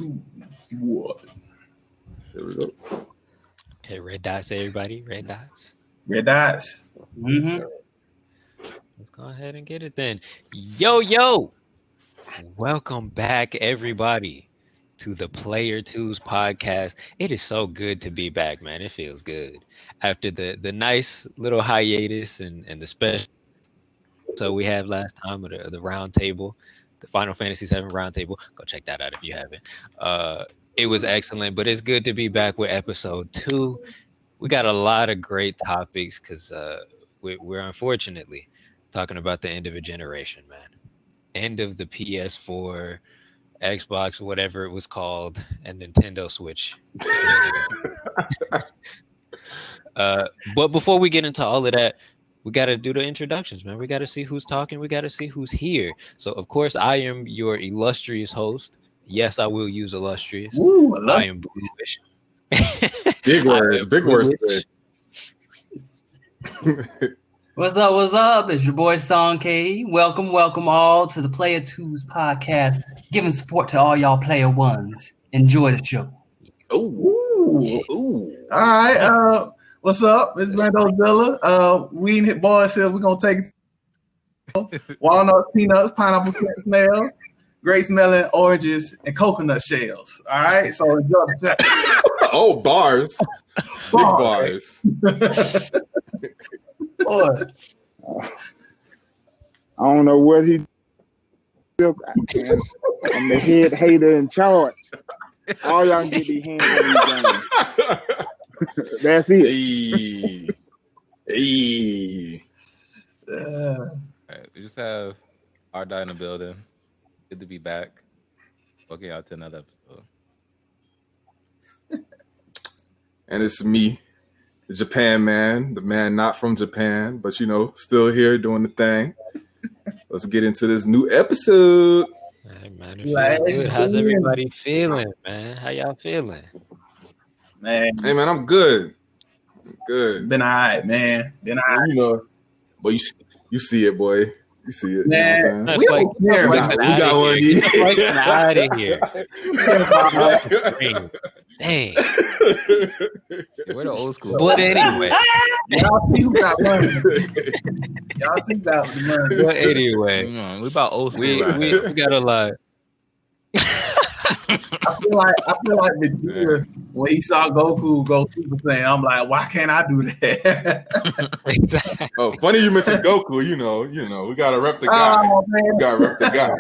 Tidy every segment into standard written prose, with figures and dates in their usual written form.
2, 1. There we go. Okay, red dots, everybody. Red dots. Red dots. Mm-hmm. Let's go ahead and get it then. Yo. Welcome back, everybody, to the Player Twos podcast. It is so good to be back, man. It feels good. After the nice little hiatus and the special so we have last time with the round table, the Final Fantasy VII round table. Go check that out if you haven't. It was excellent, but it's good to be back with episode 2. We got a lot of great topics because we're unfortunately talking about the end of a generation, man. End of the PS4, Xbox, whatever it was called, and Nintendo Switch. But before we get into all of that, we got to do the introductions, man. We got to see who's talking. We got to see who's here. So, of course, I am your illustrious host. Yes, I will use illustrious. Ooh, I am bluish. Big words. Big words. What's up? It's your boy Song K. Welcome all to the Player Twos podcast, giving support to all y'all Player Ones. Enjoy the show. Ooh. All right. What's up? It's Brando Villa. We and Hit Boys said we're gonna take it. Walnuts, peanuts, pineapple smell, great smelling oranges, and coconut shells. All right. So enjoy the show. Oh, bars. Big bars. Boy. I don't know what he. I'm the head hater in charge. All y'all can get these hands on these games. That's it. Hey. Right, we just have Arda in the building. Good to be back. Welcome out to another episode. And it's me, the Japan man, the man not from Japan, but still here doing the thing. Let's get into this new episode. Hey, man, it feels good. How's everybody feeling, man? How y'all feeling? Man. Hey, man, I'm good. Good. Been all right, man. But you see it, boy. You see it. Man, you know we don't care. We got one. Get out of here. Dang. We're the old school. But anyway. Y'all see who got money. Y'all see that with the money. But anyway. We about old school. We got a lot. I feel like Vegeta when he saw Goku go Super Saiyan. I'm like, why can't I do that? Exactly. Oh, funny you mentioned Goku. We gotta rep the guy. Oh, man. We gotta rep the guy.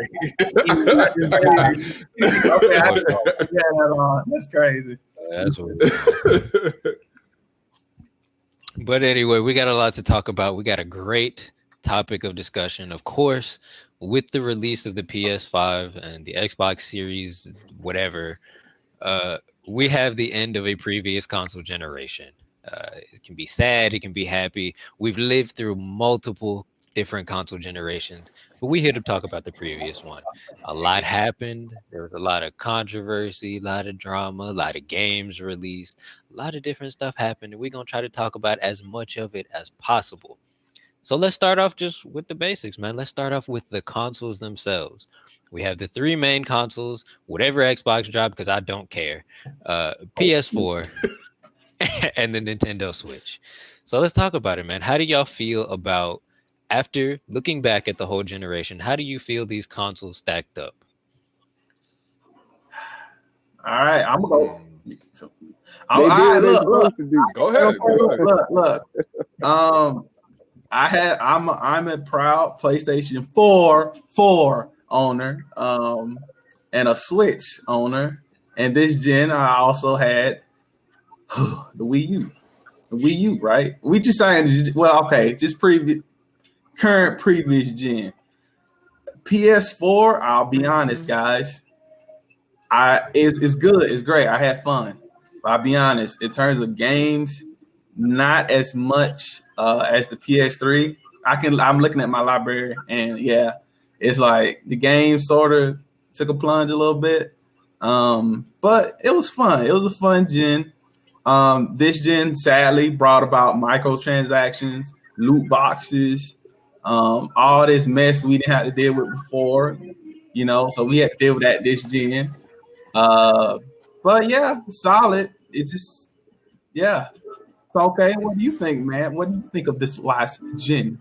That's crazy. That's what. But anyway, we got a lot to talk about. We got a great topic of discussion, of course. With the release of the PS5 and the Xbox Series, whatever, we have the end of a previous console generation. It can be sad, it can be happy. We've lived through multiple different console generations, but we're here to talk about the previous one. A lot happened. There was a lot of controversy, a lot of drama, a lot of games released, a lot of different stuff happened, and we're going to try to talk about as much of it as possible. So let's start off just with the basics, man. Let's start off with the consoles themselves. We have the 3 main consoles, whatever Xbox dropped, because I don't care. PS4 and the Nintendo Switch. So let's talk about it, man. How do y'all feel about, after looking back at the whole generation, how do you feel these consoles stacked up? All right, I'm going to go. Go ahead. Look. I'm a proud PlayStation 4 owner, and a Switch owner. And this gen, I also had the Wii U. The Wii U, right? We just saying, just current previous gen. PS4, I'll be honest, guys. It's good. It's great. I had fun. But I'll be honest, in terms of games, not as much as the PS3. I'm looking at my library, and yeah, it's like the game sort of took a plunge a little bit. But it was fun. It was a fun gen. This gen sadly brought about microtransactions, loot boxes, all this mess we didn't have to deal with before, so we had to deal with that this gen. But yeah, solid. It just yeah. So okay, what do you think, man? What do you think of this last gen?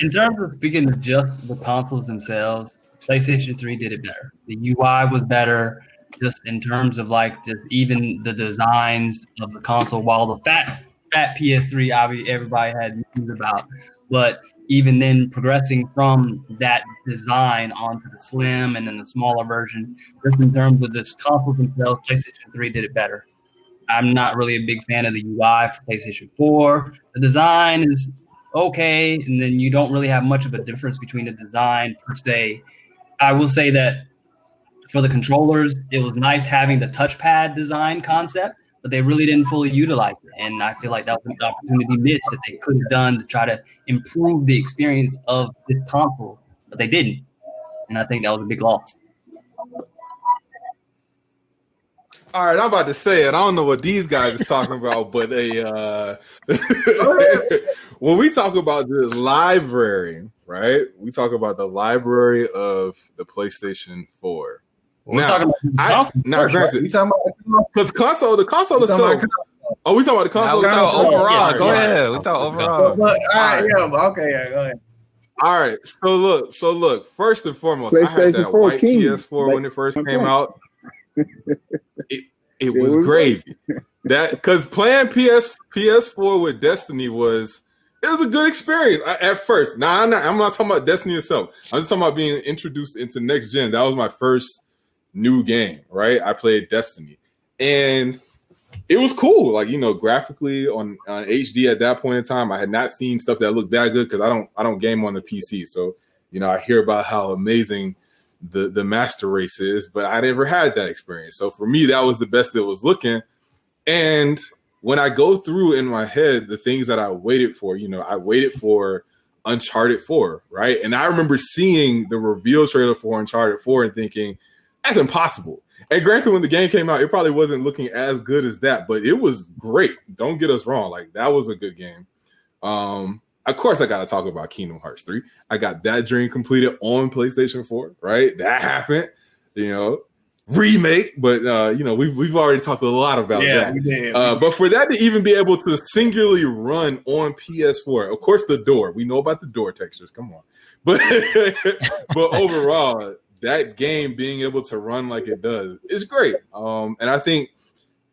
In terms of speaking of just the consoles themselves, PlayStation 3 did it better. The UI was better, just in terms of like just even the designs of the console. While the fat PS3, obviously everybody had news about, but even then, progressing from that design onto the slim and then the smaller version, just in terms of this consoles themselves, PlayStation 3 did it better. I'm not really a big fan of the UI for PlayStation 4. The design is okay, and then you don't really have much of a difference between the design per se. I will say that for the controllers, it was nice having the touchpad design concept, but they really didn't fully utilize it. And I feel like that was an opportunity missed that they could have done to try to improve the experience of this console, but they didn't. And I think that was a big loss. All right, I'm about to say it. I don't know what these guys are talking about, but when we talk about the library, right? We talk about the library of the PlayStation 4. We're talking about granted, You talking about because the console is so. Oh, we talking about the console. we talk overall. Yeah, Go ahead. We talk overall. But, okay, yeah, go ahead. All right. So look. First and foremost, I had PlayStation that 4 white king. PS4 when it first came out. It was gravy. That because playing PS4 with Destiny was a good experience at first. Now I'm not talking about Destiny itself. I'm just talking about being introduced into next gen. That was my first new game, right? I played Destiny, and it was cool. Like, graphically on HD at that point in time, I had not seen stuff that looked that good because I don't game on the PC. So I hear about how amazing the master race is, but I never had that experience. So for me, that was the best it was looking. And when I go through in my head the things that I waited for, I waited for Uncharted 4, right? And I remember seeing the reveal trailer for Uncharted 4 and thinking, that's impossible. And granted, when the game came out, it probably wasn't looking as good as that, but it was great. Don't get us wrong. Like, that was a good game. Of course, I got to talk about Kingdom Hearts 3. I got that dream completed on PlayStation 4, right? That happened, remake, but we've already talked a lot about that. We did. But for that to even be able to singularly run on PS4, of course, the door. We know about the door textures. Come on, but overall, that game being able to run like it does is great. And I think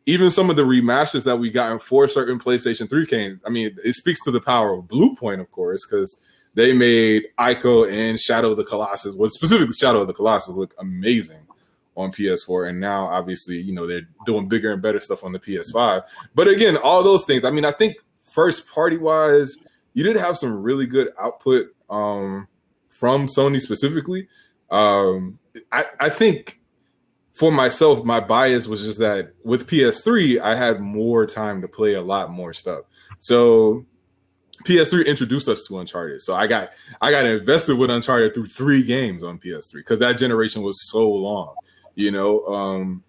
even some of the remasters that we got for certain PlayStation 3 games, I mean, it speaks to the power of Bluepoint, of course, because they made Ico and Shadow of the Colossus, specifically Shadow of the Colossus, look amazing on PS4. And now, obviously, they're doing bigger and better stuff on the PS5. But again, all those things, I mean, I think first party-wise, you did have some really good output from Sony specifically. I think for myself, my bias was just that with PS3, I had more time to play a lot more stuff. So PS3 introduced us to Uncharted. So I got invested with Uncharted through 3 games on PS3 because that generation was so long,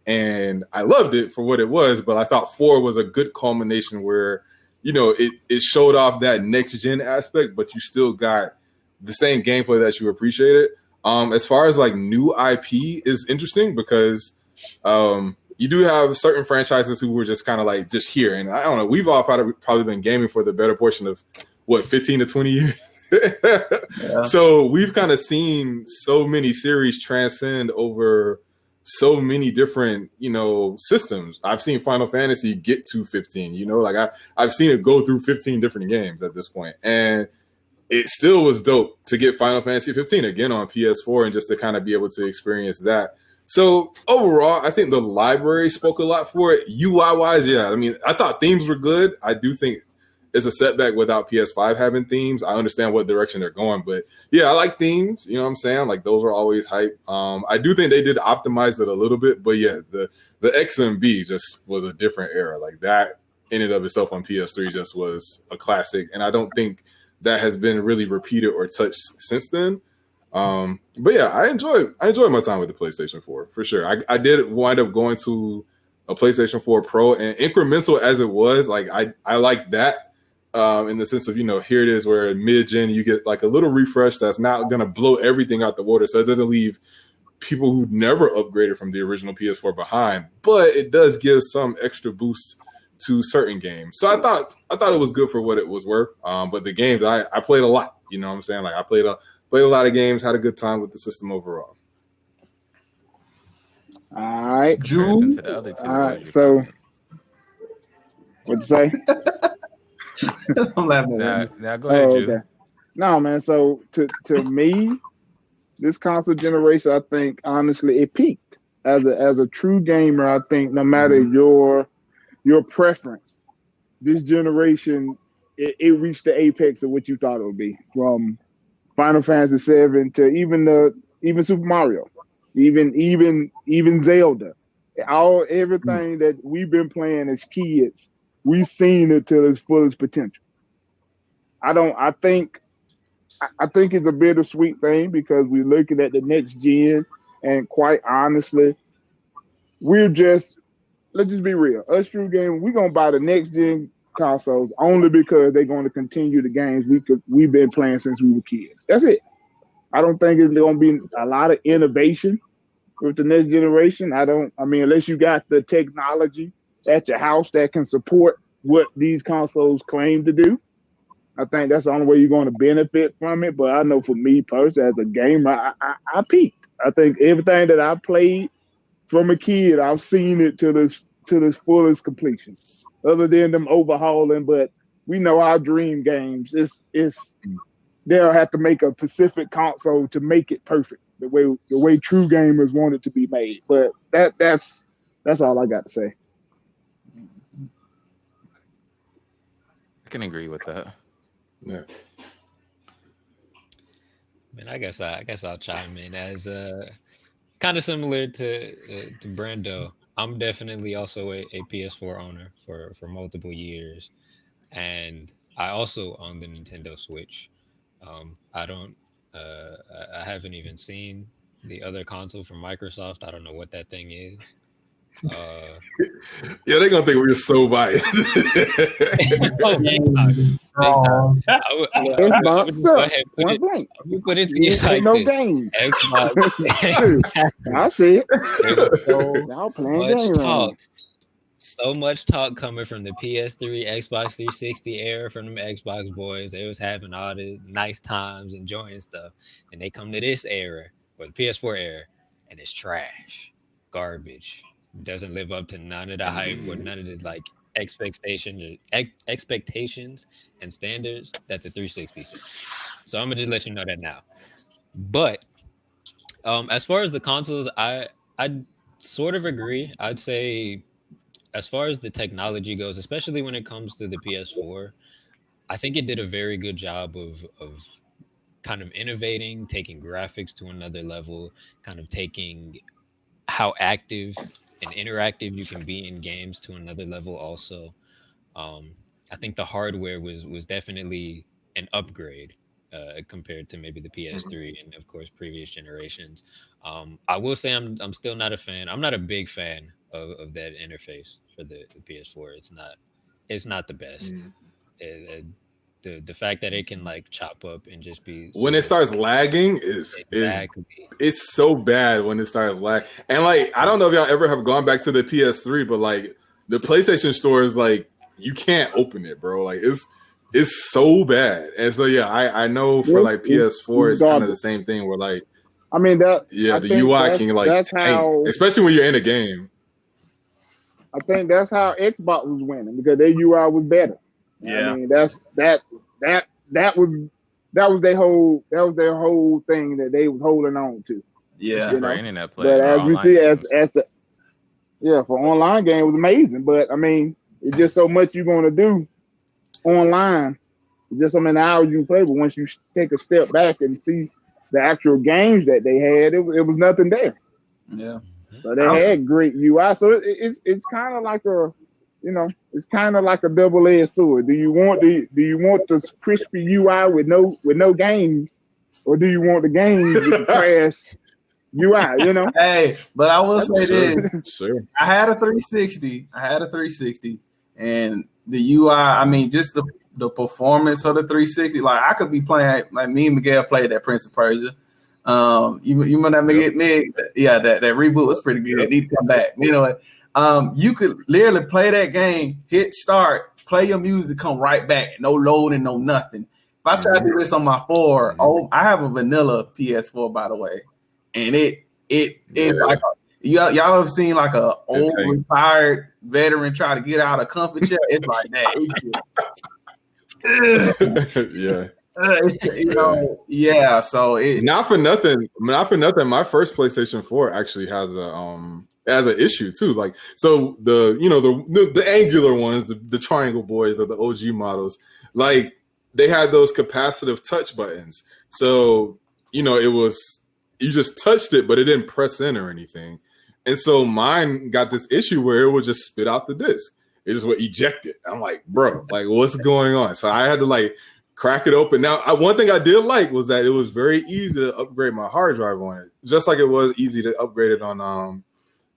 and I loved it for what it was, but I thought 4 was a good culmination where, it showed off that next gen aspect, but you still got the same gameplay that you appreciated. As far as like new IP is interesting because you do have certain franchises who were just kind of like just here. And I don't know, we've all probably been gaming for the better portion of 15 to 20 years. Yeah. So we've kind of seen so many series transcend over so many different, systems. I've seen Final Fantasy get to 15, like I've seen it go through 15 different games at this point. And it still was dope to get Final Fantasy 15 again on PS4 and just to kind of be able to experience that. So overall, I think the library spoke a lot for it. UI-wise, yeah. I mean, I thought themes were good. I do think it's a setback without PS5 having themes. I understand what direction they're going, but yeah, I like themes. You know what I'm saying? Like those are always hype. I do think they did optimize it a little bit, but yeah, the XMB just was a different era. Like that in and of itself on PS3 just was a classic, and I don't think that has been really repeated or touched since then. But yeah, I enjoyed my time with the PlayStation 4 for sure. I did wind up going to a PlayStation 4 Pro, and incremental as it was, like I like that in the sense of, here it is where mid-gen you get like a little refresh that's not going to blow everything out the water. So it doesn't leave people who never upgraded from the original PS4 behind, but it does give some extra boost to certain games. So I thought it was good for what it was worth. But the games I played a lot. You know what I'm saying? Like I played a lot of games, had a good time with the system overall. All right, Comparison to the other two. All right, so what'd you say? I'm laughing. Now go ahead, Drew. Okay. No, man. So to me, this console generation, I think honestly, it peaked as a true gamer. I think no matter your preference, this generation it reached the apex of what you thought it would be. From Final Fantasy VII to even Super Mario, even Zelda, everything that we've been playing as kids, we've seen it to its fullest potential. I think it's a bittersweet thing because we're looking at the next gen, and quite honestly, let's just be real. Us true gamers, we're gonna buy the next gen consoles only because they're going to continue the games we've been playing since we were kids. That's it. I don't think it's going to be a lot of innovation with the next generation. Unless you got the technology at your house that can support what these consoles claim to do. I think that's the only way you're going to benefit from it. But I know for me personally, as a gamer, I peaked. I think everything that I played from a kid, I've seen it to this fullest completion. Other than them overhauling, but we know our dream games. They'll have to make a specific console to make it perfect, the way true gamers want it to be made. But that's all I got to say. I can agree with that. Yeah. Man, I guess I'll chime in as kind of similar to Brando. I'm definitely also a PS4 owner for multiple years, and I also own the Nintendo Switch. I don't, I haven't even seen the other console from Microsoft. I don't know what that thing is. Yeah, they're gonna think we're so biased. Oh, big time. Big time. Xbox Go ahead, point blank. put it to you like no this. games. Xbox. I see it. There was so Y'all playing much games. talk. So much talk coming from the PS3, Xbox 360 era from them Xbox boys. They was having all the nice times, enjoying stuff. And they come to this era, or the PS4 era, and it's trash. Garbage. Doesn't live up to none of the hype or none of the like expectations and standards that the 360 set. So I'm gonna just let you know that now. But as far as the consoles, I sort of agree. I'd say as far as the technology goes, especially when it comes to the PS4, I think it did a very good job of kind of innovating, taking graphics to another level, kind of taking how active and interactive you can be in games to another level also. I think the hardware was definitely an upgrade compared to maybe the PS3 and of course previous generations. I will say I'm still not a fan. I'm not a big fan of that interface for the PS4. It's not the best. The fact that it can like chop up and just be When it starts lagging it's so bad when it starts lag. And like I don't know if y'all ever have gone back to the PS3, but like the PlayStation store is like you can't open it, bro. Like it's so bad. And so yeah, I know for like PS4 it's kind of the same thing where like the UI can like tank, especially when you're in a game. I think that's how Xbox was winning because their UI was better. Yeah, I mean that was their whole thing that they was holding on to. Yeah, for internet play. But as we see, for online game it was amazing. But I mean, it's just so much you're gonna do online. It's just so many hours you can play. But once you take a step back and see the actual games that they had, it was nothing there. Yeah. So they had great UI. So it's kind of like it's kind of like a double-edged sword. Do you want the crispy UI with no games, or do you want the games with the trash UI? Hey, but I will say this: Sure. I had a 360, and the UI. I mean, just the performance of the 360. Like I could be playing, like me and Miguel played that Prince of Persia. You might not make it. Yeah, that reboot was pretty good. It need to come back. You know what? You could literally play that game, hit start, play your music, come right back. No loading, no nothing. If I try to do this on my 4, I have a vanilla PS4, by the way, and it's like y'all have seen like a old retired veteran try to get out of comfort chair. It's like that. So not for nothing. My first PlayStation 4 actually has an issue too. Like, so the angular ones, the triangle boys or the OG models, like they had those capacitive touch buttons. So it was, you just touched it, but it didn't press in or anything. And so mine got this issue where it would just spit out the disc. It just would eject it. I'm like, bro, like what's going on? So I had to like crack it open. Now, one thing I did like was that it was very easy to upgrade my hard drive on it, just like it was easy to upgrade it on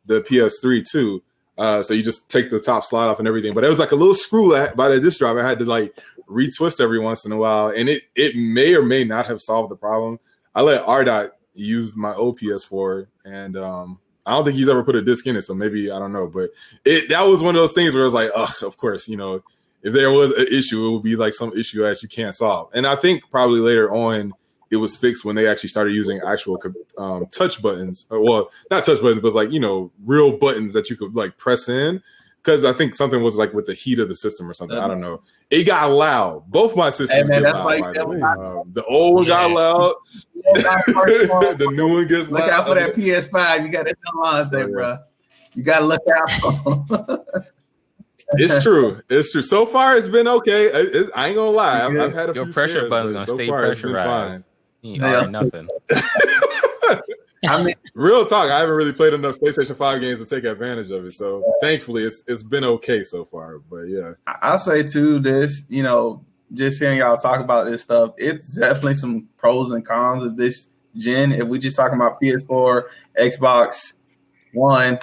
the PS3 too. So you just take the top slide off and everything. But it was like a little screw by the disk drive. I had to like retwist every once in a while, and it may or may not have solved the problem. I let RDOT use my old PS4, and I don't think he's ever put a disc in it, so maybe I don't know. But that was one of those things where it was like, of course, if there was an issue, it would be like some issue that you can't solve. And I think probably later on it was fixed when they actually started using actual touch buttons. Well, not touch buttons, but like, real buttons that you could like press in. Because I think something was like with the heat of the system or something. I don't know. It got loud. Both my systems get loud, by the way. The old one got loud. The new one gets loud. Look out for that PS5. You got that lines there, bro. You got to look out for It's true. So far, it's been okay. I ain't gonna lie. I've had a few. Your pressure button's gonna stay pressurized. You ain't nothing. I mean, real talk. I haven't really played enough PlayStation 5 games to take advantage of it. So thankfully, it's been okay so far. But yeah, I'll say too. This, just hearing y'all talk about this stuff, it's definitely some pros and cons of this gen. If we just talking about PS4, Xbox One,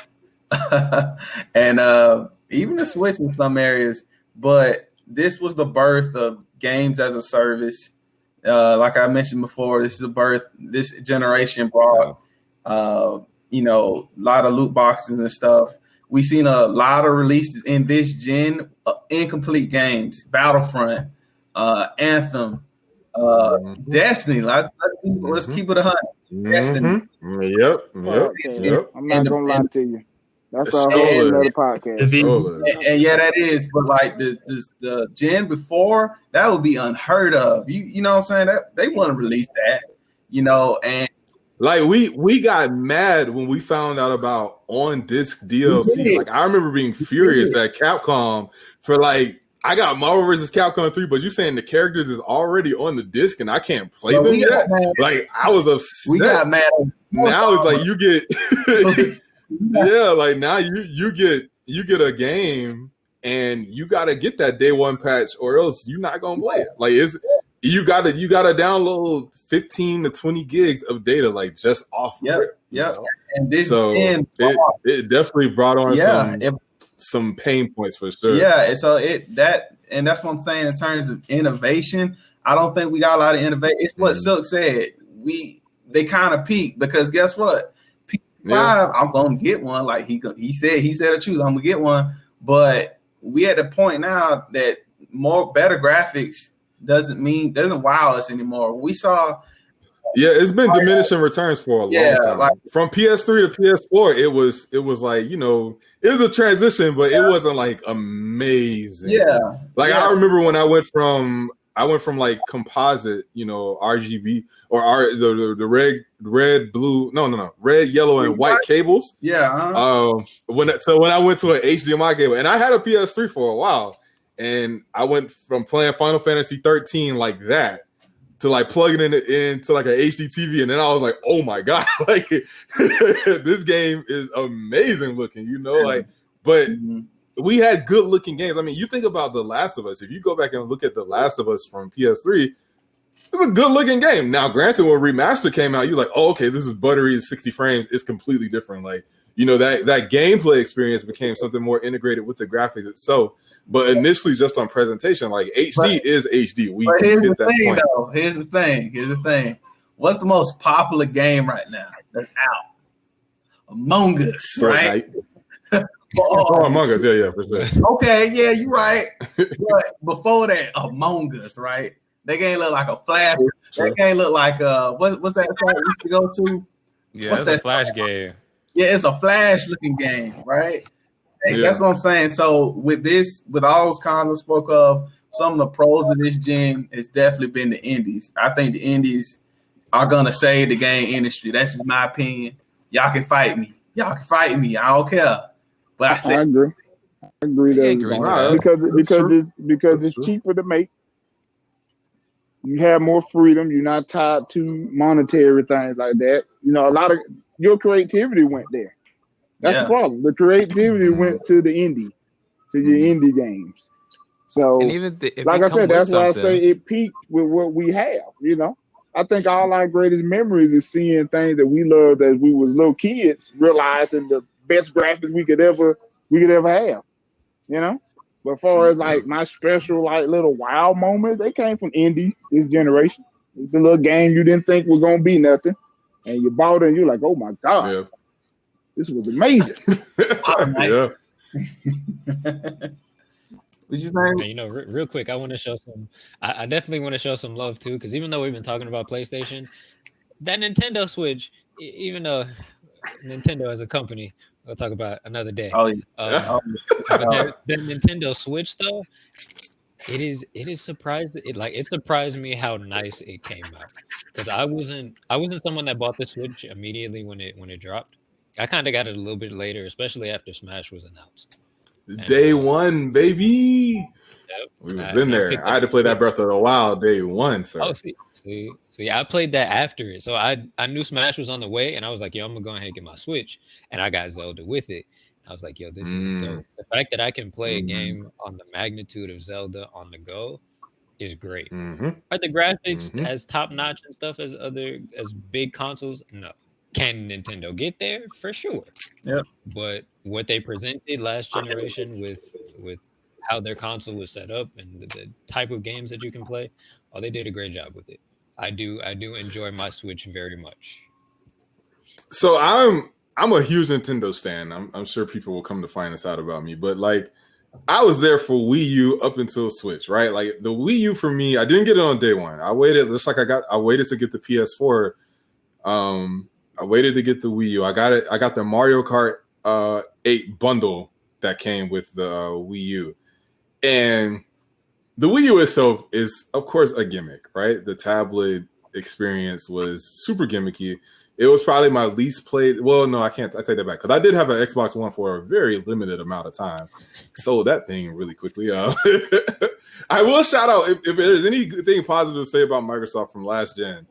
and even the Switch in some areas, but this was the birth of games as a service. Like I mentioned before, this generation brought, a lot of loot boxes and stuff. We've seen a lot of releases in this gen, incomplete games, Battlefront, Anthem, Destiny. Let's keep it 100. Destiny. Yep. I'm not gonna lie to you. That's a whole other podcast. And yeah, that is. But like the gen before, that would be unheard of. You know what I'm saying? They wouldn't release that. And like we got mad when we found out about on disc DLC. Like I remember being furious at Capcom for like, I got Marvel vs. Capcom 3, but you saying the characters is already on the disc and I can't play them yet? Like I was upset. We got mad. Now it's like you get yeah, like now you get a game and you gotta get that day one patch or else you're not gonna play it. Like you gotta download 15 to 20 gigs of data like just off rip. Yeah. And this it definitely brought on some pain points for sure. Yeah, and so that's what I'm saying in terms of innovation. I don't think we got a lot of innovation. It's what Silk said. They kind of peaked because guess what? PS5, I'm gonna get one. Like he said the truth. I'm gonna get one. But we at the point now that better graphics doesn't wow us anymore. We saw. Yeah, it's been diminishing returns for a long time. Like, from PS3 to PS4, it was like, it was a transition, but it wasn't like amazing. Yeah. Like I remember when I went from like composite, RGB or the red, yellow, and white cables. Yeah. When I went to an HDMI cable, and I had a PS3 for a while, and I went from playing Final Fantasy 13 like that to like plugging it into like an HD TV, and then I was like, oh my god, like this game is amazing looking, like, but. We had good looking games. I mean, you think about The Last of Us. If you go back and look at The Last of Us from PS3, it's a good looking game. Now, granted, when Remaster came out, you're like, oh, okay, this is buttery 60 frames. It's completely different. Like, that gameplay experience became something more integrated with the graphics itself. But initially, just on presentation, like HD is HD. We but here's hit the that thing, point. though. Here's the thing. what's the most popular game right now that's out? Among Us, right? Oh, Among Us, yeah, for sure. Okay, yeah, you're right. But before that, Among Us, right? That game look like a flash. Sure. That game look like what's that site we used to go to? Yeah, What's it's a that flash site? game. Yeah, it's a flash looking game, right? Hey, Yeah. that's what I'm saying. So with all those cons I spoke of, some of the pros of this gen has definitely been the indies. I think the indies are gonna save the game industry. That's just my opinion. Y'all can fight me. I don't care. But I I said, agree. I agree I that agree it's to fine. that. because it's cheaper to make. You have more freedom. You're not tied to monetary things like that. You know, a lot of your creativity went there. That's the problem. The creativity went to the indie, to your indie games. So, And even if like they I come said, with that's why I something, say it peaked with what we have. You know, I think all our greatest memories is seeing things that we loved as we was little kids, realizing the best graphics we could ever have. You know, but as far as like my special like little wow moments, they came from indie this generation. The little game you didn't think was gonna be nothing, and you bought it, and you're like, oh my god, this was amazing. Yeah. What you saying? And, you know, real quick, I want to show some. I definitely want to show some love too, because even though we've been talking about PlayStation, that Nintendo Switch, even though Nintendo as a company, we'll talk about another day. Oh yeah. But that Nintendo Switch though, it surprised it surprised me how nice it came out, because I wasn't someone that bought the Switch immediately when it dropped. I kind of got it a little bit later, especially after Smash was announced. Day one, baby. Yep. We was in there. I had to play that Breath of the Wild day one, sir. Oh, see, I played that after it, so I knew Smash was on the way, and I was like, yo, I'm gonna go ahead and get my Switch, and I got Zelda with it. I was like, yo, this is dope. The fact that I can play a game on the magnitude of Zelda on the go is great. Are the graphics as top notch and stuff as big consoles? No. Can Nintendo get there? For sure. Yep. But what they presented last generation with how their console was set up and the type of games that you can play, they did a great job with it. I do enjoy my Switch very much. So I'm a huge Nintendo stan. I'm sure people will come to find this out about me, but like I was there for Wii U up until Switch, right? Like the Wii U for me, I didn't get it on day one. I waited, just like I waited to get the PS4. I waited to get the Wii U. I got the Mario Kart 8 bundle that came with the Wii U. And the Wii U itself is, of course, a gimmick, right? The tablet experience was super gimmicky. It was probably my least played. Well, no, I take that back, because I did have an Xbox One for a very limited amount of time. Sold that thing really quickly. I will shout out, if there's anything positive to say about Microsoft from last gen,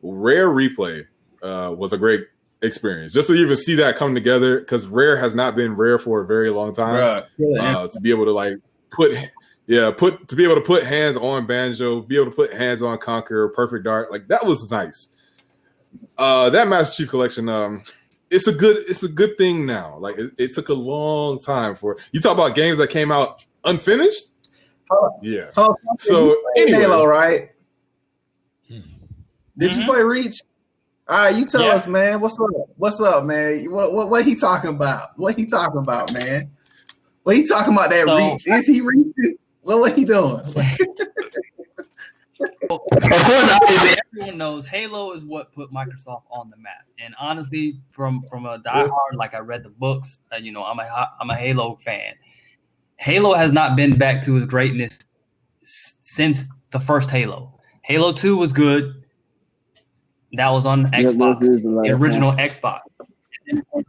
Rare Replay was a great experience. Just to even see that come together, because Rare has not been Rare for a very long time. To be able to like put hands on Banjo, be able to put hands on Conquer, Perfect Dark, like that was nice. That Master Chief Collection, it's a good thing now. Like it took a long time for you talk about games that came out unfinished. Yeah. So anyway, Halo, right? Did you play Reach? All right, you tell us, man. What's up, man? What he talking about? What he talking about, man? What he talking about that Reach? Is he reaching? What he doing? Of course, obviously, everyone knows Halo is what put Microsoft on the map. And honestly, from a diehard, like I read the books, I'm a Halo fan. Halo has not been back to its greatness since the first Halo. Halo 2 was good. That was on Xbox, the original Xbox. And then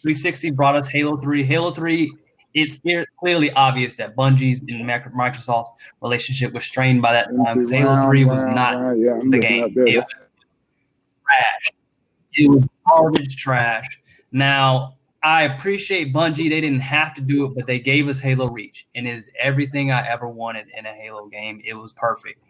360 brought us Halo 3. Halo 3, it's clearly obvious that Bungie's and Microsoft's relationship was strained by that time, because Halo 3 was not the game. It was trash. It was garbage trash. Now, I appreciate Bungie. They didn't have to do it, but they gave us Halo Reach, and it is everything I ever wanted in a Halo game. It was perfect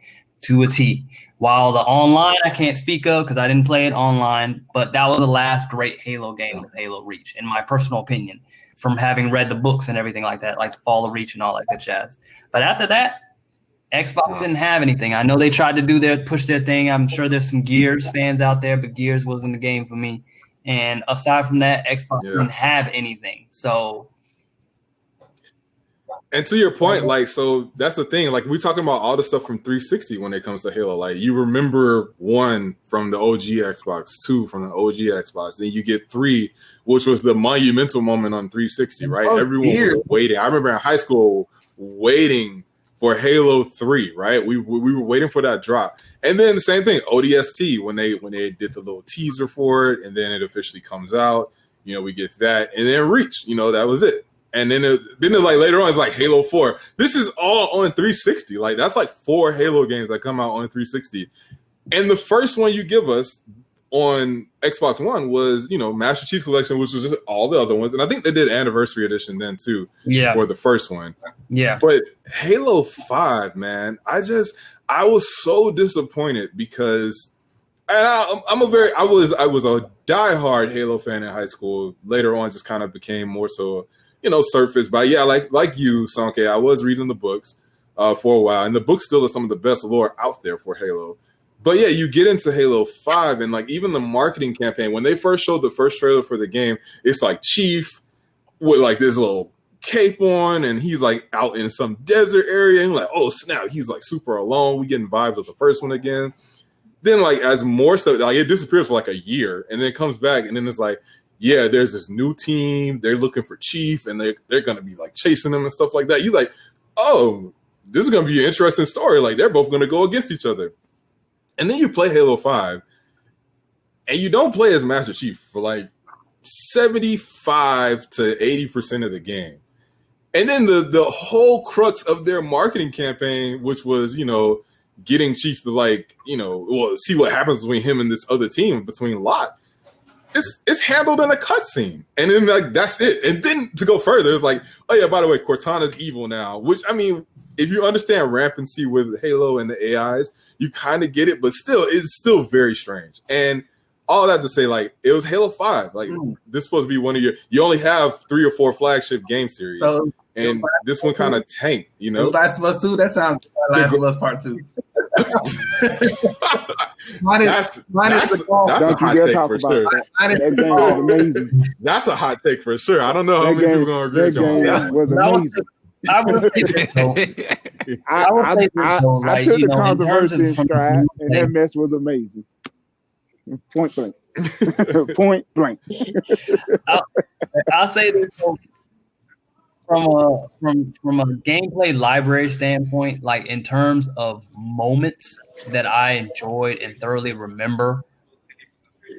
to a T. While the online I can't speak of because I didn't play it online, but that was the last great Halo game with Halo Reach, in my personal opinion, from having read the books and everything like that, like the Fall of Reach and all that good jazz. But after that, Xbox didn't have anything. I know they tried to push their thing. I'm sure there's some Gears fans out there, but Gears wasn't the game for me. And aside from that, Xbox didn't have anything. So, and to your point, like, so that's the thing. Like, we're talking about all the stuff from 360 when it comes to Halo. Like, you remember 1 from the OG Xbox, 2 from the OG Xbox, then you get 3, which was the monumental moment on 360, right? Everyone was waiting. I remember in high school waiting for Halo 3, right? We were waiting for that drop. And then the same thing, ODST, when they did the little teaser for it, and then it officially comes out, we get that. And then Reach, that was it. And then like later on, it's like Halo 4. This is all on 360. Like, that's like 4 Halo games that come out on 360. And the first one you give us on Xbox One was, Master Chief Collection, which was just all the other ones. And I think they did Anniversary Edition then too for the first one. Yeah. But Halo 5, man, I was so disappointed because I was a diehard Halo fan in high school. Later on, just kind of became more so, surface. But yeah, like you, Sonke, I was reading the books for a while, and the books still are some of the best lore out there for Halo. But yeah, you get into Halo 5, and like even the marketing campaign, when they first showed the first trailer for the game, it's like Chief with like this little cape on, and he's like out in some desert area, and like, oh snap, he's like super alone. We getting vibes of the first one again. Then like as more stuff, like it disappears for like a year, and then it comes back, and then it's like, yeah, there's this new team. They're looking for Chief, and they're gonna be like chasing him and stuff like that. You like, oh, this is gonna be an interesting story. Like they're both gonna go against each other. And then you play Halo 5, and you don't play as Master Chief for like 75 to 80% of the game. And then the whole crux of their marketing campaign, which was, getting Chief to like, see what happens between him and this other team, between Lot, it's handled in a cutscene. And then like that's it. And then to go further, it's like, oh yeah, by the way, Cortana's evil now, which I mean, if you understand rampancy with Halo and the AIs, you kind of get it, but still, it's still very strange. And all that to say, like, it was Halo 5. Like, this is supposed to be one of you only have 3 or 4 flagship game series. So, and this one kind of tanked, Last of Us 2, that sounds like Last of Us Part 2. That's a hot take for sure. That game was amazing. That's a hot take for sure. I don't know how many people are going to agree with you. That was amazing. I would say this, though. I took the controversy in stride, and that mess was amazing. Point blank. Point blank. I'll say this, though, from a gameplay library standpoint, like in terms of moments that I enjoyed and thoroughly remember,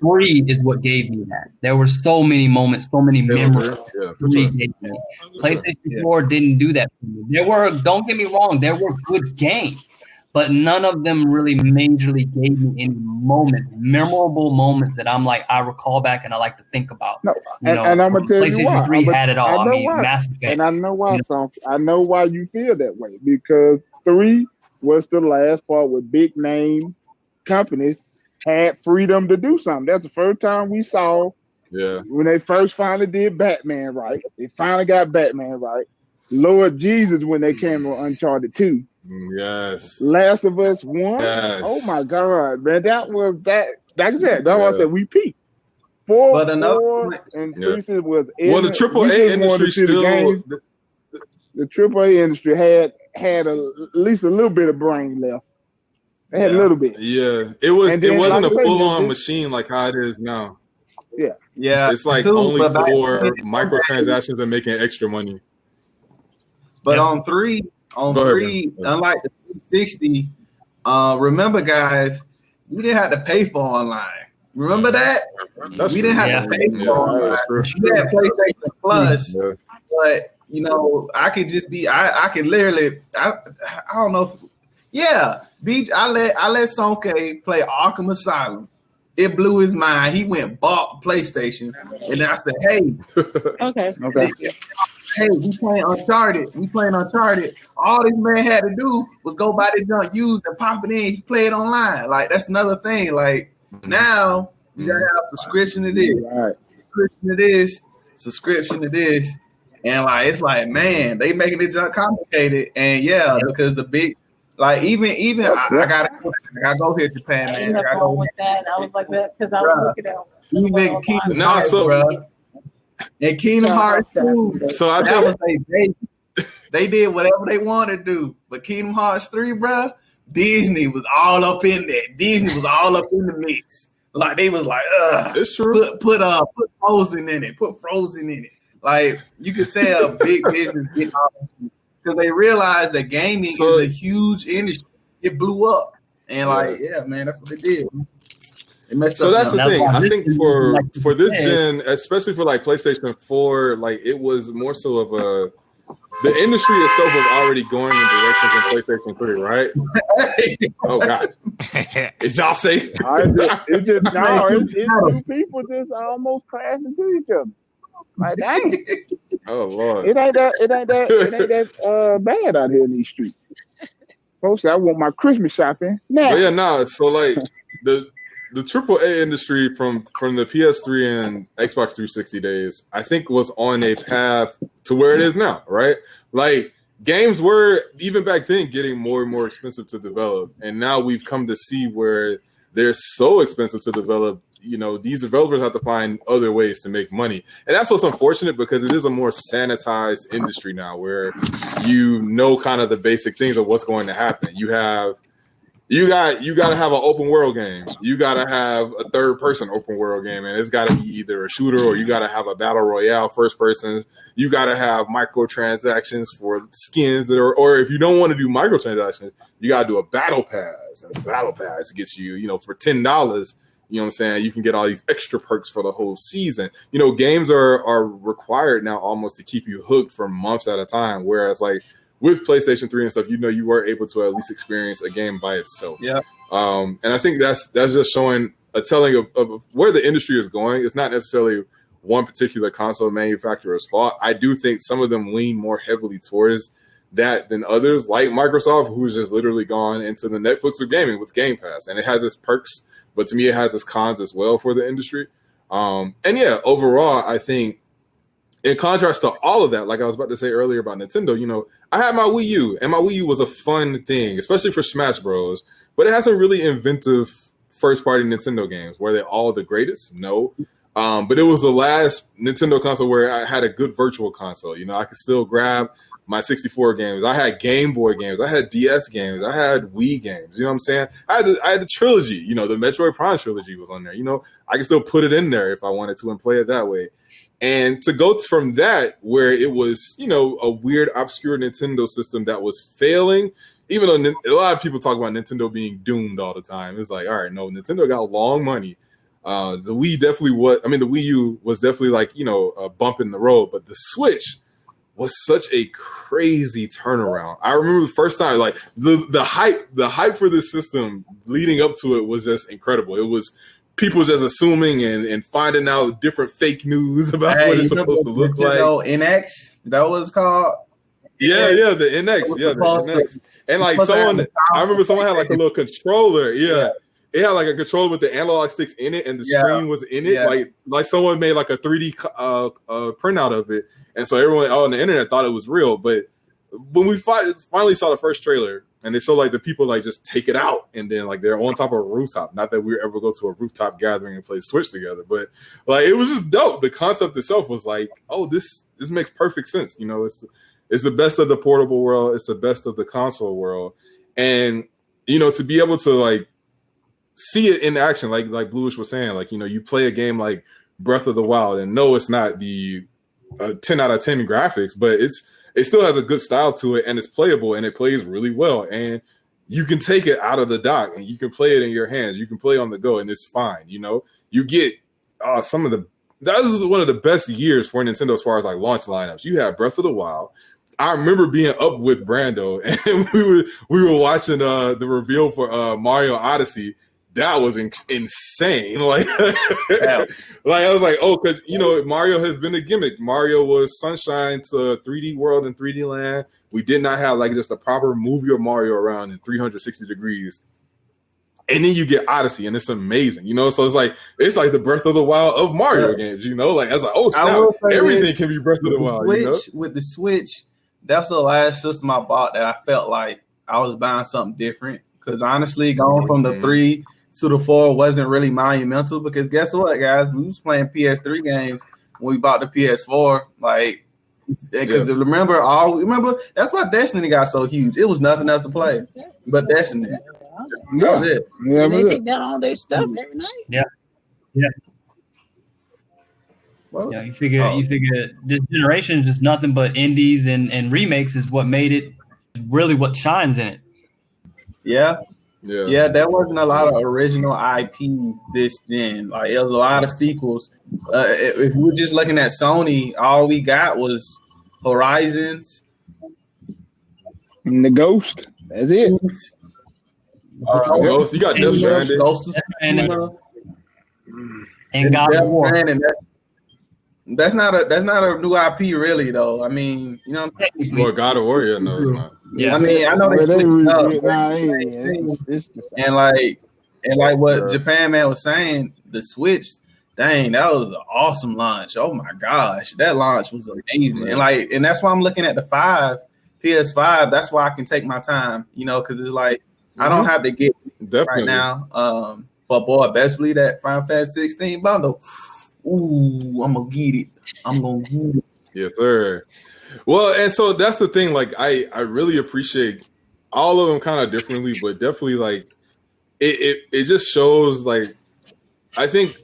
3 is what gave me that. There were so many moments, so many memories. PlayStation 4 didn't do that for me. Don't get me wrong, there were good games, but none of them really majorly gave me any memorable moments that I'm like, I recall back and I like to think about. No, and I'm gonna tell you why. PlayStation 3 had it all. I mean, why. Mass Effect. And I know why, I know why you feel that way, because 3 was the last part where big name companies had freedom to do something. That's the first time we saw when they first finally did Batman right. They finally got Batman right. Lord Jesus, when they came on Uncharted 2. Yes. Last of Us 1. Yes. Oh my God, man. That was that. Like I said, that's why I said we peaked. 4 and 3 was well, the AAA industry still the AAA industry had at least a little bit of brain left. They had a little bit. Yeah. It wasn't a full-on machine like how it is now. Yeah. Yeah. It's like only for microtransactions and making extra money. But on 3, unlike the 360, remember guys, we didn't have to pay for online. Remember that? We didn't have to pay for online. We had PlayStation Plus, but I could just be I can literally I don't know if Beach, I let Sonke play Arkham Asylum. It blew his mind. He went bought PlayStation, and then I said, "Hey, okay. Hey, we playing Uncharted. All this man had to do was go buy the junk used and pop it in. He played online. Like that's another thing. Like now you gotta have subscription to this, subscription to this, and like it's like man, they making it junk complicated. And because the big Like even I gotta go here, Japan, I man. ended I up gotta going go with that. I was like that because I Bruh. was looking at Even Kingdom Nah, Hearts, so- bro. And Kingdom Hearts 2, So I that was think they did whatever they wanted to do. But Kingdom Hearts 3, bro, Disney was all up in there. Disney was all up in the mix. Like they was like, it's true. put Frozen in it. Put Frozen in it. Like you could tell big business because they realized that gaming is a huge industry. It blew up. And like, yeah, man, that's what they did. They messed So up that's the now. thing. why I this think is for like this you said. gen, especially for like PlayStation 4, like it was more so of a the industry itself was already going in directions in PlayStation 3, right? Oh God. Is y'all safe? It's two people just almost crashed into each other. Like, dang. Oh Lord. It ain't that bad out here in these streets. Folks, I want my Christmas shopping now. But yeah, nah. So like the AAA industry from the PS3 and Xbox 360 days, I think was on a path to where it is now, right? Like games were even back then getting more and more expensive to develop, and now we've come to see where they're so expensive to develop. You know, these developers have to find other ways to make money, and that's what's unfortunate because it is a more sanitized industry now, where you know kind of the basic things of what's going to happen. You got to have an open world game. You got to have a third person open world game, and it's got to be either a shooter or you got to have a battle royale first person. You got to have microtransactions for skins, or if you don't want to do microtransactions, you got to do a battle pass. And a battle pass gets you, for $10. You know what I'm saying? You can get all these extra perks for the whole season. Games are required now almost to keep you hooked for months at a time. Whereas like with PlayStation 3 and stuff, you were able to at least experience a game by itself. Yeah. And I think that's just showing a telling of where the industry is going. It's not necessarily one particular console manufacturer's fault. I do think some of them lean more heavily towards that than others, like Microsoft, who's just literally gone into the Netflix of gaming with Game Pass. And it has its perks, but to me, it has its cons as well for the industry. And yeah, overall, I think in contrast to all of that, like I was about to say earlier about Nintendo, I had my Wii U, and my Wii U was a fun thing, especially for Smash Bros. But it has some really inventive first-party Nintendo games. Were they all the greatest? No. But it was the last Nintendo console where I had a good virtual console. I could still grab my 64 games. I had Game Boy games. I had DS games. I had Wii games. You know what I'm saying? I had the trilogy. The Metroid Prime trilogy was on there. I could still put it in there if I wanted to and play it that way. And to go from that, where it was, a weird, obscure Nintendo system that was failing, even though a lot of people talk about Nintendo being doomed all the time. It's like, all right, no, Nintendo got long money. The Wii definitely was. I mean, the Wii U was definitely like, a bump in the road. But the Switch was such a crazy turnaround. I remember the first time, like the hype for this system leading up to it was just incredible. It was people just assuming and finding out different fake news about what it's supposed to look like. NX, that was called. Yeah, the NX, the NX, and like I remember someone had like a little controller. Yeah. It had like a controller with the analog sticks in it, and the screen was in it. Yeah. Like someone made like a 3D printout of it, and so everyone on the internet thought it was real. But when we finally saw the first trailer, and they show like the people like just take it out, and then like they're on top of a rooftop. Not that we ever go to a rooftop gathering and play Switch together, but like it was just dope. The concept itself was like, oh, this makes perfect sense. It's the best of the portable world. It's the best of the console world, and to be able to like see it in action, like Bluish was saying, like you play a game like Breath of the Wild, and no, it's not the 10 out of 10 graphics, but it still has a good style to it, and it's playable, and it plays really well, and you can take it out of the dock, and you can play it in your hands, you can play on the go, and it's fine. You get that was one of the best years for Nintendo as far as like launch lineups. You had Breath of the Wild. I remember being up with Brando, and we were watching the reveal for Mario Odyssey. That was insane. Like, like I was like, oh, because Mario has been a gimmick. Mario was Sunshine to 3D World and 3D Land. We did not have like just a proper movie of Mario around in 360 degrees. And then you get Odyssey, and it's amazing, So it's like the Breath of the Wild of Mario games, Like I was like, oh, snap, everything can be Breath of the Wild. With the Switch, that's the last system I bought that I felt like I was buying something different. Because honestly, going from the 3 to the 4 wasn't really monumental. Because guess what, guys? We was playing PS3 games when we bought the PS4. Like, because remember that's why Destiny got so huge. It was nothing else to play but Destiny. That was it. Yeah, they take down all their stuff every night. Yeah. Yeah, you figure this generation is just nothing but indies and remakes is what made it really what shines in it. Yeah, there wasn't a lot of original IP this gen. Like, it was a lot of sequels. If we were just looking at Sony, all we got was Horizons, and the Ghost. That's it. Ghost, you got Death Stranding. And God of War. That's not a new IP, really, though. I mean, you know what I'm saying? Well, God of War, no, it's not. Yeah, I mean, I know they switched up. It's the same. And like what Japan Man was saying, the Switch, dang, that was an awesome launch. Oh my gosh, that launch was amazing. And that's why I'm looking at the PS5. That's why I can take my time, because it's like I don't have to get right now. But boy, best believe that Final Fantasy 16 bundle. Ooh, I'm gonna get it. Yes, sir. Well, and so that's the thing. Like, I really appreciate all of them kind of differently, but definitely like it just shows like I think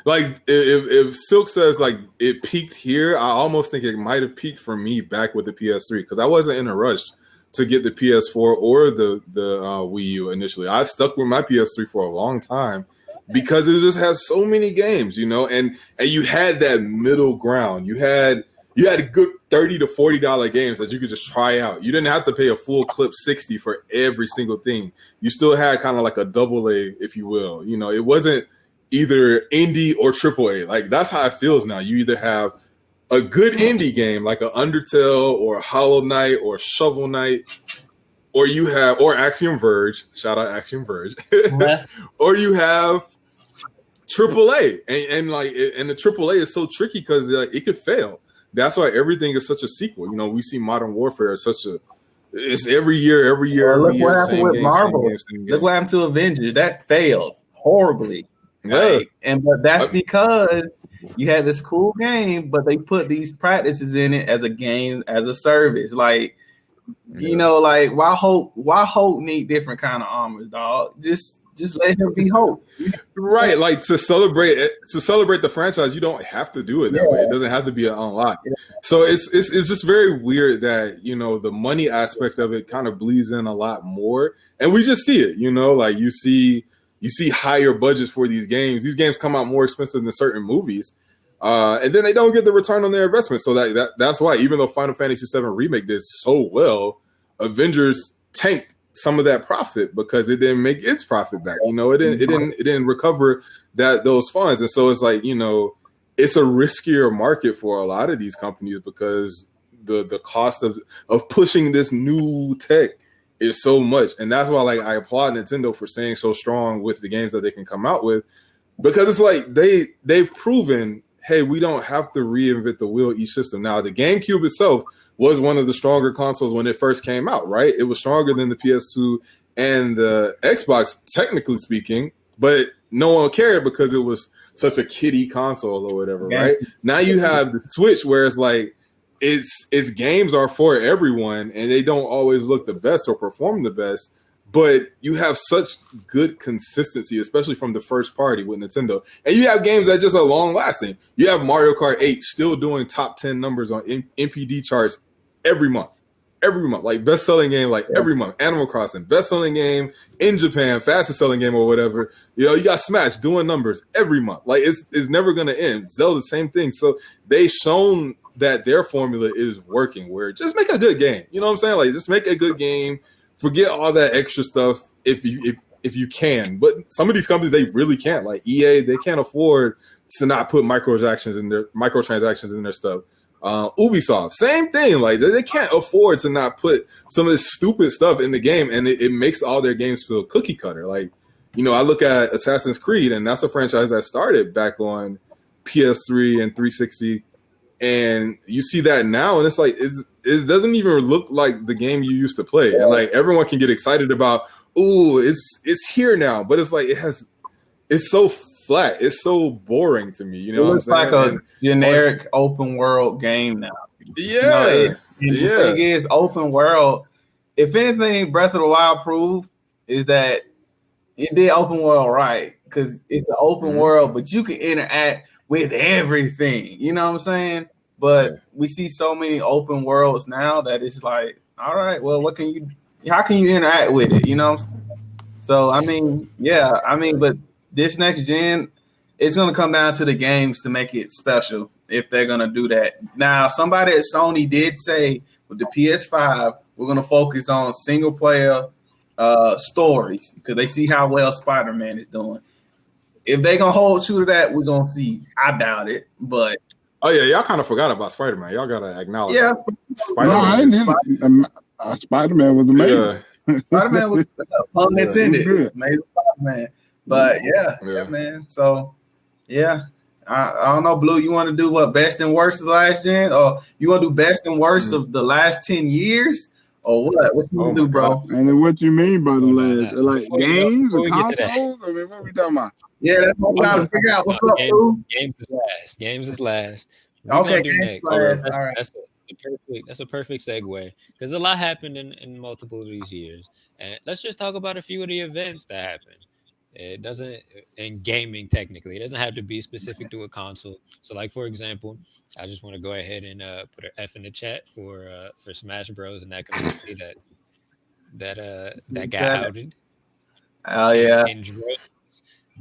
like if Silk says like it peaked here, I almost think it might have peaked for me back with the PS3 because I wasn't in a rush to get the PS4 or the Wii U initially. I stuck with my PS3 for a long time because it just has so many games, and you had that middle ground. You had a good $30 to $40 games that you could just try out. You didn't have to pay a full clip $60 for every single thing. You still had kind of like a double A, if you will. It wasn't either indie or triple A. Like, that's how it feels now. You either have a good indie game like a Undertale or a Hollow Knight or Shovel Knight, or Axiom Verge. Shout out Axiom Verge. Or you have AAA, and the AAA is so tricky because it could fail. That's why everything is such a sequel. We see Modern Warfare as it's every year. Look what happened with Marvel. Look what happened to Avengers. That failed horribly. Yeah. But that's because you had this cool game, but they put these practices in it as a game, as a service. Like, like why Hope need different kind of armors, dog? Just let him be Hope. Right, like to celebrate the franchise, you don't have to do it that way. It doesn't have to be an unlock. Yeah. So it's just very weird that the money aspect of it kind of bleeds in a lot more, and we just see it. Like you see higher budgets for these games. These games come out more expensive than certain movies, and then they don't get the return on their investment. So that's why, even though Final Fantasy VII Remake did so well, Avengers tanked some of that profit because it didn't make its profit back. It didn't recover those funds, and so it's like it's a riskier market for a lot of these companies because the cost of pushing this new tech is so much, and that's why I applaud Nintendo for staying so strong with the games that they can come out with, because it's like they've proven, hey, we don't have to reinvent the wheel each system. Now the GameCube itself was one of the stronger consoles when it first came out, right? It was stronger than the PS2 and the Xbox, technically speaking, but no one cared because it was such a kiddie console or whatever, right? Now you have the Switch where it's like its games are for everyone and they don't always look the best or perform the best, but you have such good consistency, especially from the first party with Nintendo. And you have games that just are long lasting. You have Mario Kart 8 still doing top 10 numbers on NPD charts every month, like best selling game, every month. Animal Crossing, best selling game in Japan, fastest selling game or whatever. You got Smash doing numbers every month. Like it's never going to end. Zelda, same thing. So they've shown that their formula is working, where just make a good game. You know what I'm saying? Like, just make a good game. Forget all that extra stuff if you can. But some of these companies, they really can't. Like EA, they can't afford to not put microtransactions in their stuff. Ubisoft, same thing. Like, they can't afford to not put some of this stupid stuff in the game, and it makes all their games feel cookie cutter. Like, I look at Assassin's Creed, and that's a franchise that started back on PS3 and 360, and you see that now, and it's like it's it doesn't even look like the game you used to play. And like everyone can get excited about, ooh, it's here now, but it's like it's so flat. It's so boring to me. You know It what I'm looks saying? like a And generic open world game now. yeah, And the thing is, open world. If anything, Breath of the Wild proved is that it did open world right, because it's an open world, but you can interact with everything. You know what I'm saying? But we see so many open worlds now that it's like, all right, well, how can you interact with it? You know what I'm saying? So I mean, but this next gen, it's gonna come down to the games to make it special if they're gonna do that. Now, somebody at Sony did say with the PS5, we're gonna focus on single player stories because they see how well Spider-Man is doing. If they gonna hold true to that, we're gonna see. I doubt it, but oh yeah, y'all kind of forgot about Spider-Man. Y'all gotta acknowledge. Yeah, Spider-Man. Spider-Man was amazing. Yeah. Spider-Man was pun intended. good. Amazing Spider-Man. But yeah, man. So yeah. I don't know, Blue. You want to do what best and worst of the last gen, or you want to do best and worst of the last 10 years, or what? What you want to do, bro? And then what you mean by the last, like Before games or we get to that. consoles? I mean, what are we talking about? Yeah, that's what I'm trying to figure out. What's up, Blue? Games is last. Games is last. Okay, do games next. last. All right. That's a perfect segue because a lot happened in multiple of these years, and let's just talk about a few of the events that happened. It doesn't in gaming technically. It doesn't have to be specific to a console. So, like for example, I just want to go ahead and put an F in the chat for Smash Bros. And that community that got outed. Oh yeah. And droves.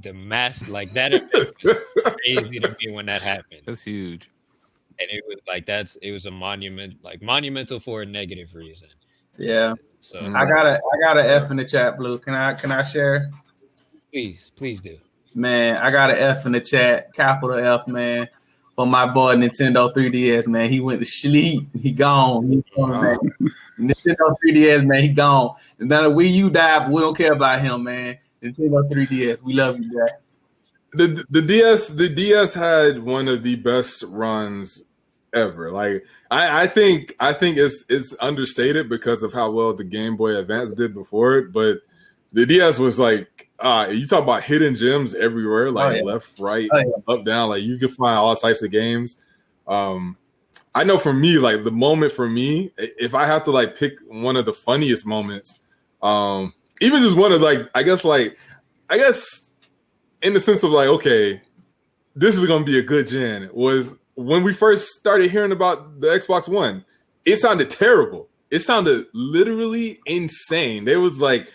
The mass like that event was crazy to me when that happened. That's huge. And it was like it was a monumental for a negative reason. Yeah. So I got a F in the chat, Blue. Can I share? Please do. Man, I got an F in the chat, capital F, man, for my boy Nintendo 3DS, man. He went to sleep. He gone. He coming back. Nintendo 3DS, man, he gone. And now the Wii U died, we don't care about him, man. Nintendo 3DS, we love you, Jack. The DS had one of the best runs ever. Like I think it's understated because of how well the Game Boy Advance did before it, but the DS was like you talk about hidden gems everywhere, like left, right, up, down. Like you could find all types of games. I know for me, like the moment for me, if I have to like pick one of the funniest moments, even just one of I guess in the sense of like, okay, this is gonna be a good gen, was when we first started hearing about the Xbox One. It sounded terrible. It sounded literally insane. There was like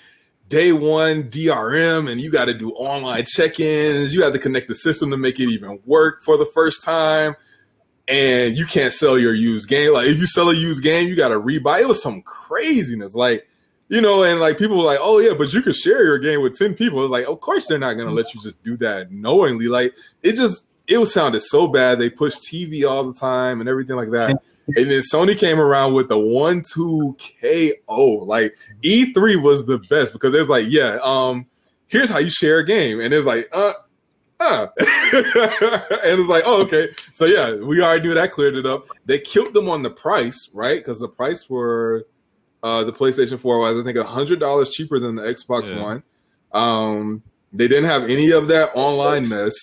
day one DRM, and you got to do online check-ins. You have to connect the system to make it even work for the first time. And you can't sell your used game. Like if you sell a used game, you got to rebuy. It was some craziness. Like, and like people were like, oh yeah, but you could share your game with 10 people. It's like, of course they're not going to let you just do that knowingly. Like it sounded so bad. They pushed TV all the time and everything like that. And then Sony came around with the 1-2 KO. Like E3 was the best because it's like, here's how you share a game. And it's like, and it's like, oh, okay. So yeah, we already knew that, cleared it up. They killed them on the price, right? Because the price for the PlayStation 4 was, I think, $100 cheaper than the Xbox One. They didn't have any of that online mess.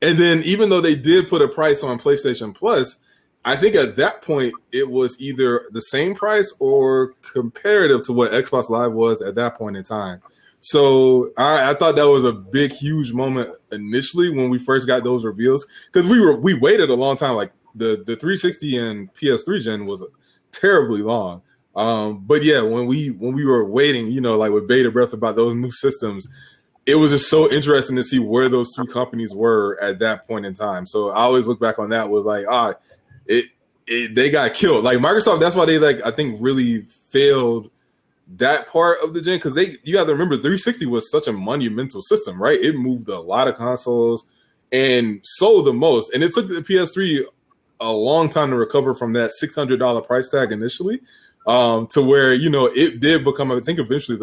And then even though they did put a price on PlayStation Plus, I think at that point it was either the same price or comparative to what Xbox Live was at that point in time. So I thought that was a big, huge moment initially when we first got those reveals, because we waited a long time. Like the 360 and PS3 gen was terribly long. But yeah, when we were waiting, like with bated breath about those new systems, it was just so interesting to see where those two companies were at that point in time. So I always look back on that with like, they got killed. Like Microsoft, that's why they I think really failed that part of the gen, because you got to remember 360 was such a monumental system, right? It moved a lot of consoles and sold the most. And it took the PS3 a long time to recover from that $600 price tag initially, to where it did become, I think, eventually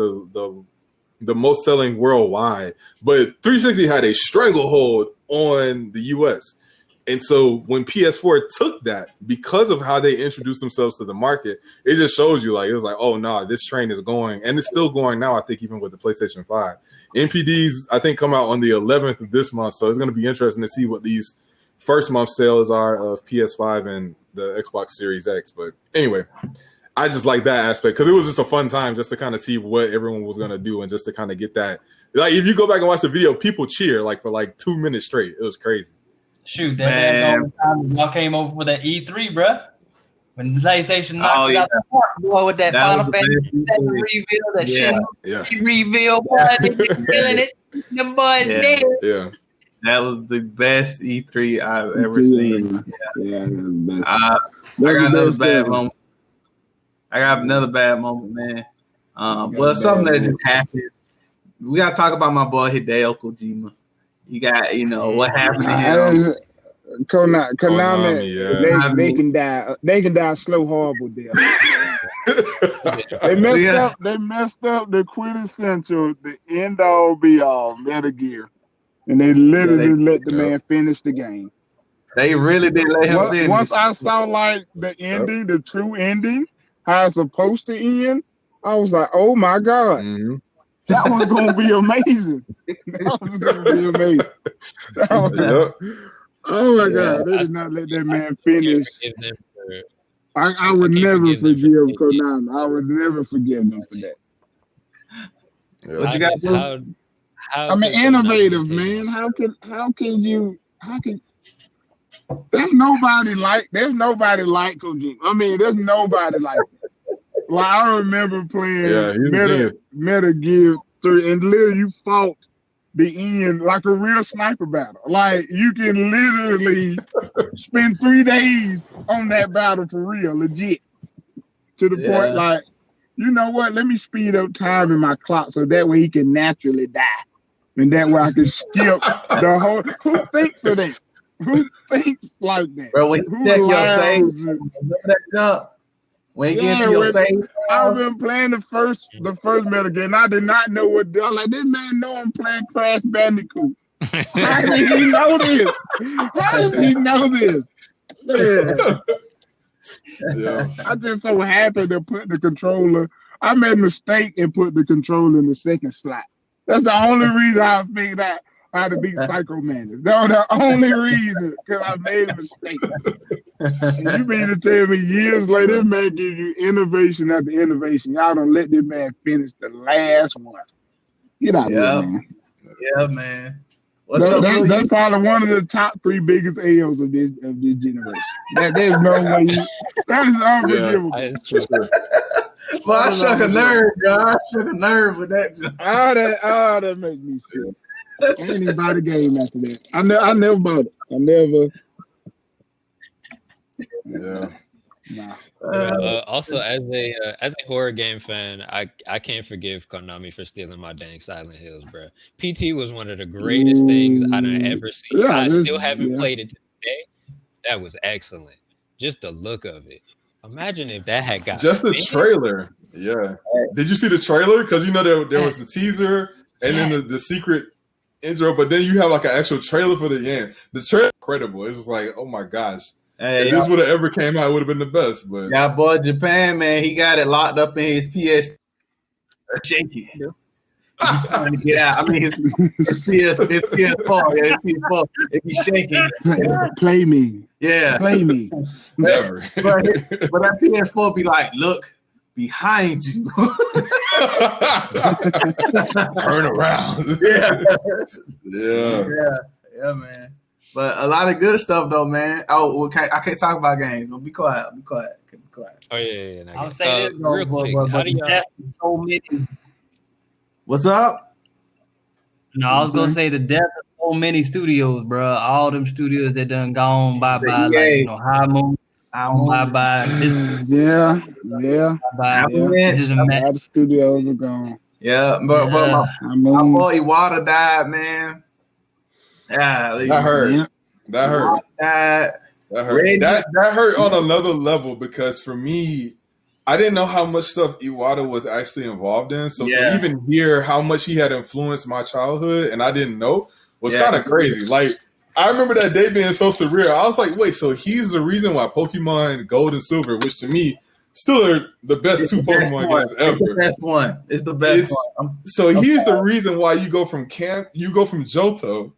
the most selling worldwide. But 360 had a stranglehold on the US. And so when PS4 took that, because of how they introduced themselves to the market, it just shows you like, it was like, oh no, this train is going, and it's still going now. I think even with the PlayStation 5, NPDs I think come out on the 11th of this month, so it's going to be interesting to see what these first month sales are of PS5 and the Xbox Series X. But anyway, I just like that aspect because it was just a fun time just to kind of see what everyone was going to do and just to kind of get that. Like if you go back and watch the video, people cheer like for like 2 minutes straight. It was crazy. Shoot, that time y'all came over for that E3, bruh. When the PlayStation knocked out the park, boy, with that Final Fantasy reveal, that shit reveal, boy, they been killing it. The boys dead. Yeah. That was the best E3 I've ever seen. Yeah, I got another bad moment. I got another bad moment, man. Well, something that just happened. We gotta talk about my boy Hideo Kojima. You got, what happened to him. Konami, they can die. They can die slow, horrible death. They messed up the quintessential, the end all be all Metal Gear, and they literally let the man finish the game. They really did let him finish. Once I saw like the ending, the true ending, how it's supposed to end, I was like, oh my god. Mm-hmm. That was gonna be amazing. That was gonna be amazing. Oh my god, they did not let that man finish. I would never forgive Konami. I would never forgive them for that. What you got? I mean, innovative, man. How can there's nobody like Kojima. I mean, there's nobody like him. Like I remember playing Metal Gear 3, and literally you fought the end like a real sniper battle. Like you can literally spend 3 days on that battle for real, legit. To the point, like, you know what? Let me speed up time in my clock so that way he can naturally die, and that way I can skip the whole. Who thinks of that? Who thinks like that? Bro, when you check your save, remember that jump? When you get to your save, I've been playing the first Metal Gear, and I did not know what. I'm like, this man know I'm playing Crash Bandicoot. How did he know this? How does he know this? Yeah. I just so happened to put the controller. I made a mistake and put the controller in the second slot. That's the only reason I figured out how to beat Psycho Mantis. That was the only reason, because I made a mistake. And you mean to tell me years later, this man gives you innovation after innovation. Y'all don't let this man finish the last one. Get out of here, man. Yeah, man. That's probably one of the top 3 biggest L's of this generation. There's no way. That is unforgivable. Yeah, that's true. Well, I struck a nerve, God. I struck a nerve with that. Oh, that makes me sick. I ain't even bought a game after that. I never bought it. I never. Yeah. Nah. Also, as a horror game fan, I can't forgive Konami for stealing my dang Silent Hills, bro. PT was one of the greatest things I've ever seen. Yeah, I still haven't played it today. That was excellent. Just the look of it. Imagine if that had got just the trailer. Yeah. Did you see the trailer? Because there was the teaser and then the secret intro, but then you have like an actual trailer for the end. The trailer is incredible. It's just like, oh my gosh. Hey, if this would have ever came out, it would have been the best. But yeah, boy, Japan, man, he got it locked up in his PS. Shaky. He's trying to get out. I mean, it's PS4. Yeah, it's PS4. If he's shaking, play me. Yeah, play me. Never. But that PS4 be like, look behind you. Turn around. Yeah, man. But a lot of good stuff though, man. Oh, I can't talk about games. Be quiet. Be quiet. Oh yeah. I'll say this real quick. How do y'all? So many. What's up? No, I was gonna say the death of so many studios, bro. All them studios that done gone bye, like High Moon, bye. This is a mess. All the studios are gone. Yeah, but my boy Iwata died, man. Yeah, that hurt. That hurt. That hurt. That hurt on another level because for me, I didn't know how much stuff Iwata was actually involved in. So to even hear how much he had influenced my childhood and I didn't know was kind of crazy. Like I remember that day being so surreal. I was like, wait, so he's the reason why Pokemon Gold and Silver, which to me still are the best two Pokemon games ever. It's the best one. It's the best one. So he's the reason why you go from Johto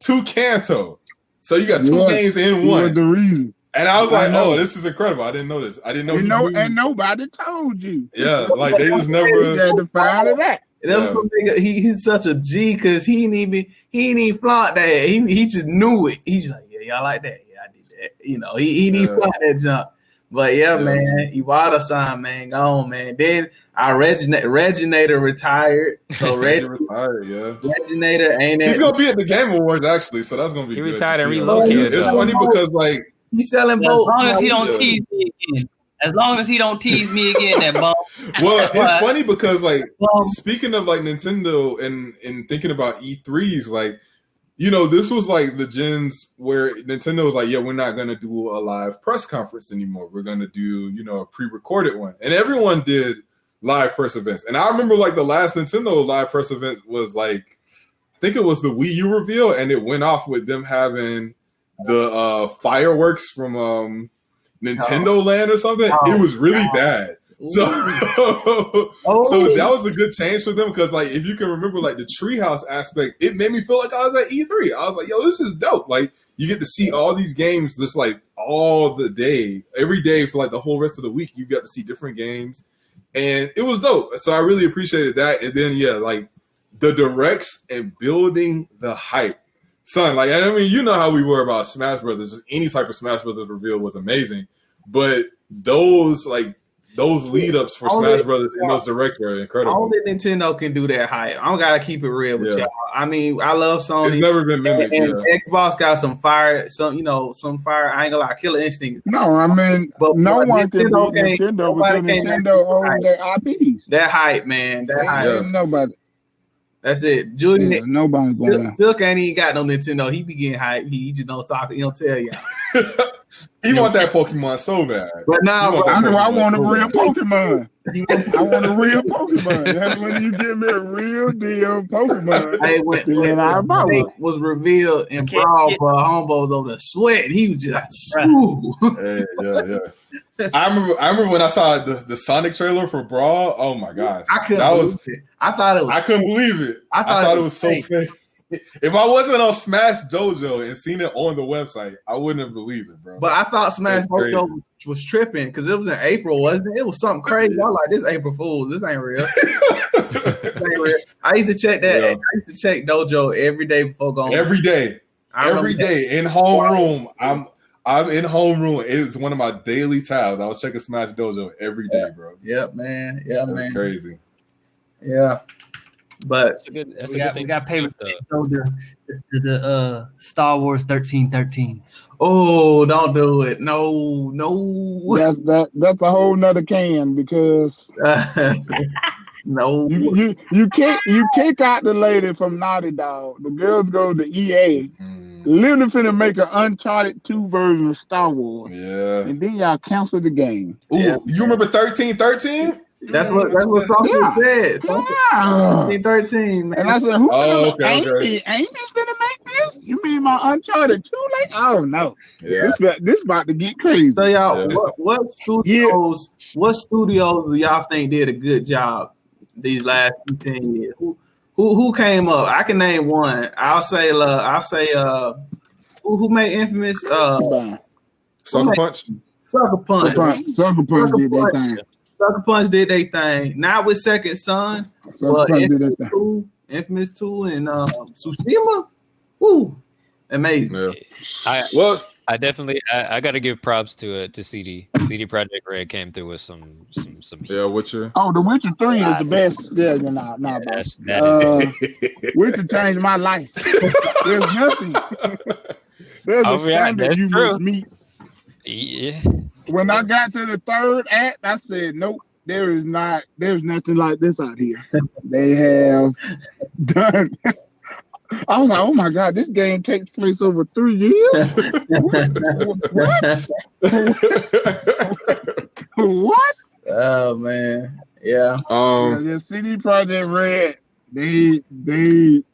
to Kanto. So you got two games in one. Was the reason. And I was like, oh, this is incredible. I didn't know this. I didn't know. And nobody told you. Yeah, like they just never. You had to find it out. He's such a G because he ain't even flaunt that. He just knew it. He's just like, yeah, y'all like that. Yeah, I did that. You know, he didn't flaunt that jump. But man, Iwata-san, man, gone, man. Then our Reginator retired. So retired, yeah. Reginator ain't. He's gonna be at the Game Awards actually, so that's gonna be. He good retired and relocated. It's funny because like he's selling As both. long as he don't tease me again. As long as he don't tease me again, that bump. Well, it's funny because like speaking of like Nintendo and thinking about E3s, like, you know, this was like the gens where Nintendo was like, yeah, we're not going to do a live press conference anymore. We're going to do, you know, a pre-recorded one. And everyone did live press events. And I remember like the last Nintendo live press event was like, I think it was the Wii U reveal. And it went off with them having the fireworks from Nintendo Land or something. It was really bad. So, so that was a good change for them because, like, if you can remember, like the treehouse aspect, it made me feel like I was at E3. I was like, "Yo, this is dope!" Like, you get to see all these games just like all the day, every day for like the whole rest of the week. You got to see different games, and it was dope. So I really appreciated that. And then, yeah, like the directs and building the hype, son. Like, I mean, you know how we were about Smash Brothers. Just any type of Smash Brothers reveal was amazing, but those lead ups for Smash Brothers and those directs were incredible. Only Nintendo can do that hype. I don't gotta keep it real with y'all. I mean, I love Sony. It's never been mimicked. And Xbox got some fire, some fire. I ain't gonna lie, Killer Instinct. No, I mean, but no one can do Nintendo because Nintendo owns their IPs. That hype, man. That hype. Nobody. That's it. Julian, nobody's going. Silk ain't even got no Nintendo. He be getting hype. He just don't talk. He don't tell y'all. He want that Pokemon so bad. But now I want a real Pokemon. I want a real Pokemon. That's when you give me a real deal Pokemon. Hey, when I was revealed in Brawl for Homebo's over the sweat, he was just like, ooh. Hey, yeah. I remember when I saw the Sonic trailer for Brawl. Oh my gosh. I couldn't believe it. I thought it was so fake. If I wasn't on Smash Dojo and seen it on the website, I wouldn't have believed it, bro. But I thought Smash Dojo was tripping because it was in April, wasn't it? It was something crazy. I was like, this April Fool. This ain't real. This ain't real. I used to check that. Yeah. I used to check Dojo every day before going. Every day in homeroom. I'm in homeroom. It's one of my daily tabs. I was checking Smash Dojo every day, bro. Yep, man. Yeah, that's man. Crazy. Yeah. But we got payment the Star Wars 1313. Oh, don't do it. No. That's a whole nother can because no. You kick out the lady from Naughty Dog. The girls go to EA. Literally finna make an Uncharted 2 version of Star Wars. Yeah. And then y'all cancel the game. Ooh, you remember 1313? That's what Sony said. 13, man. And I said, who Amy gonna make this? You mean my Uncharted 2? Like, oh no. Yeah. This about to get crazy. So y'all, what studios do y'all think did a good job these last 10 years? Who came up? I can name one. I'll say who made Infamous Sucker Punch? Sucker Punch Did that thing. Sucker Punch did their thing. Not with Second Son, but Infamous 2 and Tsushima. Woo. Amazing. Yeah. I definitely I gotta give props to CD. CD Projekt Red came through with some yeah, Witcher. Oh, The Witcher 3 is the best. Yeah, Witcher changed my life. There's nothing. There's a standard you must meet. Yeah. When I got to the third act, I said, nope, there's nothing like this out here. They have done. I was like, oh my God, this game takes place over 3 years? What? Oh man. Yeah. The CD Projekt Red, They did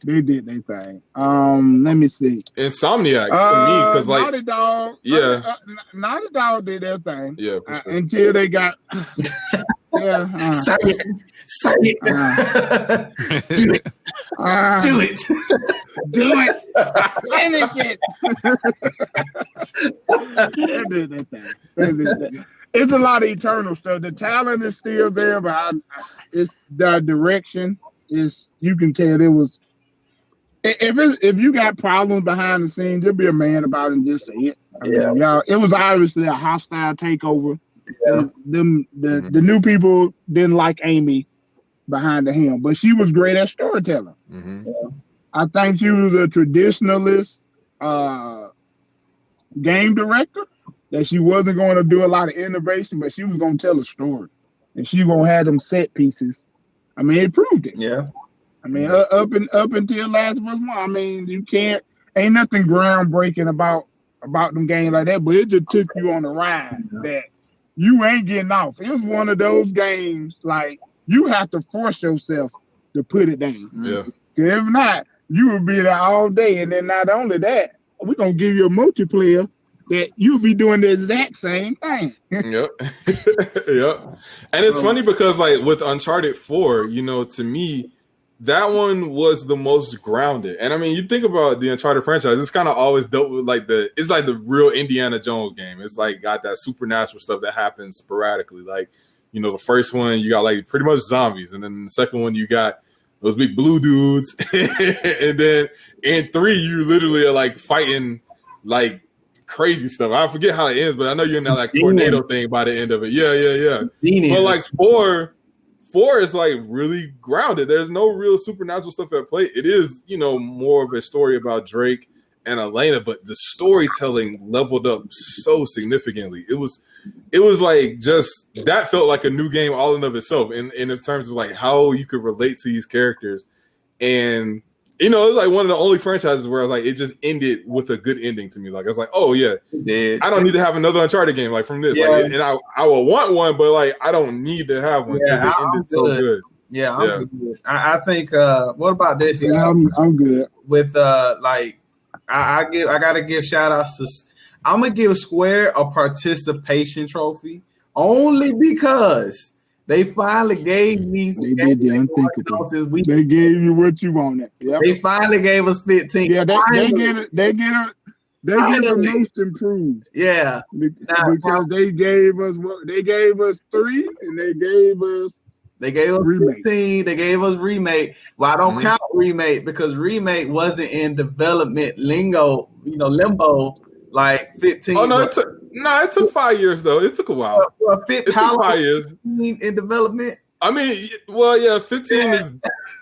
their thing. Let me see. Insomniac to me, because like Naughty Dog. Yeah. Naughty Dog did their thing. Yeah, for sure. Until they got. Say it. Do it. Do it. Do it. Finish it. They did their thing. It's a lot of eternal stuff. The talent is still there, but it's the direction is. You can tell it was. If you got problems behind the scenes, just be a man about it and just say it. I mean, y'all, it was obviously a hostile takeover. Yeah. The new people didn't like Amy behind the helm, but she was great at storytelling. Mm-hmm. I think she was a traditionalist game director. That she wasn't going to do a lot of innovation, but she was going to tell a story, and she was going to have them set pieces. I mean, it proved it. Yeah. I mean, up until Last of Us 1, I mean, ain't nothing groundbreaking about them games like that, but it just took you on a ride that you ain't getting off. It was one of those games, like, you have to force yourself to put it down. Yeah. If not, you will be there all day, and then not only that, we're going to give you a multiplayer that you'll be doing the exact same thing. Yep. Yep. And it's funny because, like, with Uncharted 4, to me, that one was the most grounded. And I mean, you think about the Uncharted franchise, it's kind of always dealt with it's like the real Indiana Jones game. It's like got that supernatural stuff that happens sporadically. Like, the first one, you got like pretty much zombies. And then the second one, you got those big blue dudes. And then in 3, you literally are like fighting like crazy stuff. I forget how it ends, but I know you're in that like tornado thing by the end of it. Yeah. But like 4 is like really grounded. There's no real supernatural stuff at play. It is, more of a story about Drake and Elena, but the storytelling leveled up so significantly. It was like just that felt like a new game all in of itself in terms of like how you could relate to these characters. And it was like one of the only franchises where I was like, it just ended with a good ending to me. Like I was like, oh yeah, I don't need to have another Uncharted game like from this. Yeah. Like, and I will want one, but like I don't need to have one because it ended so good. Yeah, I'm good. I think. What about this? Yeah, I'm good with like. I gotta give shout outs to. I'm gonna give Square a participation trophy only because they finally gave me. They did the unthinkable. They gave you what you wanted. Yep. They finally gave us 15. Yeah, they get it. They get the most improved. Yeah, because they gave us 3, and they gave us remake. 15. They gave us remake. Well, I don't count remake because remake wasn't in development limbo like 15. Oh no, it took 5 years though. It took a while. It took 5 years in development. I mean, well, yeah, 15 is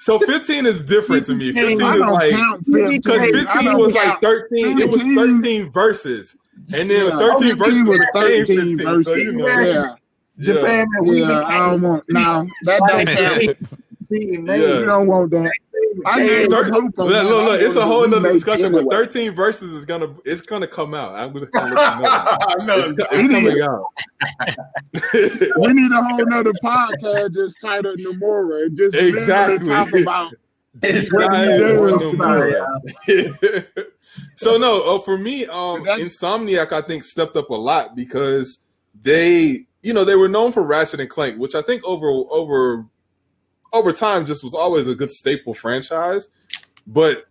so 15 is different to me. 15 is like because 15 was like 13. It was 13 verses, and then 13 verses was became 13 15. So yeah. Japan, I don't want now. That don't count. You don't want that. Look, it's a whole other discussion. But 13 verses is gonna come out. I'm gonna let you know. It's coming out. We need a whole nother podcast just titled Nomura and just exactly talk about So no, for me, Insomniac I think stepped up a lot because they were known for Ratchet and Clank, which I think over time just was always a good staple franchise. But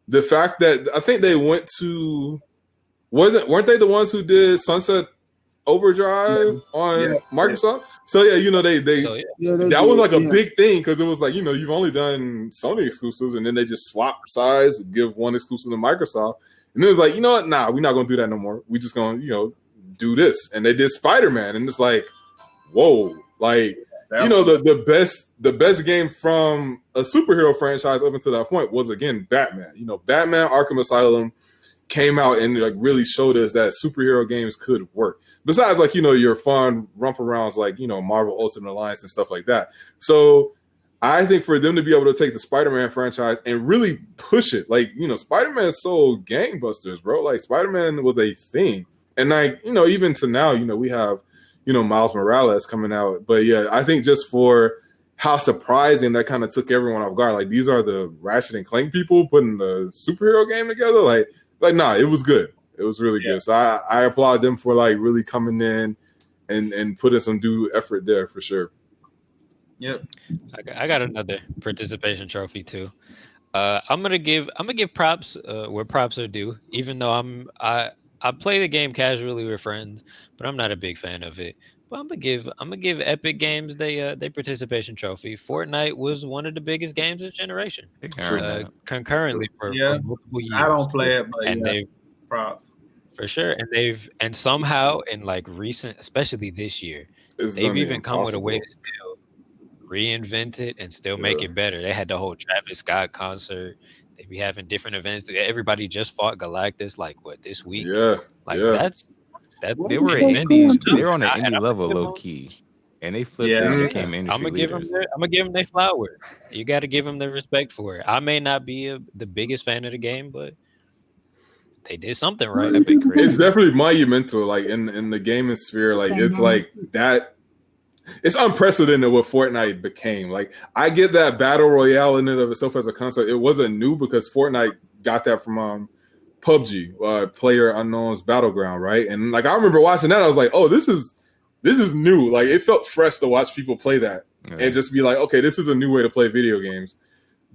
the fact that I think they went to weren't they the ones who did Sunset Overdrive on Microsoft? So yeah, that was like a big thing because it was like, you've only done Sony exclusives and then they just swap sides, give one exclusive to Microsoft. And it was like, you know what? Nah, we're not gonna do that no more. We just gonna, do this. And they did Spider-Man, and it's like, whoa, like the best game from a superhero franchise up until that point was again Batman. Batman Arkham Asylum came out and like really showed us that superhero games could work. Besides like, your fun rump arounds like, Marvel Ultimate Alliance and stuff like that. So I think for them to be able to take the Spider-Man franchise and really push it, like, Spider-Man sold gangbusters, bro. Like Spider-Man was a thing. And like, even to now, we have, Miles Morales coming out. But yeah, I think just for how surprising that kind of took everyone off guard. Like, these are the Ratchet and Clank people putting the superhero game together. Like nah, it was good. It was really good. So I applaud them for like really coming in and putting some due effort there for sure. Yep. I got another participation trophy too. I'm gonna give props where props are due. Even though I play the game casually with friends, but I'm not a big fan of it. But I'm gonna give Epic Games they participation trophy. Fortnite was one of the biggest games of generation, They can earn that. concurrently for multiple years. I don't play it, but and they've props. for sure, and somehow in like recent, especially this year, they've even come with a way to still reinvent it and still make it better. They had the whole Travis Scott concert. They be having different events. Everybody just fought Galactus like this week. That's they were indie. They were on an indie level, low key, and they flipped it and became industry leaders. I'm gonna give them their flower. You got to give them the respect for it. I may not be the biggest fan of the game, but they did something right. It's definitely monumental, like in the gaming sphere. Like it's like that. It's unprecedented what Fortnite became. Like, I get that battle royale in and of itself as a concept. It wasn't new because Fortnite got that from PUBG, Player Unknown's Battleground, right? And like I remember watching that, I was like, oh, this is new. Like, it felt fresh to watch people play that and just be like, okay, this is a new way to play video games.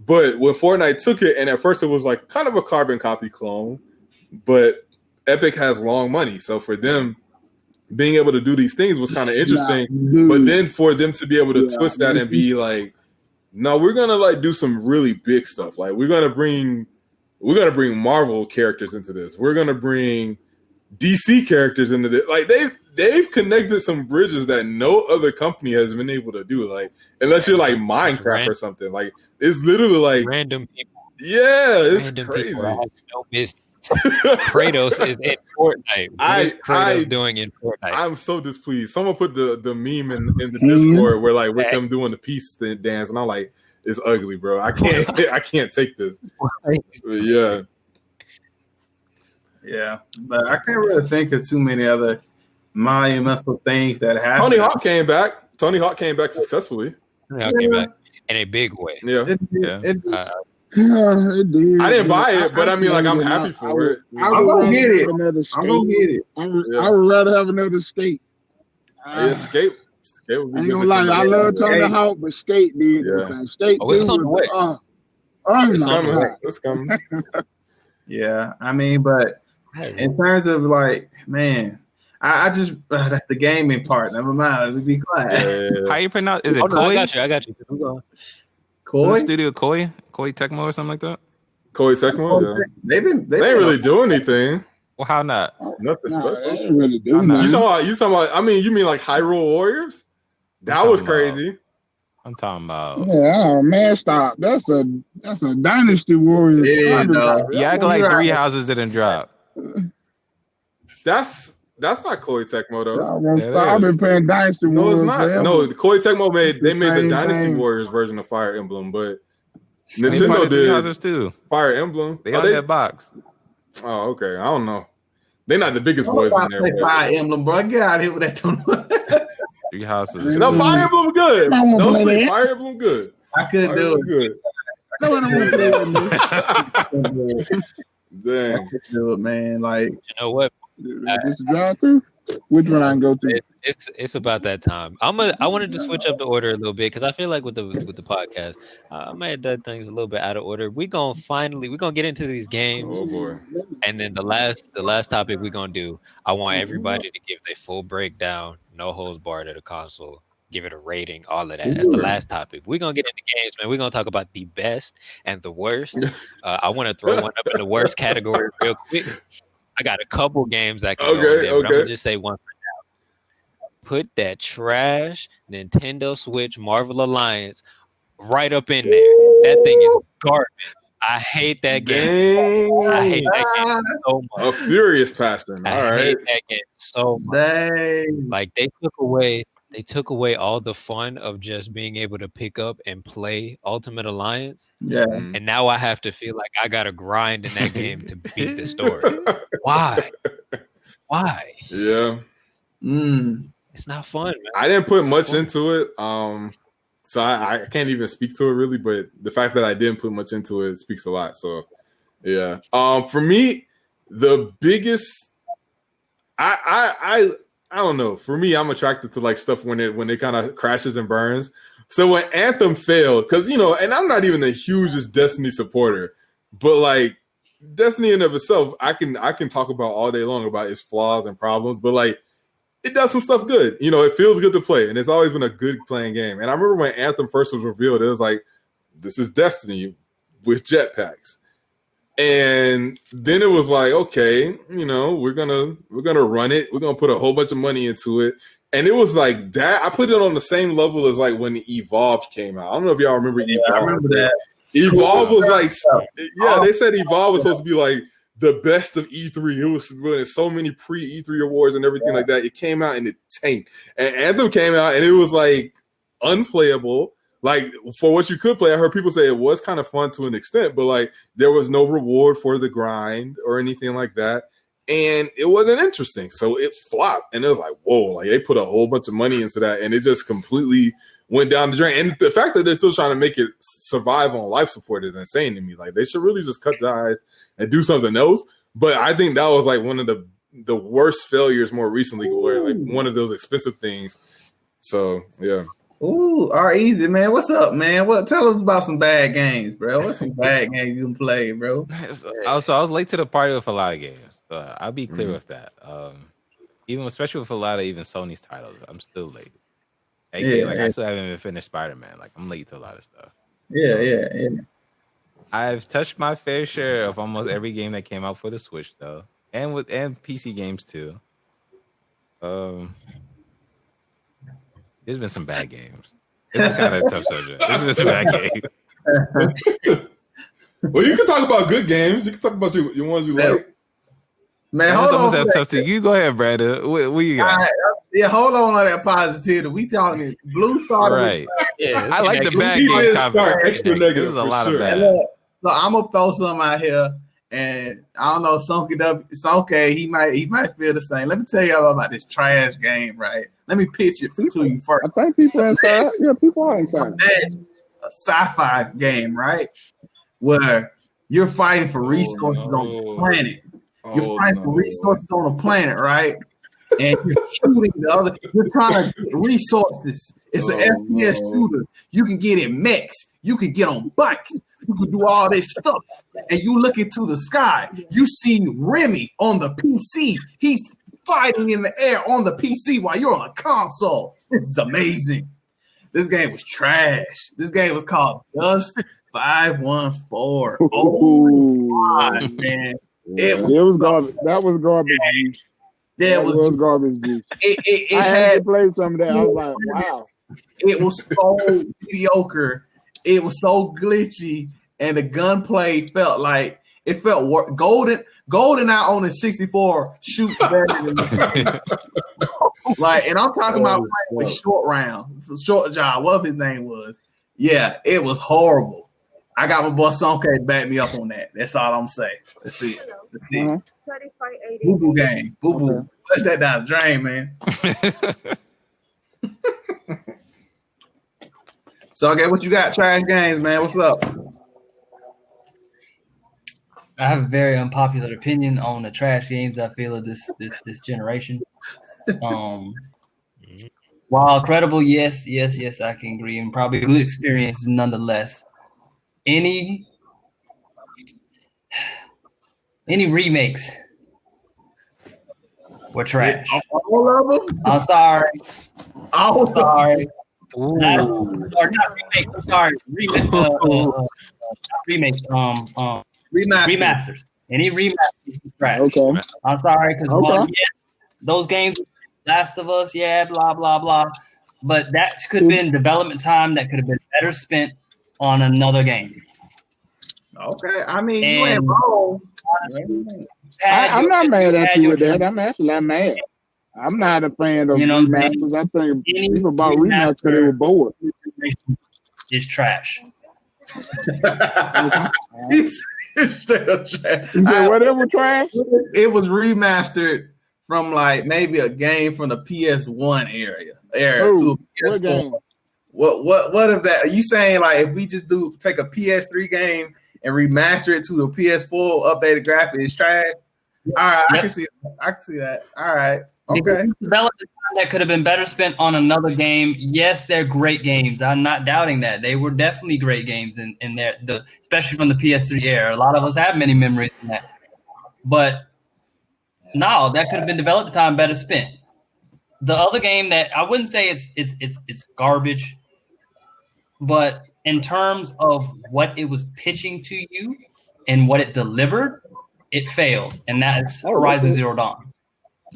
But when Fortnite took it, and at first it was like kind of a carbon copy clone, but Epic has long money, so for them, being able to do these things was kind of interesting, but then for them to be able to twist that and be like, no, we're gonna like do some really big stuff. Like we're gonna bring Marvel characters into this. We're gonna bring DC characters into this. Like they've connected some bridges that no other company has been able to do. Like unless you're like Minecraft or something. Like it's literally like random people. Yeah, it's crazy. People have no business. Kratos is in Fortnite. What is Kratos doing in Fortnite? I'm so displeased. Someone put the meme in the Discord where like with them doing the peace dance, and I'm like, it's ugly, bro. I can't take this. But yeah, but I can't really think of too many other monumental things that happened. Tony Hawk came back. Tony Hawk came back successfully. Tony Hawk came back in a big way. Yeah. It did. I didn't buy it, but I mean, like, I'm happy for it. I'm gonna get it. I'm gonna get it. I would rather have another Skate. Skate would be I ain't gonna lie, I love Tony Hawk, but Skate did. Skate 2 it's on the way. It's coming. Yeah, I mean, but in terms of like, man, I just that's the gaming part. Never mind. Let me be quiet. How you pronounce? Is it Koi? No, I got you. Koi Studio Koi Tecmo or something like that. Koi Tecmo. Yeah. They ain't really doing anything. Well, how not? Nothing special. They ain't really doing nothing. You talking about? I mean, you mean like Hyrule Warriors? That was crazy. I'm talking about. Yeah, oh man, stop. That's a Dynasty Warriors. You act like 3 houses didn't drop. That's not Koei Tecmo though. I've been playing Dynasty Warriors. No, it's not. Forever. No, Koei Tecmo made the Dynasty thing. Warriors version of Fire Emblem, but Nintendo Nintendo did houses too. Fire Emblem. They on that box. Oh, okay. I don't know. They're not the biggest boys in there. Fire Emblem, bro. Get out of here with that. 3 houses. No, Fire Emblem good. Don't sleep. Fire Emblem good. I couldn't do it. Good. No, I don't want to play Dang. I couldn't do it, man. Like, you know what? This drive through. Which one I can go to? It's about that time. I wanted to switch up the order a little bit because I feel like with the podcast, I might have done things a little bit out of order. We're gonna get into these games. Oh boy! And then the last topic we're gonna do, I want everybody to give their full breakdown, no holds barred of the console, give it a rating, all of that. That's the last topic. We're gonna get into games, man. We're gonna talk about the best and the worst. I want to throw one up in the worst category real quick. I got a couple games that can go in there, but I'm gonna just say one for now. Put that trash Nintendo Switch Marvel Alliance right up in there. That thing is garbage. I hate that game. I hate that game so much. A furious pastor. I hate that game so much. dang. Like they took away all the fun of just being able to pick up and play Ultimate Alliance. Yeah. And now I have to feel like I gotta grind in that game to beat the story. Why? Yeah. It's not fun, man. I didn't put much into it. So I can't even speak to it really, but the fact that I didn't put much into it speaks a lot. So yeah. For me, the biggest I don't know. For me, I'm attracted to like stuff when it kind of crashes and burns. So when Anthem failed, because and I'm not even the hugest Destiny supporter, but like Destiny in of itself, I can talk about all day long about its flaws and problems, but like it does some stuff good. It feels good to play, and it's always been a good playing game. And I remember when Anthem first was revealed, it was like, this is Destiny with jetpacks. And then it was like, okay, we're gonna run it. We're gonna put a whole bunch of money into it. And it was like that. I put it on the same level as like when Evolve came out. I don't know if y'all remember Evolve. I remember that. Evolve was like, yeah, they said Evolve was supposed to be like the best of E3. It was winning so many pre-E3 awards and everything like that. It came out and it tanked. And Anthem came out and it was like unplayable. Like for what you could play, I heard people say it was kind of fun to an extent, but like there was no reward for the grind or anything like that. And it wasn't interesting. So it flopped. And it was like, whoa, like they put a whole bunch of money into that and it just completely went down the drain. And the fact that they're still trying to make it survive on life support is insane to me. Like they should really just cut the eyes and do something else. But I think that was like one of the worst failures more recently, where like one of those expensive things. So yeah. Ooh, easy, man. What's up, man? Tell us about some bad games, bro. What's some bad games you can play, bro? Also, I was late to the party with a lot of games. I'll be clear with that. Especially with a lot of even Sony's titles, I'm still late. I still haven't even finished Spider-Man. Like I'm late to a lot of stuff. Yeah. I've touched my fair share of almost every game that came out for the Switch, though, and PC games too. There's been some bad games. It's kind of a tough subject. There's been some bad games. Well, you can talk about good games. You can talk about your ones you like. Man, hold on. That's tough too. You go ahead, Brandon. What you got? Hold on that positivity. We talking Blue started. Right. I like the bad game topic. Extra negative. There's a lot of bad. So I'm gonna throw some out here, and I don't know. It's okay. He might feel the same. Let me tell y'all about this trash game, right? Let me pitch it to you first. I think people are inside. Yeah, people are inside. A sci-fi game, right? Where you're fighting for resources on the planet. You're fighting for resources on the planet, right? And you're shooting you're trying to get resources. It's an FPS shooter. You can get in mechs. You can get on bikes. You can do all this stuff. And you look into the sky. You see Remy on the PC. He's fighting in the air on the PC while you're on a console. This is amazing. This game was trash. This game was called Dust 514. Oh my God, man. It was garbage. That was garbage. That was garbage juice. It I had to play some of that. I was like, wow. It was so mediocre. It was so glitchy, and the gunplay felt like it felt Golden out on the 64 shoots better than like, and I'm talking about playing with Short John, whatever his name was. Yeah, it was horrible. I got my boy Sonke to back me up on that. That's all I'm saying. Let's see. Boo boo game. Boo boo. Flush that down the drain, man. So, okay, what you got? Trash games, man. What's up? I have a very unpopular opinion on the trash games I feel of this generation. While credible, yes, I can agree, and probably a good experience nonetheless. Any remakes were trash. All of them? I'm sorry. All of them. Not remakes. Sorry, remakes. Remasters. Any remasters is trash. Okay. I'm sorry, because those games, Last of Us, blah blah blah. But that could have been development time that could have been better spent on another game. Okay, I mean, you ain't wrong. I'm not mad at you with that. I'm actually not mad. I'm not a fan of remasters. I think people bought remasters because they were bored. It's trash. Straight up trash. Whatever trash. It was remastered from like maybe a game from the PS1 era Ooh, to PS4. What if that? Are you saying like if we just take a PS3 game and remaster it to a PS4 updated graphics, it's trash? All right, I can see that. All right, okay. Development time that could have been better spent on another game. Yes, they're great games. I'm not doubting that. They were definitely great games in there, especially from the PS3 era. A lot of us have many memories from that. But no, that could have been development time better spent. The other game that I wouldn't say it's garbage, but in terms of what it was pitching to you and what it delivered, it failed, and that is Horizon Zero Dawn.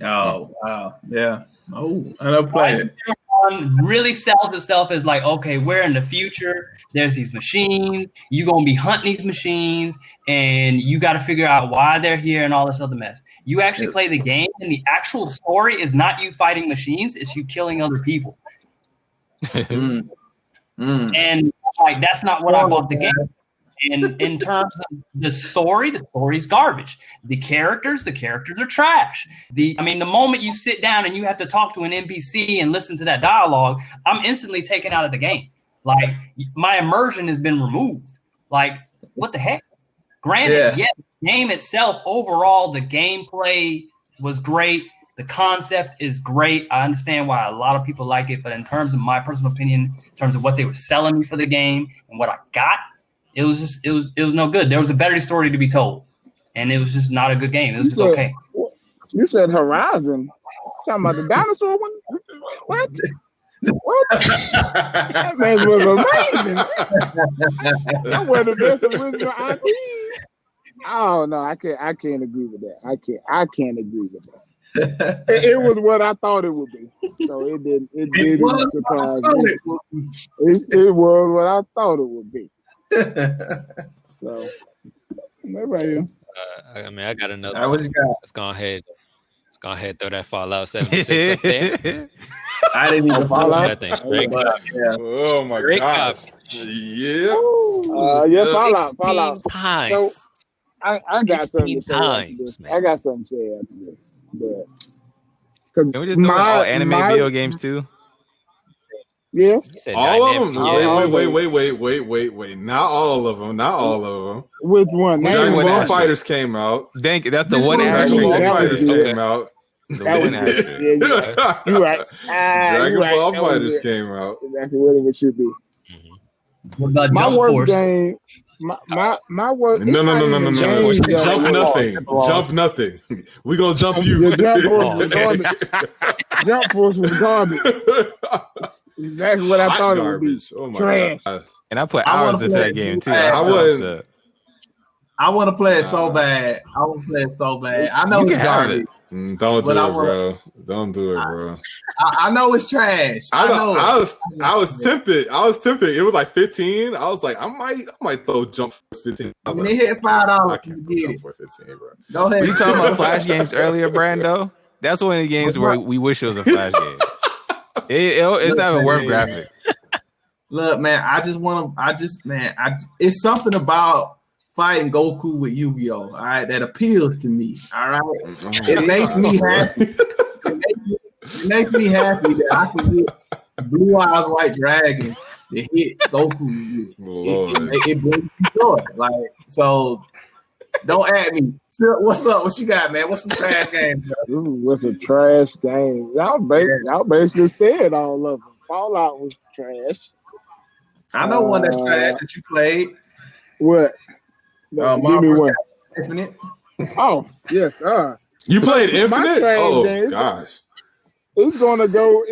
Oh wow, yeah. Oh, I don't play Horizon it. Zero Dawn really sells itself as like, okay, we're in the future. There's these machines. You're gonna be hunting these machines, and you got to figure out why they're here and all this other mess. You actually play the game, and the actual story is not you fighting machines; it's you killing other people. And like that's not what I bought the game. And in terms of the story's garbage. The characters are trash. The moment you sit down and you have to talk to an NPC and listen to that dialogue, I'm instantly taken out of the game. Like my immersion has been removed. Like what the heck? Granted, the game itself, overall, the gameplay was great. The concept is great. I understand why a lot of people like it, but in terms of my personal opinion, in terms of what they were selling me for the game and what I got, it was no good. There was a better story to be told, and it was just not a good game. It was just okay. You said Horizon. Talking about the dinosaur one? What? What? That man was amazing. That was the best original IP. Oh no, I can't agree with that. I can't agree with that. It was what I thought it would be. So it didn't surprise me. It was what I thought it would be. So everybody. I got another. What you got? Let's go ahead. Throw that Fallout 76 up there. I didn't even Fallout. That thing's great. Oh my Great gosh. copy. Yeah. Yes, Fallout. Times. So I got something to say after times, this. man. I got something to say after this. But Can we just do all anime video games too? Yes. He said All of them? dynamic, Wait. Not all of them. Which one? Dragon one Ball after. Fighters came out. That's the This one one- asterisk. Dragon Ball that was Fighters good. came out. The That one was asterisk. Yeah, you're right. Dragon You're right. Ball That was Fighters good. came out. Exactly what it should be. What about My Jump worst Force? game. My worst. No. it's not even games, though. Jump nothing. Jump nothing. We gonna jump you. The Jump Force was garbage. Jump Force was garbage. Exactly what I Hot thought garbage. it would Oh be. my Trash. gosh. And I put I hours wanna into play that game too. I That's wouldn't- what's up. I want to play it so bad. I want to play it so bad. I know You it's can have garbage. it. Don't do But it, I wanna- bro. Don't do it, bro. I know it's trash. I know. I was tempted. It was like 15. I was like, I might throw Jump Force 15. I was When like, they hit $5, I you can't get Jump it. Force 15, bro. Go ahead. Were you talking about Flash games earlier, Brando? That's one of the games where we wish it was a Flash game. It's not even worth graphics. Look, man, it's something about fighting Goku with Yu-Gi-Oh! All right, that appeals to me. All right, it makes me happy. It makes me happy that I can get Blue Eyes White Dragon to hit Goku. It brings me joy. Like, so don't at me. What's up? What you got, man? What's some trash games? Bro? This was a trash game. Y'all basically said all of them. Fallout was trash. I know one that's trash that you played. What? Give me Marvel's one. Infinite. Oh yes, You played My Infinite? trash Oh game- gosh. It's gonna go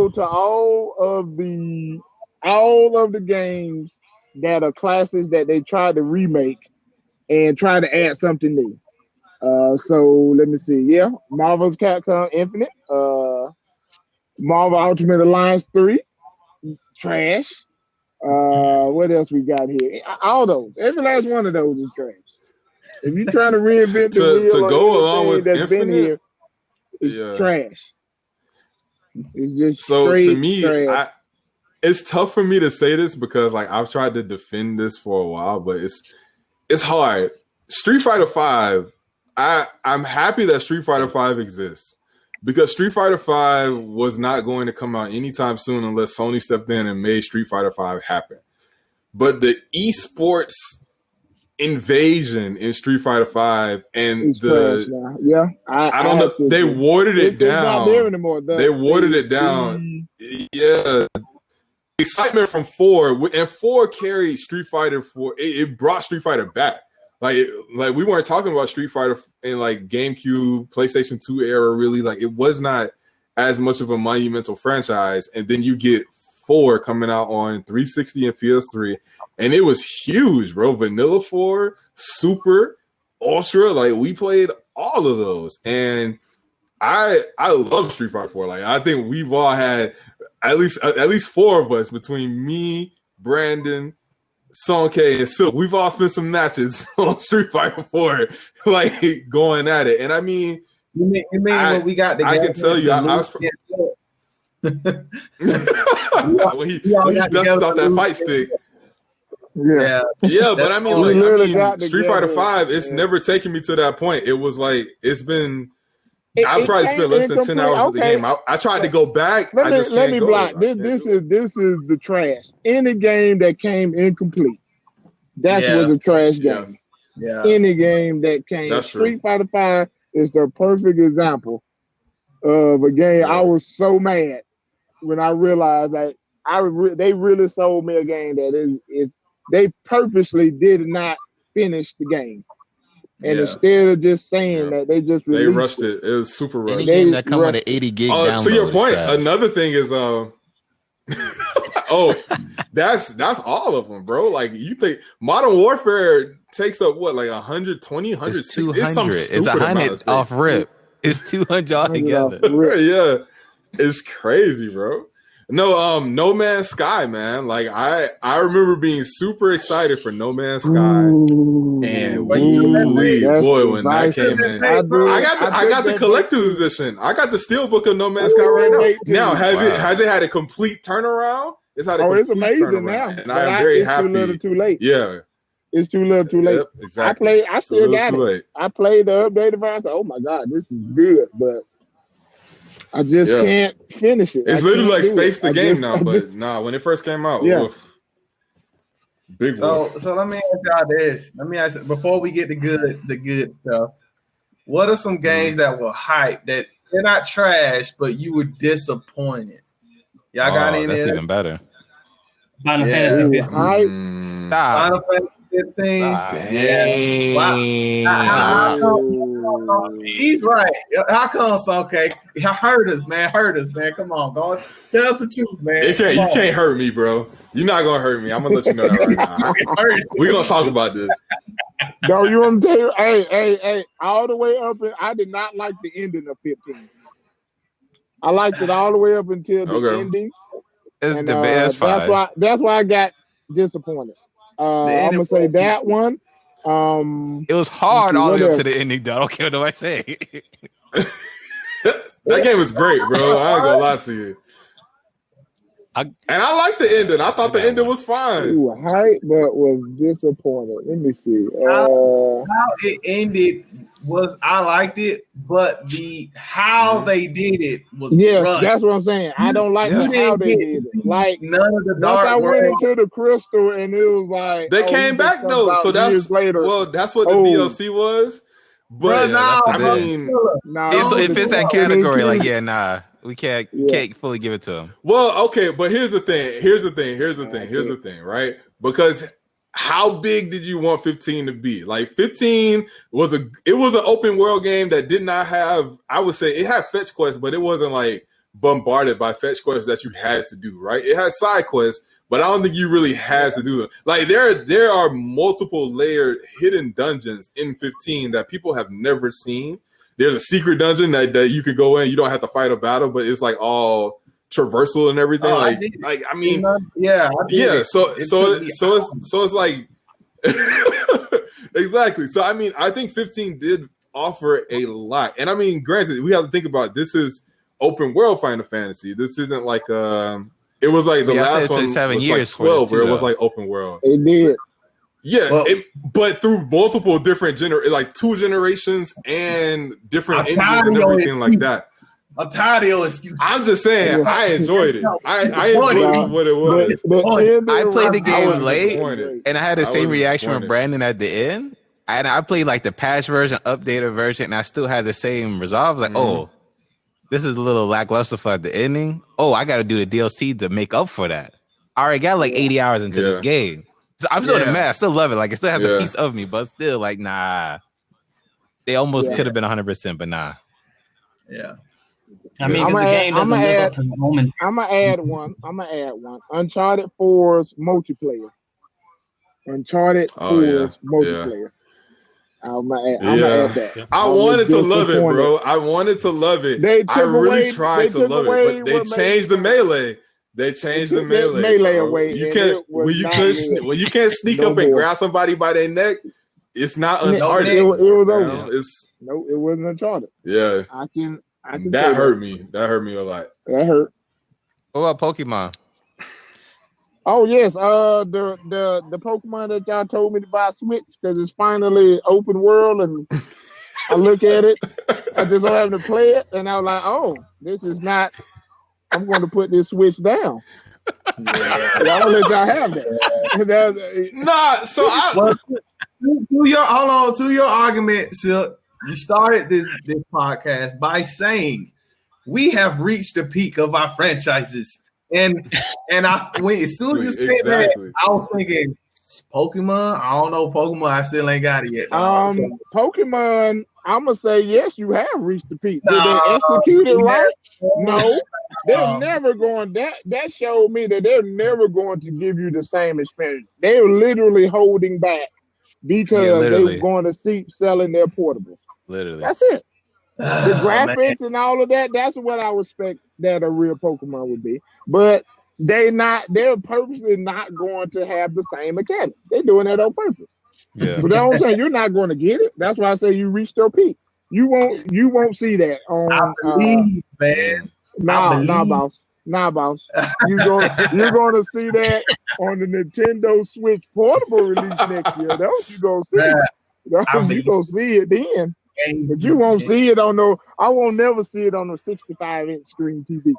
to all of the games that are classes that they tried to remake and try to add something new. So let me see. Yeah, Marvel's Capcom Infinite, Marvel Ultimate Alliance 3, trash. What else we got here? All those. Every last one of those is trash. If you're trying to reinvent the wheel To or go along anything with that's been Infinite, here, it's yeah. trash. It's just So straight to me, trash. it's tough for me to say this because like I've tried to defend this for a while, but it's hard. Street Fighter V, I'm happy that Street Fighter V exists. because Street Fighter V was not going to come out anytime soon unless Sony stepped in and made Street Fighter V happen. But the esports invasion in Street Fighter V and It's trash now. Yeah, I don't know. They watered it down. It's not there anymore. They watered it down. Yeah. Excitement from 4 and 4 carried Street Fighter 4. It brought Street Fighter back. Like we weren't talking about Street Fighter in like GameCube, PlayStation 2 era. Really, like it was not as much of a monumental franchise. And then you get 4 coming out on 360 and PS3, and it was huge, bro. Vanilla 4, Super, Ultra. Like we played all of those, and I love Street Fighter 4. Like I think we've all had at least 4 of us between me, Brandon, Song K, and Silk. We've all spent some matches on Street Fighter 4, like going at it. And I mean, you mean what we got together? I can tell you, I was when he dusted off that fight stick. Yeah, but I mean, Street Fighter 5, it's never taken me to that point. It was like it's been. I probably spent less than 10 hours with the game. I tried to go back. Let me block. This is the trash. Any game that came incomplete, was a trash game. Yeah. Any game that came. That's Street Fighter 5 is the perfect example of a game. I was so mad when I realized that they really sold me a game that is they purposely did not finish the game. And instead of just saying that, they just they rushed it. It was super rushed. Any game that come with an 80 gig download. To your point, another thing is that's all of them, bro. Like you think Modern Warfare takes up what, like 120, 160? It's 200. It's 100 off rip. It's 200 altogether. Yeah, it's crazy, bro. No Man's Sky, man. Like I remember being super excited for No Man's Sky, and boy, when that came in, I got the collector's edition. I got the steelbook of No Man's Sky right now. Now has it had a complete turnaround? It's had a complete it's amazing turnaround, now, and I am very happy. Too little, too late. Yeah, it's too little, too late. Yep, exactly. I still got it. I played the updated version. I said, "Oh my god, this is good," but I just can't finish it. It's literally like Space the Game now, but when it first came out, big. So let me ask y'all this. Let me ask before we get the good stuff. What are some games that were hype that they're not trash, but you were disappointed? Y'all got any? That's even better. Final Fantasy 15. Final Fantasy 15. Dang. Wow. He's right. How come, okay? Hurt us, man. Come on, go on. Tell us the truth, man. You can't hurt me, bro. You're not gonna hurt me. I'm gonna let you know that right now. We're gonna talk about this. No, you want to tell you? Hey, all the way up. I did not like the ending of 15. I liked it all the way up until the ending. It's the best. That's why I got disappointed. I'm gonna say that one. It was hard all the way up to the ending, though. I don't care what I say. That game was great, bro. I ain't gonna lie to you. And I liked the ending. I thought the ending was fine. Ooh, hype, but was disappointed. Let me see. How it ended was I liked it, but how they did it was rushed. That's what I'm saying. I don't like how they did it. Like none of the dark. I went into the crystal and it was like they came back though. So that's later. Well, that's what the DLC was. But if it's that category, like we can't fully give it to them. Well, okay, but here's the thing, right? Because how big did you want 15 to be? Like 15 was an open world game that did not have, I would say it had fetch quests, but it wasn't like bombarded by fetch quests that you had to do, right? It had side quests, but I don't think you really had to do them. Like there are multiple layered hidden dungeons in 15 that people have never seen. There's a secret dungeon that you could go in. You don't have to fight a battle, but it's like all traversal and everything. So it's like exactly. So I mean, I think 15 did offer a lot, and I mean, granted, we have to think about this is open world Final Fantasy. This isn't like it was like the last one was 7 years, like 12, where it was like open world. It did. Yeah, but through multiple different like 2 generations and different engines and everything like that. I'm tired of your excuses. I'm just saying, I enjoyed it. I enjoyed what it was. I played the I game was late, disappointed. and I had the same was reaction from disappointed. Brandon at the end. And I played like the patch version, updated version, and I still had the same resolve. Like, oh, this is a little lackluster for the ending. Oh, I got to do the DLC to make up for that. I already got like 80 hours into this game. So I'm still mad. I still love it. Like, it still has a piece of me, but still, like, nah. They almost could have been 100%, but nah. Yeah. I mean, because the game doesn't live up to the moment. I'm gonna add one. Uncharted 4's multiplayer. Uncharted 4's multiplayer. I'm gonna add that. I wanted to love it, bro. I wanted to love it. I really tried to love it, but they changed the melee. They changed the melee away. You can't when you can't sneak up and grab somebody by their neck. It's not Uncharted. It was over. No, it wasn't Uncharted. Yeah, I can. That hurt me. That hurt me a lot. That hurt. What about Pokemon? Oh yes, the Pokemon that y'all told me to buy Switch because it's finally open world, and I look at it, I just don't have to play it, and I was like, oh, this is not. I'm going to put this Switch down. I'm gonna let y'all have that. Nah, so to your argument, Silk, you started this podcast by saying we have reached the peak of our franchises. And as soon as you said that, I was thinking Pokemon. I don't know Pokemon. I still ain't got it yet. Pokemon. I'm gonna say yes. You have reached the peak. Did they execute it right? No. They're never going. That showed me that they're never going to give you the same experience. They're literally holding back because they're going to keep selling their portables. Literally, that's it. The graphics and all of that, that's what I expect that a real Pokemon would be. But they're purposely not going to have the same mechanic. They're doing that on purpose. Yeah. But that's what I'm saying. You're not going to get it. That's why I say you reached your peak. You won't see that on I believe, man. Nah, boss. You're gonna see that on the Nintendo Switch portable release next year. That's what you're gonna see. You're gonna see it then. But you won't see it on I won't never see it on a 65-inch screen TV.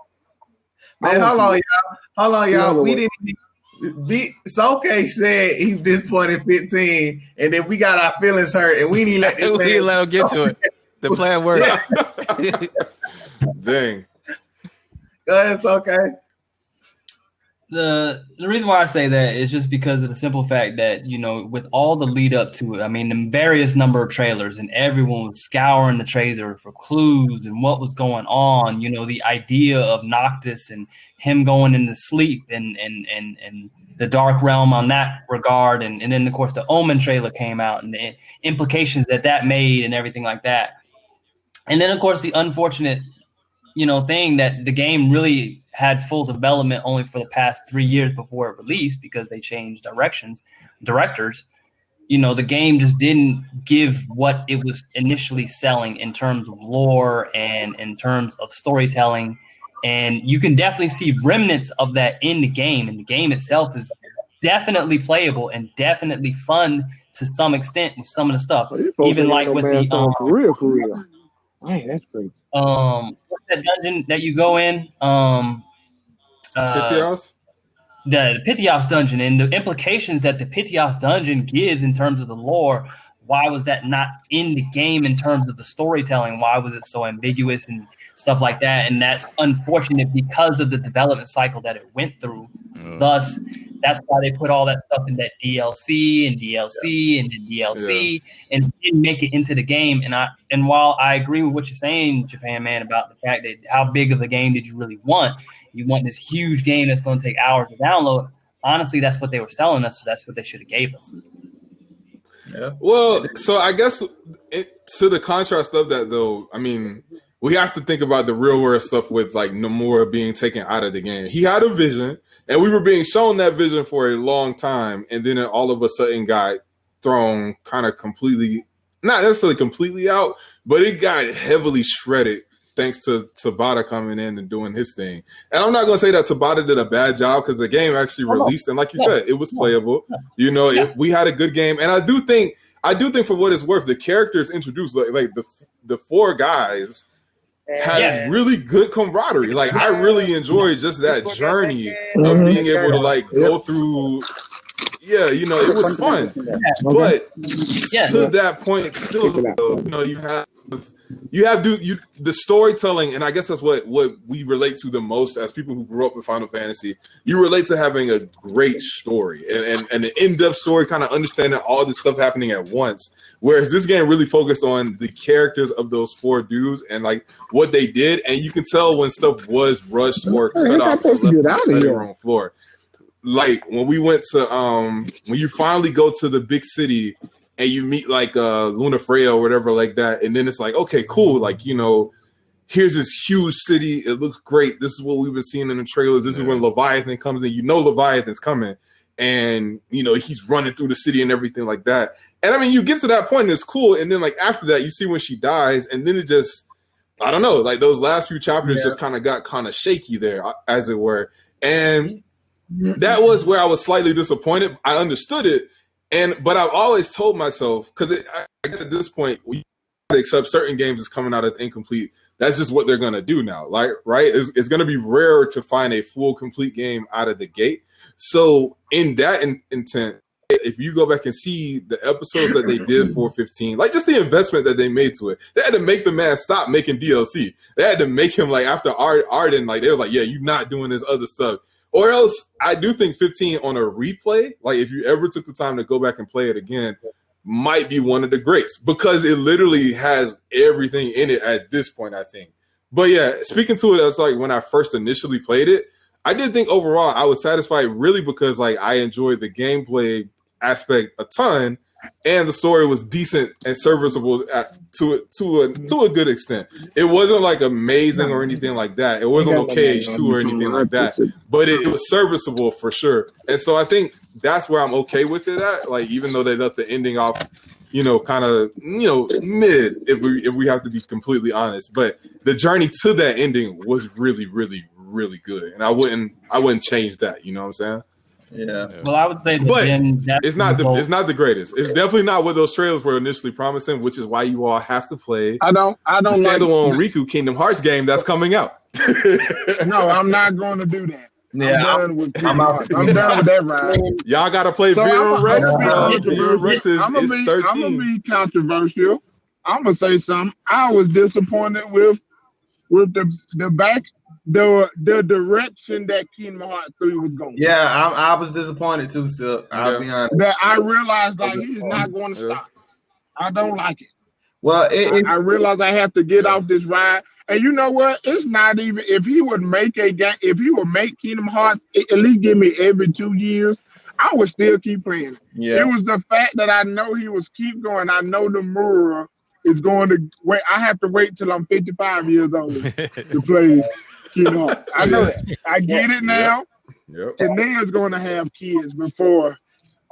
Man, hold on, y'all. We didn't Soke said he's disappointed 15, and then we got our feelings hurt, and we didn't let this we didn't let him get to it. The plan worked. Dang. Go ahead, it's okay. The reason why I say that is just because of the simple fact that, with all the lead up to it, I mean, the various number of trailers and everyone was scouring the trailer for clues and what was going on, the idea of Noctis and him going into sleep and the Dark Realm on that regard. And then, of course, the Omen trailer came out and the implications that made and everything like that. And then, of course, the unfortunate thing that the game really had full development only for the past 3 years before it released because they changed directors. The game just didn't give what it was initially selling in terms of lore and in terms of storytelling. And you can definitely see remnants of that in the game. And the game itself is definitely playable and definitely fun to some extent with some of the stuff. Even like with the for real. Man, that's crazy. What's that dungeon that you go in? Pitios? The Pitios dungeon and the implications that the Pitios dungeon gives in terms of the lore. Why was that not in the game in terms of the storytelling? Why was it so ambiguous and stuff like that? And that's unfortunate because of the development cycle that it went through. Thus, that's why they put all that stuff in that DLC and DLC and didn't make it into the game. And while I agree with what you're saying, Japan Man, about the fact that how big of a game did you really want? You want this huge game that's going to take hours to download. Honestly, that's what they were selling us, so that's what they should have gave us. Yeah. Well, so I guess to the contrast of that, though, I mean, we have to think about the real world stuff with like Nomura being taken out of the game. He had a vision, and we were being shown that vision for a long time, and then it all of a sudden got thrown kind of completely, not necessarily completely out, but it got heavily shredded thanks to Tabata coming in and doing his thing. And I'm not going to say that Tabata did a bad job because the game actually released, and like you said, it was playable. We had a good game, and I do think for what it's worth, the characters introduced, like the four guys had really good camaraderie. Like I really enjoyed just that journey of being able to like go through. Yeah, you know, it was fun, but to that point, it's still, you know, you have the storytelling, and I guess that's what we relate to the most as people who grew up with Final Fantasy. You relate to having a great story and an in-depth story, kind of understanding all this stuff happening at once. Whereas this game really focused on the characters of those 4 dudes and like what they did, and you can tell when stuff was rushed or cut off or left on the wrong floor. Like when we went to when you finally go to the big city and you meet like Luna Freya or whatever like that, and then it's like, okay, cool, like, you know, here's this huge city, it looks great, this is what we've been seeing in the trailers, this is when Leviathan comes in, you know Leviathan's coming, and you know he's running through the city and everything like that. And I mean, you get to that point and it's cool, and then like after that you see when she dies, and then it just, I don't know, like those last few chapters just kind of got kind of shaky there, as it were. And that was where I was slightly disappointed. I understood it, but I've always told myself, because I guess at this point we have to accept certain games as coming out as incomplete. That's just what they're gonna do now. Like, right? It's gonna be rare to find a full complete game out of the gate. So in that intent, if you go back and see the episodes that they did for 15, like just the investment that they made to it, they had to make the man stop making DLC. They had to make him, like, after Arden, like they were like, yeah, you're not doing this other stuff. Or else, I do think 15 on a replay, like if you ever took the time to go back and play it again, might be one of the greats, because it literally has everything in it at this point, I think. But yeah, speaking to it, it's like when I first initially played it, I did think overall I was satisfied, really, because like I enjoyed the gameplay aspect a ton, and the story was decent and serviceable to a good extent. It wasn't like amazing or anything like that. It wasn't KH2 or anything like that, but it was serviceable for sure. And so I think that's where I'm okay with it at. Like, even though they left the ending off, you know, kind of, you know, mid, if we have to be completely honest. But the journey to that ending was really, really, really good, and I wouldn't change that. You know what I'm saying? Yeah. Well, I would say but it's not the greatest. It's definitely not what those trailers were initially promising, which is why you all have to play I don't the standalone Riku Kingdom Hearts game that's coming out. No, I'm not going to do that. Yeah, I'm done with that ride. Y'all got to play Vera Rex, bro. Vera Rex is 13. I'm going to be controversial. I'm going to say something. I was disappointed with the direction that Kingdom Hearts 3 was going. Yeah, I was disappointed too, Silk. I'll be honest. That I realized like he's not going to stop. I don't like it. Well, I realized I have to get off this ride. And you know what? It's not even, if he would make a game, if he would make Kingdom Hearts, at least give me every 2 years, I would still keep playing it. Yeah. It was the fact that I know he was keep going. I know Nomura is going to wait. I have to wait till I'm 55 years old to play Kingdom Hearts. I know that. I get it now. Yep. Tanea's going to have kids before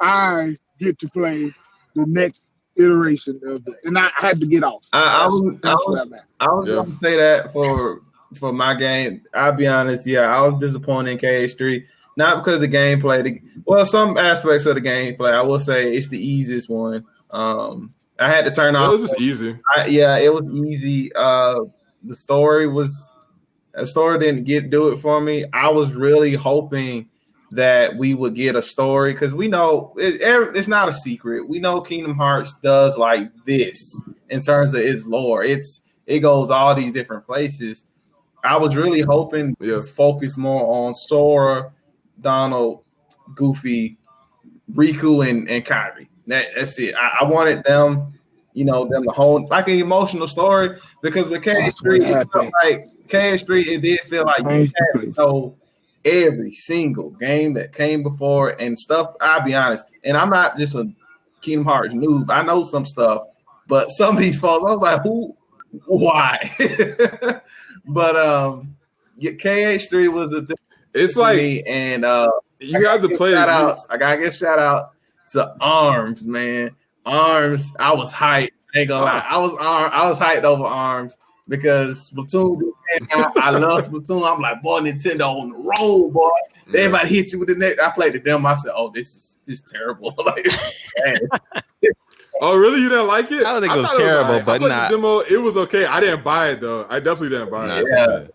I get to play the next iteration of it, and I had to get off. I was going to say that for my game. I'll be honest. Yeah, I was disappointed in KH3, not because of the gameplay. Well, some aspects of the gameplay, I will say it's the easiest one. I had to turn off. It was just easy. It was easy. The story didn't do it for me. I was really hoping that we would get a story, because we know it's not a secret. We know Kingdom Hearts does like this in terms of its lore. It goes all these different places. I was really hoping to focus more on Sora, Donald, Goofy, Riku, and Kairi. That's it. I wanted them, them to hold like an emotional story, because with KH3, it did feel like you had to know every single game that came before and stuff. I'll be honest, and I'm not just a Kingdom Hearts noob. I know some stuff, but some of these folks, I was like, why? But KH3 was a thing. It's like me, and you have to play. I gotta give shout out to Arms, man. Arms, I was hyped. Ain't gonna lie, I was hyped over Arms because Splatoon just came out. I love Splatoon. I'm like, boy, Nintendo on the roll, boy. Everybody hits you with the next. I played the demo. I said, oh, this is terrible. Like, Oh, really? You didn't like it? I don't think it was thought terrible, alright. but I played not. the demo. It was okay. I didn't buy it though. I definitely didn't buy it. Yeah.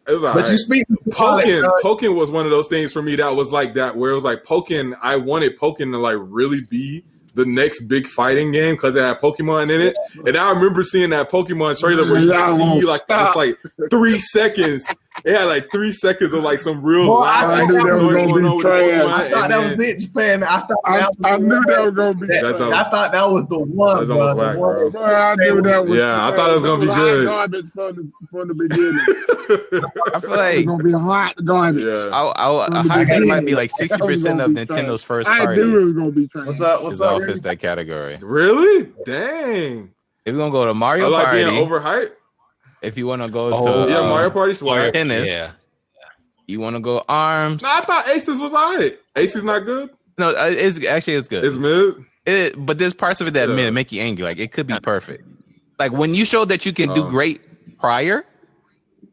It was all But right. you speak Pokken was one of those things for me that was like that, where it was like Pokken. I wanted Pokken to like really be the next big fighting game because it had Pokemon in it. And I remember seeing that Pokemon trailer where you see like just like 3 seconds. It had like 3 seconds of like some real live action going on with Pokemon. I thought that was it, Japan. I knew that was gonna be. I thought that was the one. That's almost whack, bro. I knew that was. Yeah, I thought it was gonna be good. Garbage from the beginning. I feel like It's gonna be hot garbage. Yeah. a high tech might be like 60% of Nintendo's first I party knew it was gonna be trash. What's up? is all fits that category. Really? Dang. If we're gonna go to Mario like Party, being overhyped? if you want to go Oh, to Yeah, Mario Party swag. tennis, Yeah. you want to go arms. No, I thought Aces was alright. Aces not good? No, it's good. It's mid? But there's parts of it that Yeah. make you angry. Like it could be perfect. Like when you showed that you can do Oh. great prior,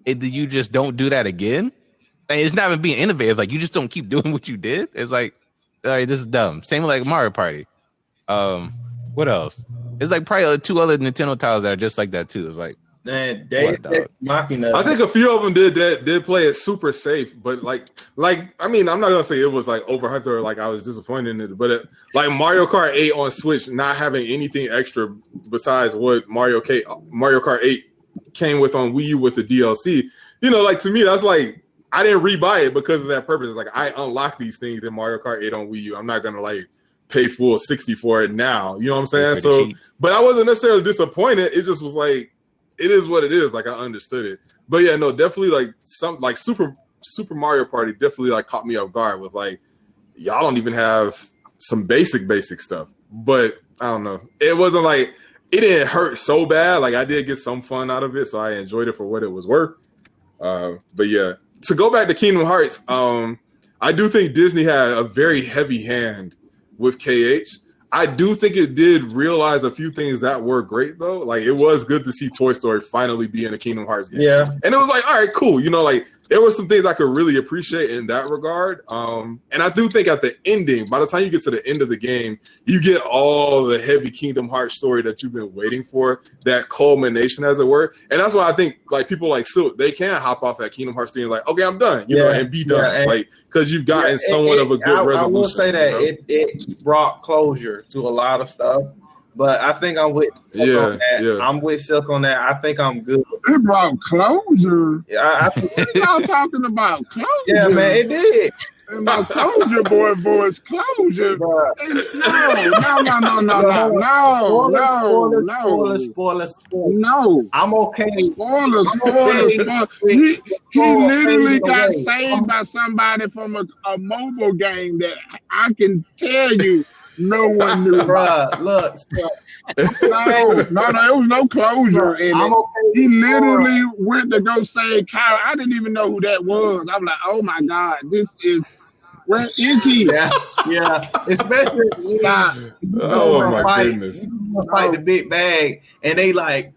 you just don't do that again. And it's not even being innovative. Like you just don't keep doing what you did. It's like, all right, this is dumb. Same with like Mario Party. What else? It's like probably 2 other Nintendo titles that are just like that too. It's like, Man, Dave mocking us. I think a few of them did play it super safe, but like I mean, I'm not gonna say it was like overhyped or like I was disappointed in it, but like Mario Kart 8 on Switch not having anything extra besides what Mario Kart 8 came with on Wii U with the DLC. You know, like to me, that's like I didn't rebuy it because of that purpose. It's like I unlocked these things in Mario Kart 8 on Wii U. I'm not gonna like pay full 60 for it now. You know what I'm saying? So, but I wasn't necessarily disappointed. It just was like, it is what it is. Like I understood it. But yeah, no, definitely like some like Super Mario Party definitely like caught me off guard with like, y'all don't even have some basic stuff. But I don't know. It wasn't like it didn't hurt so bad. Like I did get some fun out of it, so I enjoyed it for what it was worth. But yeah, to go back to Kingdom Hearts, I do think Disney had a very heavy hand with KH. I do think it did realize a few things that were great though. Like it was good to see Toy Story finally be in a Kingdom Hearts game. Yeah. And it was like, all right, cool. You know, like there were some things I could really appreciate in that regard. And I do think at the ending, by the time you get to the end of the game, you get all the heavy Kingdom Hearts story that you've been waiting for, that culmination as it were. And that's why I think like people like Silk, they can hop off at Kingdom Hearts 3 and like, okay, I'm done, you know, and be done. Like, because you've gotten somewhat of a good resolution. I will say that you know? it brought closure to a lot of stuff. But I think I'm with Silk on that. Yeah. I'm with Silk on that. I think I'm good. It brought closure. I What y'all talking about? Closure. yeah, man, it did. And my Soldier Boy voice, closure. Bruh. No. Spoiler. No. I'm okay. Spoiler. He literally got saved by somebody from a mobile game that I can tell you no one knew about. Bruh, look. No, it was no closure in I'm it. okay. He literally went to go save Kyle. I didn't even know who that was. I'm like, oh my God, where is he? Yeah. Especially Oh my goodness. Fight the big bag, and they like,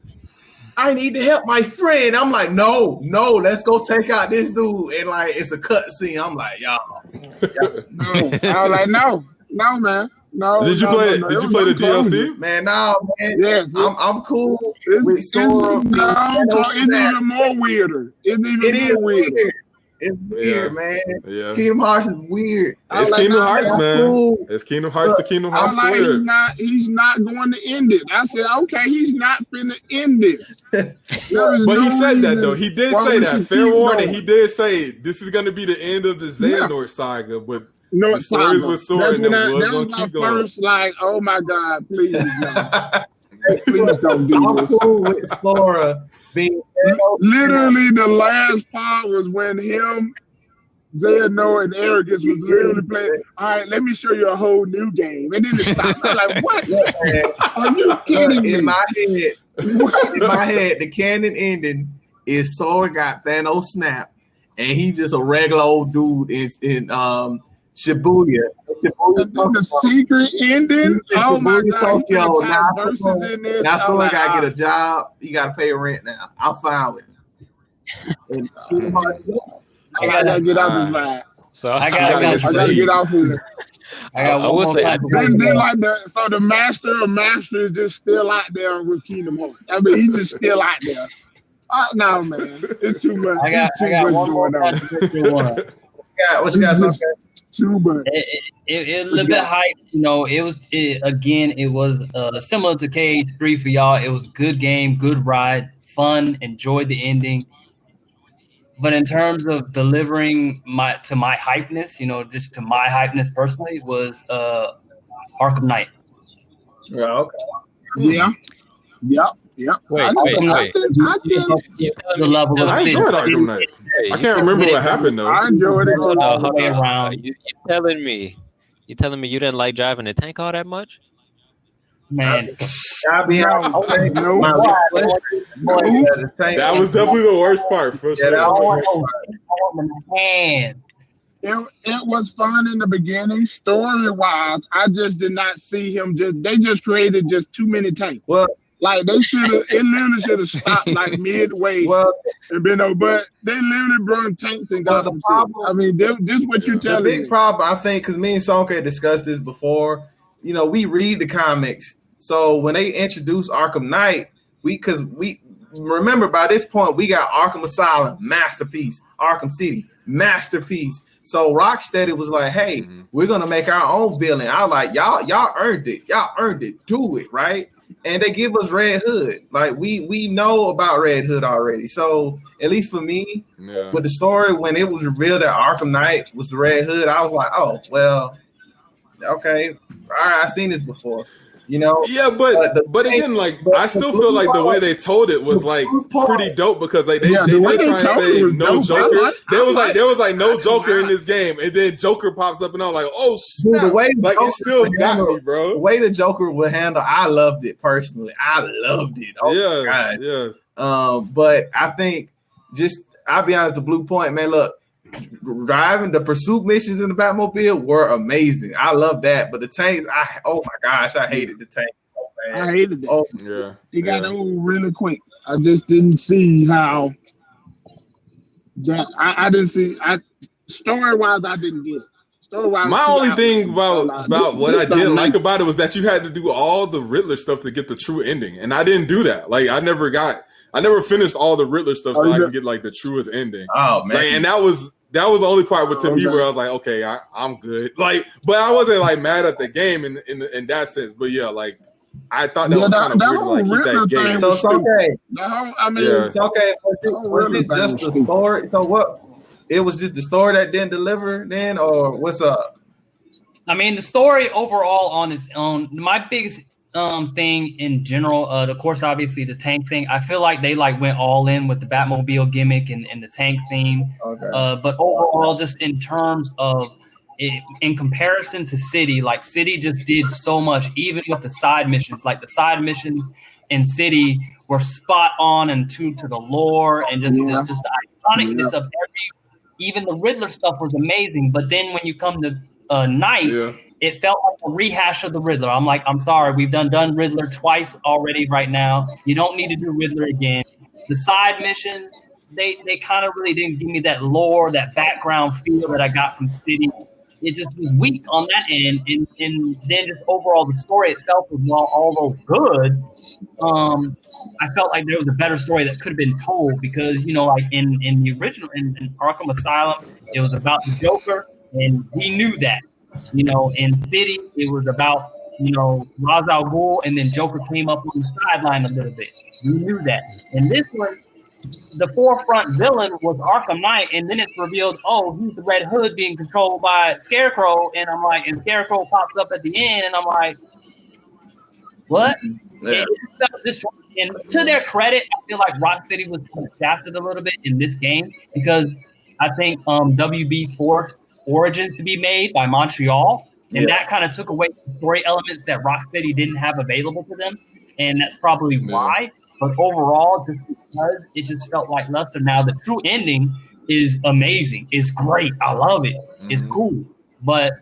I need to help my friend. I'm like, no, let's go take out this dude, and like it's a cut scene. I'm like, y'all. No, I was like, no, man. No. Did you play the DLC? Man, nah, man. Yes, I'm cool it's with Sora. it's even more weirder. It is weird. It's weird, man. Yeah. Kingdom Hearts is weird. It's like, Kingdom nah, Hearts, that's man. cool. It's Kingdom Hearts to Kingdom Hearts I'm like, squared. he's not going to end it. I said, okay, he's not finna end it. But he said that though. He did say that. Fair warning. He did say this is going to be the end of the Xehanort saga, but No, the stories with Sora and them was that going was to my keep going. first, like, oh my God, please no. Please don't do I'm this. cool with Sora being Literally, the last part was when him, Xehanort, and Arrogance was literally playing. All right, let me show you a whole new game, and then it stopped. I'm like, what? Are you kidding me? In my head, the canon ending is Sora got Thanos snap, and he's just a regular old dude in Shibuya. The secret ending. Oh my God! Tokyo. Now So Sora gotta get a job. He gotta pay rent now. I'm fine with it. I gotta get off this ride. So I gotta get off of it. I will say I Then like so the master of master is just still out there with Kingdom Hearts. I mean, he's just still out there. No, man, it's too much. I got one more going on. controversial one. What you got? Just too much. It a little bit hype, it was similar to KH3 for y'all. It was a good game, good ride, fun, enjoyed the ending. But in terms of delivering my hypeness, just to my hypeness personally, was Arkham Knight. Yeah, okay. Yep. Wait. The level of I enjoyed Arkham Knight. I can't remember what happened though. I enjoyed it. Hold on. around. You telling me you didn't like driving the tank all that much? Man, I'll be honest. That was definitely the worst part for sure. man. It was fun in the beginning. Story wise, I just did not see him. They just created just too many tanks. Well, like they literally should have stopped like midway. And been over, but they literally brought tanks and got some City. I mean, this is what you're telling me. The big problem, I think, because me and Sonka had discussed this before. We read the comics, so when they introduced Arkham Knight, we remember by this point we got Arkham Asylum, masterpiece, Arkham City, masterpiece. So Rocksteady was like, "Hey, we're gonna make our own villain." I was like, "Y'all earned it. Y'all earned it. Do it, right?" And they give us Red Hood. Like we know about Red Hood already. So at least for me, with the story, when it was revealed that Arkham Knight was the Red Hood, I was like, "Oh, well, okay, all right, I've seen this before." Yeah, but again, like I still feel like the way they told it was like pretty dope because they did try and say no Joker. There was like no Joker in this game, and then Joker pops up, and I'm like, oh snap! The way like it still got me, bro. The way the Joker would handle, I loved it personally. I loved it. Oh my God. Yeah. But I think I'll be honest, the Blue Point, man. Look. Driving the pursuit missions in the Batmobile were amazing. I love that, but the tanks, oh my gosh, I hated the tank. Oh, man. I hated that. Oh yeah, it got old really quick. I just didn't see how that. I didn't see. Story wise, I didn't get it. Story-wise, my only thing about what I didn't like about it was that you had to do all the Riddler stuff to get the true ending, and I didn't do that. Like I never finished all the Riddler stuff so I can get like the truest ending. Oh man, and that was the only part to me where I was like, okay, I'm good. Like, but I wasn't like mad at the game in that sense. But yeah, like I thought that was kind of weird to like keep that game. So it's okay. It's okay. Was it just the story? So what? It was just the story that didn't deliver then, or what's up? I mean, the story overall on its own. My biggest thing in general, of course, obviously the tank thing. I feel like they went all in with the Batmobile gimmick and the tank theme. Okay. But overall, just in terms of it, in comparison to City, like City just did so much, even with the side missions. Like the side missions in City were spot on and true to the lore and just the iconicness of even the Riddler stuff was amazing. But then when you come to Night, it felt like a rehash of the Riddler. I'm like, I'm sorry, we've done Riddler twice already right now. You don't need to do Riddler again. The side missions, they kind of really didn't give me that lore, that background feel that I got from City. It just was weak on that end. And then just overall, the story itself was, although good, I felt like there was a better story that could have been told because, like in the original, in Arkham Asylum, it was about the Joker, and we knew that. In City, it was about, Ra's al Ghul, and then Joker came up on the sideline a little bit. We knew that. In this one, the forefront villain was Arkham Knight, and then it's revealed, he's the Red Hood being controlled by Scarecrow, and I'm like, and Scarecrow pops up at the end, and I'm like, what? Yeah. And to their credit, I feel like Rocksteady was shafted a little bit in this game because I think WB forced Origins to be made by Montreal, and that kind of took away the story elements that Rocksteady didn't have available to them, and that's probably why. But overall, just because it just felt like lesser. Now the true ending is amazing, it's great, I love it, it's cool, but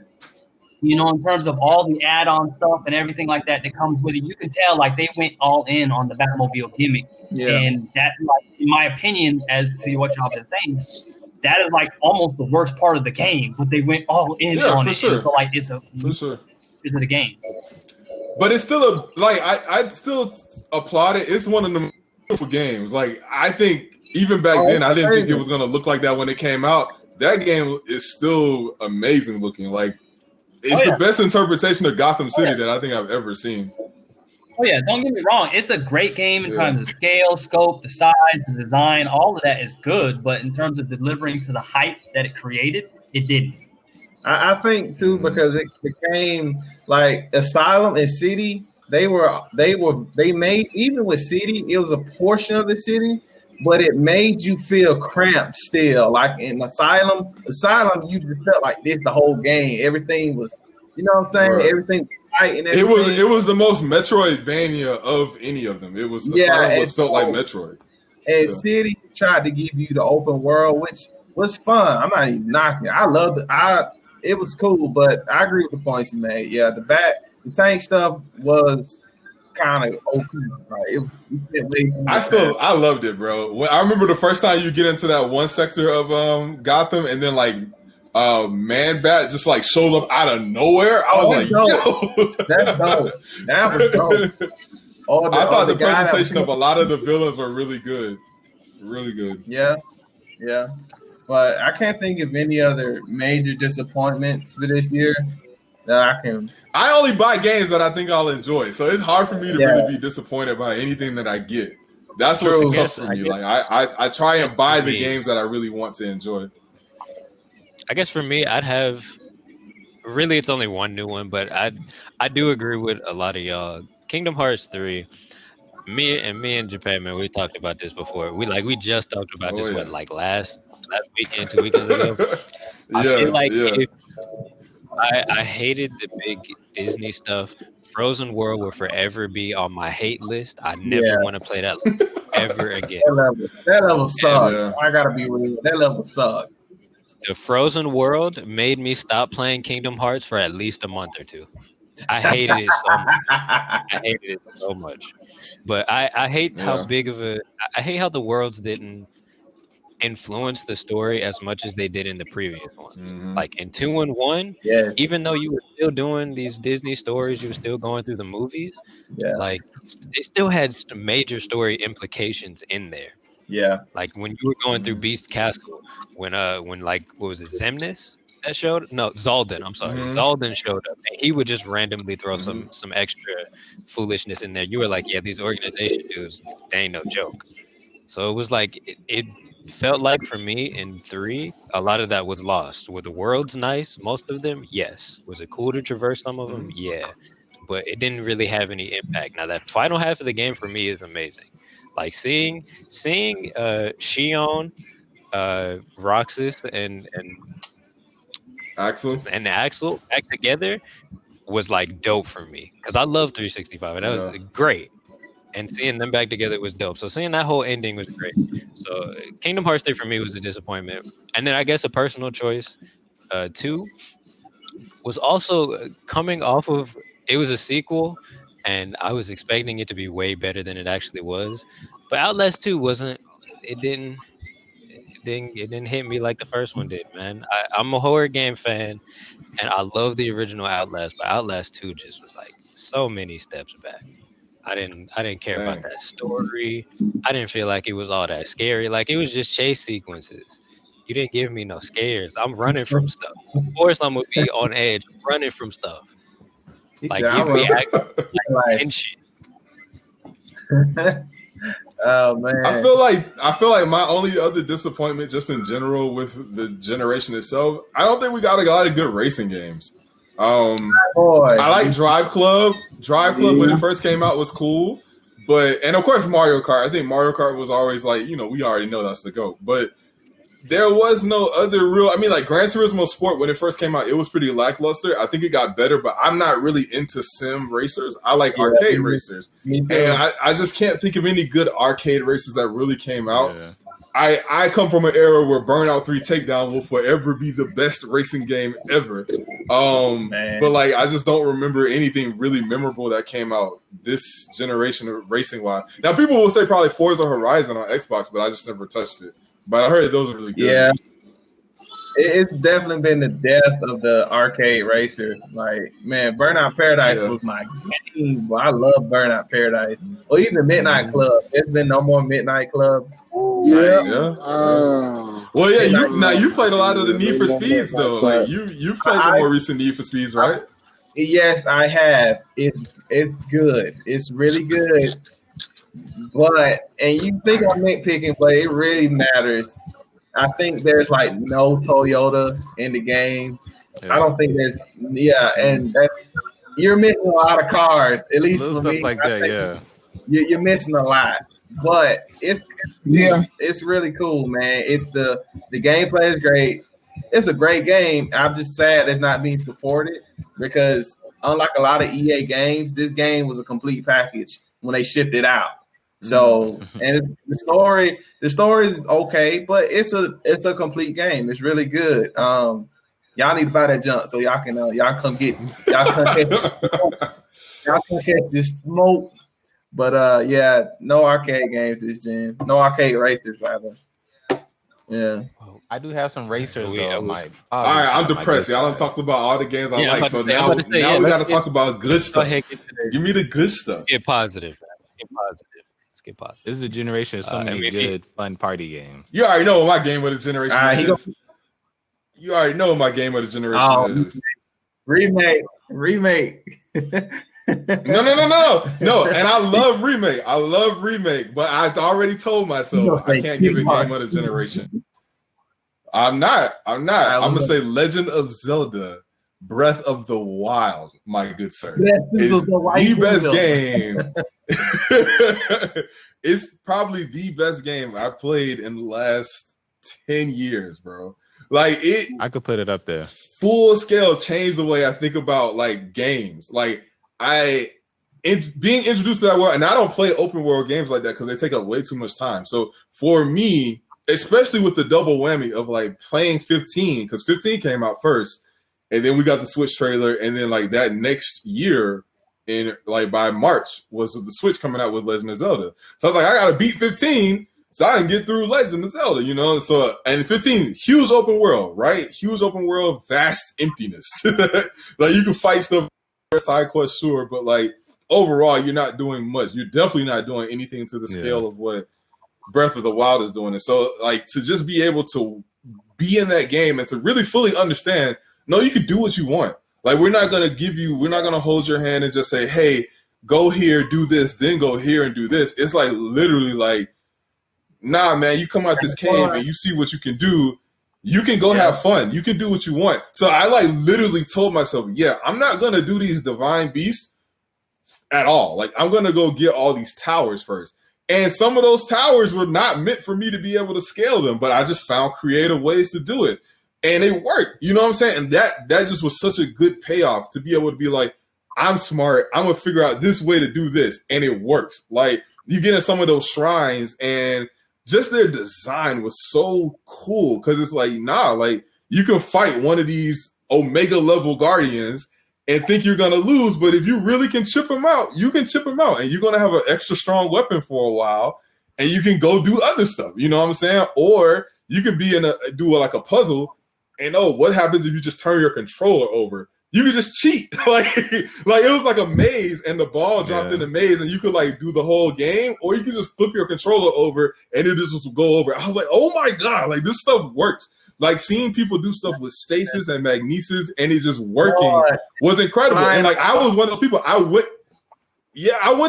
in terms of all the add-on stuff and everything like that comes with it, you can tell like they went all in on the Batmobile gimmick, and that, like, in my opinion, as to what y'all been saying, that is like almost the worst part of the game, but they went all in on it. Sure. And so like it's a For sure. into the game. But it's still I still applaud it. It's one of the beautiful games. Like I think even back then, I didn't think it was gonna look like that when it came out. That game is still amazing looking. Like it's the best interpretation of Gotham City that I think I've ever seen. Oh yeah, don't get me wrong. It's a great game in terms of scale, scope, the size, the design. All of that is good, but in terms of delivering to the hype that it created, it didn't. I think too because it became like Asylum and City. They made, even with City, it was a portion of the city, but it made you feel cramped still. Like in Asylum, you just felt like this the whole game. Everything was, you know what I'm saying? Right. Everything was tight and everything. It was the most Metroidvania of any of them. It was Asylum felt like Metroid. And City tried to give you the open world, which was fun. I'm not even knocking it. I loved it. It was cool, but I agree with the points you made. Yeah, the tank stuff was kind of OP. I loved it, bro. I remember the first time you get into that one sector of Gotham, and then like Man Bat just like shows up out of nowhere. I was like, yo, that's dope. That was dope. I thought the presentation of a lot of the villains were really good. Really good. Yeah. But I can't think of any other major disappointments for this year that I can. I only buy games that I think I'll enjoy, so it's hard for me to really be disappointed by anything that I get. That's what's tough for me. Like I try and buy the games that I really want to enjoy. I guess for me, I'd have really it's only one new one, but I do agree with a lot of y'all. Kingdom Hearts 3. Me and Japan, man, we talked about this before. We just talked about this last weekend, 2 weekends ago. I feel like I hated the big Disney stuff. Frozen World will forever be on my hate list. I never want to play that ever again. That level sucked. Yeah. I gotta be real. That level sucked. The Frozen World made me stop playing Kingdom Hearts for at least a month or two. I hated it so much. But I hate how big of I hate how the worlds didn't influence the story as much as they did in the previous ones. Mm-hmm. Like in 2 and 1, even though you were still doing these Disney stories, you were still going through the movies. Yeah. Like they still had some major story implications in there. Yeah. Like when you were going through Beast Castle, when like what was it, Xemnas that showed? No, Zaldin. I'm sorry, Zaldin showed up, and he would just randomly throw some extra foolishness in there. You were like, yeah, these organization dudes, they ain't no joke. So it was like it felt like for me in 3, a lot of that was lost. Were the worlds nice? Most of them, yes. Was it cool to traverse some of them? Yeah. But it didn't really have any impact. Now that final half of the game for me is amazing. Like seeing Shion, Roxas and Axel back together was like dope for me because I love 365 and that was great. And seeing them back together was dope. So seeing that whole ending was great. So Kingdom Hearts 3 for me was a disappointment. And then I guess a personal choice, 2, was also coming off of, it was a sequel, and I was expecting it to be way better than it actually was. But Outlast 2 it didn't hit me like the first one did, man. I'm a horror game fan, and I love the original Outlast, but Outlast 2 just was like so many steps back. I didn't care about that story. I didn't feel like it was all that scary. Like it was just chase sequences. You didn't give me no scares. I'm running from stuff. Of course, I'm gonna be on edge, running from stuff. Like give me tension. Oh man! I feel like my only other disappointment, just in general, with the generation itself, I don't think we got a lot of good racing games. I like Drive Club. Drive Club when it first came out was cool, and of course Mario Kart. I think Mario Kart was always like, we already know that's the GOAT, but there was no other real. I mean, like Gran Turismo Sport when it first came out, it was pretty lackluster. I think it got better, but I'm not really into sim racers. I like arcade racers, and I just can't think of any good arcade racers that really came out. Yeah. I come from an era where Burnout 3 Takedown will forever be the best racing game ever. But like I just don't remember anything really memorable that came out this generation of racing wise. Now people will say probably Forza Horizon on Xbox, but I just never touched it. But I heard those are really good. it's definitely been the death of the arcade racer. Like, man, Burnout Paradise was my game. Boy, I love Burnout Paradise. Or even Midnight Club. There's been no more Midnight Clubs. Yeah. Well, yeah, you played a lot of the Need for Speeds though. Like you played the more recent Need for Speeds, right? Yes, I have. It's good. It's really good. But and you think I'm nitpicking, but it really matters. I think there's like no Toyota in the game. I don't think there's and that's you're missing a lot of cars. At least little for stuff me, like that. Yeah, you're missing a lot. But it's really cool, man. It's the gameplay is great. It's a great game. I'm just sad it's not being supported because unlike a lot of EA games, this game was a complete package when they shipped it out. So and the story is okay, but it's a complete game. It's really good. Y'all need to buy that junk so y'all can catch this smoke. But no arcade games this gen. No arcade racers rather. Yeah. I do have some racers though. All right, I'm depressed. Y'all done talked about all the games I like. So now we got to talk about good stuff. Give me the good stuff. Let's get positive. This is a generation of so many good, fun party games. You already know what my game of the generation is. You already know what my game of the generation is. Remake. No. And I love remake. But I already told myself I can't give it game of the generation. I'm not. I'm gonna say Legend of Zelda: Breath of the Wild, my good sir. Is the best game. It's probably the best game I played in the last 10 years, bro. Like I could put it up there. Full scale changed the way I think about like games. Like being introduced to that world, and I don't play open world games like that because they take up way too much time. So for me, especially with the double whammy of like playing 15, because 15 came out first, and then we got the Switch trailer, and then like that next year, in like by March was the Switch coming out with Legend of Zelda. So I was like, I gotta beat 15 so I can get through Legend of Zelda, you know? So and 15, huge open world, right? Huge open world, vast emptiness. Like you can fight stuff side quest, sure, but like overall, you're not doing much. You're definitely not doing anything to the scale of what Breath of the Wild is doing. And so like to just be able to be in that game and to really fully understand, no, you can do what you want. Like, we're not going to hold your hand and just say, hey, go here, do this, then go here and do this. It's like literally like, nah, man, you come out this cave and you see what you can do. You can go have fun. You can do what you want. So I like literally told myself, I'm not going to do these divine beasts at all. Like, I'm going to go get all these towers first. And some of those towers were not meant for me to be able to scale them, but I just found creative ways to do it. And it worked, you know what I'm saying? And that just was such a good payoff to be able to be like, I'm smart. I'm going to figure out this way to do this. And it works. Like, you get in some of those shrines and just their design was so cool because it's like, nah, like, you can fight one of these Omega level guardians and think you're going to lose. But if you really can chip them out, you can chip them out. And you're going to have an extra strong weapon for a while. And you can go do other stuff. You know what I'm saying? Or you could be do like a puzzle. And what happens if you just turn your controller over? You could just cheat. like it was like a maze and the ball dropped in the maze and you could like do the whole game, or you could just flip your controller over and it just go over. I was like, oh my God, like this stuff works. Like seeing people do stuff with stasis and magnesis and it just working was incredible. And like I was one of those people. I went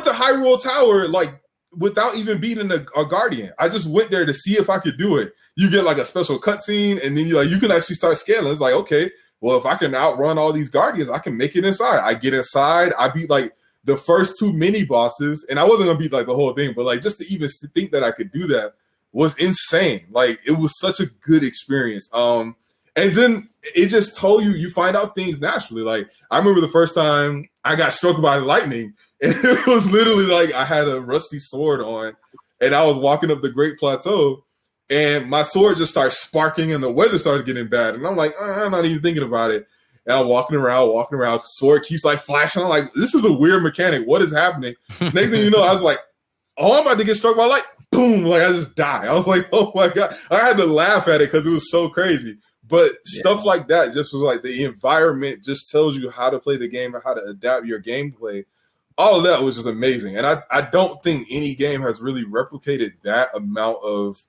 to Hyrule Tower like without even beating a guardian. I just went there to see if I could do it. You get like a special cutscene, and then you can actually start scaling. It's like, okay, well, if I can outrun all these guardians, I can make it inside. I get inside. I beat like the first 2 mini bosses, and I wasn't gonna beat like the whole thing, but like just to even think that I could do that was insane. Like it was such a good experience. And then it just told you find out things naturally. Like I remember the first time I got struck by lightning, and it was literally like I had a rusty sword on, and I was walking up the Great Plateau. And my sword just starts sparking and the weather starts getting bad. And I'm like, I'm not even thinking about it. And I'm walking around. Sword keeps like flashing. I'm like, this is a weird mechanic. What is happening? Next thing you know, I was like, oh, I'm about to get struck by light. Boom. Like I just die. I was like, oh my God. I had to laugh at it because it was so crazy. But stuff like that just was like the environment just tells you how to play the game and how to adapt your gameplay. All of that was just amazing. And I don't think any game has really replicated that amount of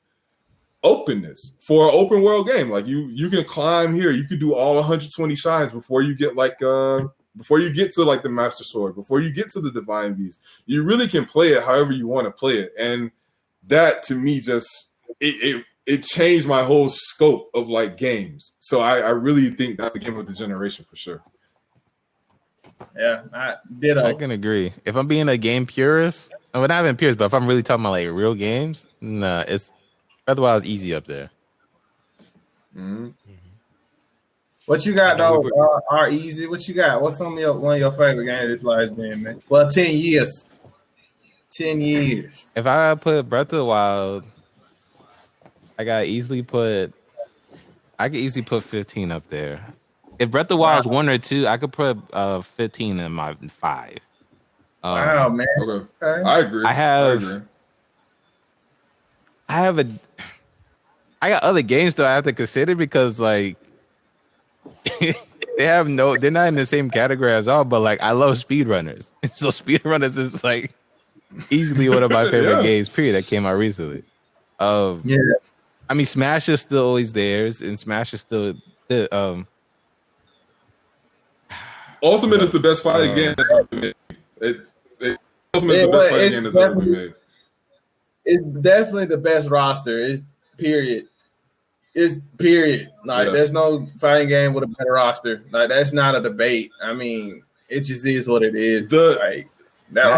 openness for an open world game. Like you can climb here, you can do all 120 shines before you get before you get to like the Master Sword, before you get to the Divine Beast. You really can play it however you want to play it. And that to me just it changed my whole scope of like games. So I really think that's the game of the generation for sure. Yeah, I can agree. If I'm being a game purist, well, not even purist, but if I'm really talking about like real games, nah, it's Breath of the Wild is easy up there. Mm-hmm. What you got though? Are easy. What you got? What's one of your favorite games this last game, man? Well, 10 years. 10 years. If I put Breath of the Wild, I could easily put 15 up there. If Breath of the Wild is 1 or 2, I could put 15 in my 5. Wow, man. Okay. I agree. I got other games though I have to consider because like they're not in the same category as all, but like I love speedrunners. So speedrunners is like easily one of my favorite games, period, that came out recently. I mean Smash is still always theirs, and Smash is still Ultimate is the best fighting game that's ever been made. Ultimate is the best fighting game that's ever been made. It's definitely the best roster. It's period. Like there's no fighting game with a better roster. Like that's not a debate. I mean, it just is what it is. I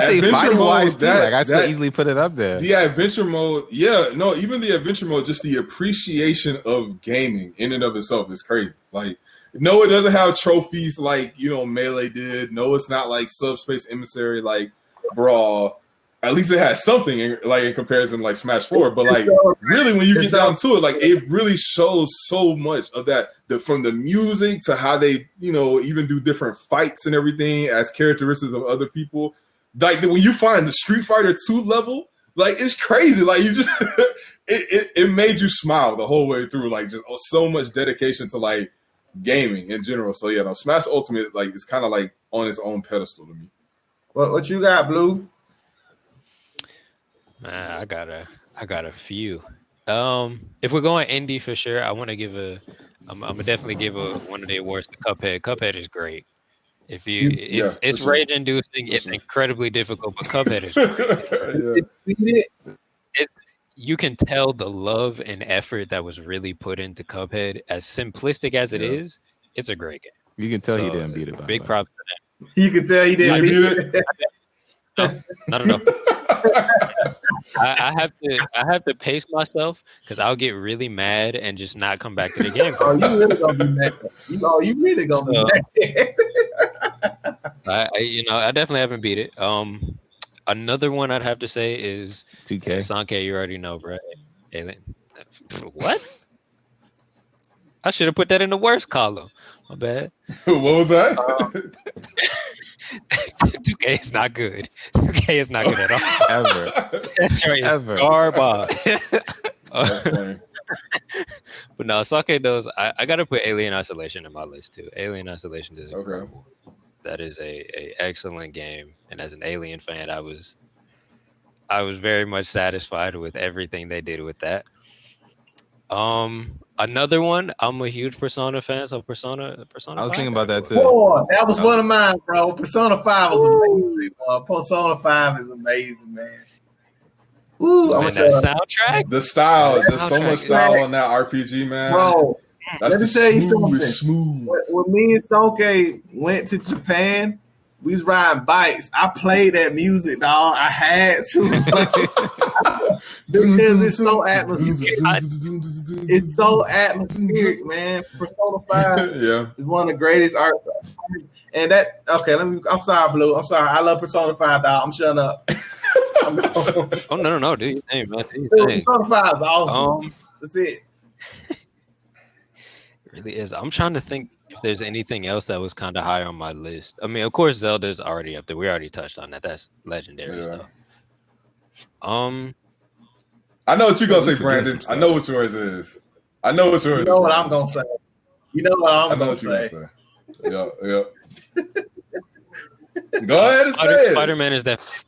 say fighting wise too. Like I still easily put it up there. The adventure mode, even the adventure mode, just the appreciation of gaming in and of itself is crazy. Like, no, it doesn't have trophies like Melee did. No, it's not like Subspace Emissary like Brawl. At least it has something in comparison to like Smash 4. But like really when you get down to it, like it really shows so much of that. From the music to how they, even do different fights and everything as characteristics of other people. Like when you find the Street Fighter 2 level, like it's crazy. Like you just it made you smile the whole way through. Like just so much dedication to like gaming in general. So Smash Ultimate like is kind of like on its own pedestal to me. What you got, Blue? Man, I got a few. If we're going indie for sure, I'm gonna definitely give one of the awards to Cuphead. Cuphead is great. It's rage inducing. It's incredibly difficult, but Cuphead is great. You can tell the love and effort that was really put into Cuphead. As simplistic as it is, it's a great game. You can tell he didn't beat it. Big props to that. You can tell he didn't beat it. No. I have to pace myself because I'll get really mad and just not come back to the game. You really gonna be mad? You really gonna be mad? I definitely haven't beat it. Another one I'd have to say is 2K. Sanke, you already know, bro. Alien. What? I should have put that in the worst column. My bad. What was that? 2K is not good. 2K is not good at all. Ever. Garbage. That's funny. But no, Sake knows. I gotta put Alien Isolation in my list too. Alien Isolation is incredible. That is a excellent game, and as an Alien fan, I was very much satisfied with everything they did with that. Another one, I'm a huge Persona fan, so Persona. I was thinking about that too. Boy, that was one of mine, bro. Persona 5 was amazing. Persona 5 is amazing, man. Ooh, and that soundtrack, the style, there's so much style on that RPG, man. Bro, let me tell you something. Smooth. When me and Sonke went to Japan, we was riding bikes. I played that music, dog. I had to. Because it's so atmospheric. It's so atmospheric, man. Persona 5 is one of the greatest art. And that, I'm sorry, Blue. I'm sorry. I love Persona 5, dog. I'm shutting up. Oh, no, dude. Hey, man. Persona 5 is awesome. That's it. It really is. I'm trying to think if there's anything else that was kind of high on my list. I mean, of course, Zelda's already up there. We already touched on that. That's legendary stuff. I know what you're gonna say, Brandon. I know what yours is. You know what I'm gonna say. You know what I I'm know gonna what you're say. gonna say. Yeah. Go ahead and say it. Spider-Man is that.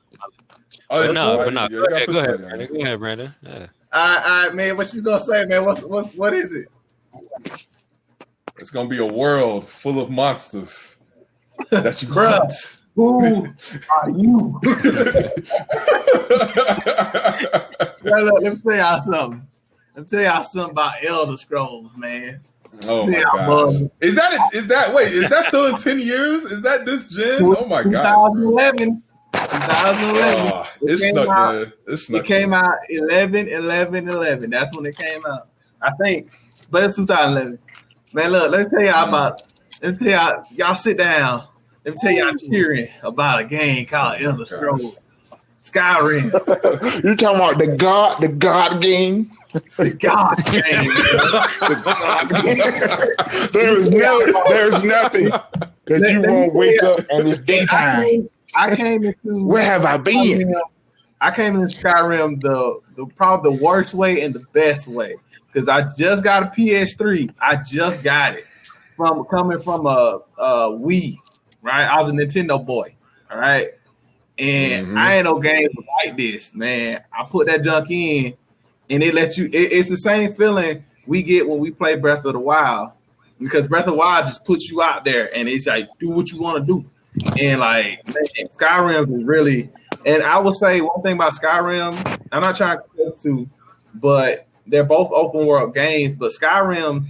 Oh, But yeah, no, Spider- but no. yeah, you gotta put Go ahead, Spider in Brandon. there. Go ahead, Brandon. Yeah. All right, man. What you gonna say, man? What is it? It's gonna be a world full of monsters that you Bruh. hunt. Who are you? Look, let me tell y'all something. Let me tell y'all something about Elder Scrolls, man. Oh my See, I gosh! love Is that still in 10 years? Is that this gen? Oh my gosh! 2011. 2011. Oh, it snuck in. It snuck It came in. out 11/11/11. That's when it came out. I think. But it's 2011. Man, look, let me tell y'all about. Let me tell y'all sit down. Let me tell y'all cheering about a game called Elder Scrolls. Skyrim. You talking about the God game? The God game. There's nothing that you won't wake up and it's daytime. I came into Where have I been? I came into Skyrim the probably the worst way and the best way because I just got a PS3. I just got it coming from a Wii, right? I was a Nintendo boy, all right, and I ain't no games like this, man. I put that junk in, and it lets you. It's the same feeling we get when we play Breath of the Wild because Breath of the Wild just puts you out there, and it's like do what you want to do, and like man, Skyrim is really. And I will say one thing about Skyrim, I'm not trying to compare the two, but they're both open world games. But Skyrim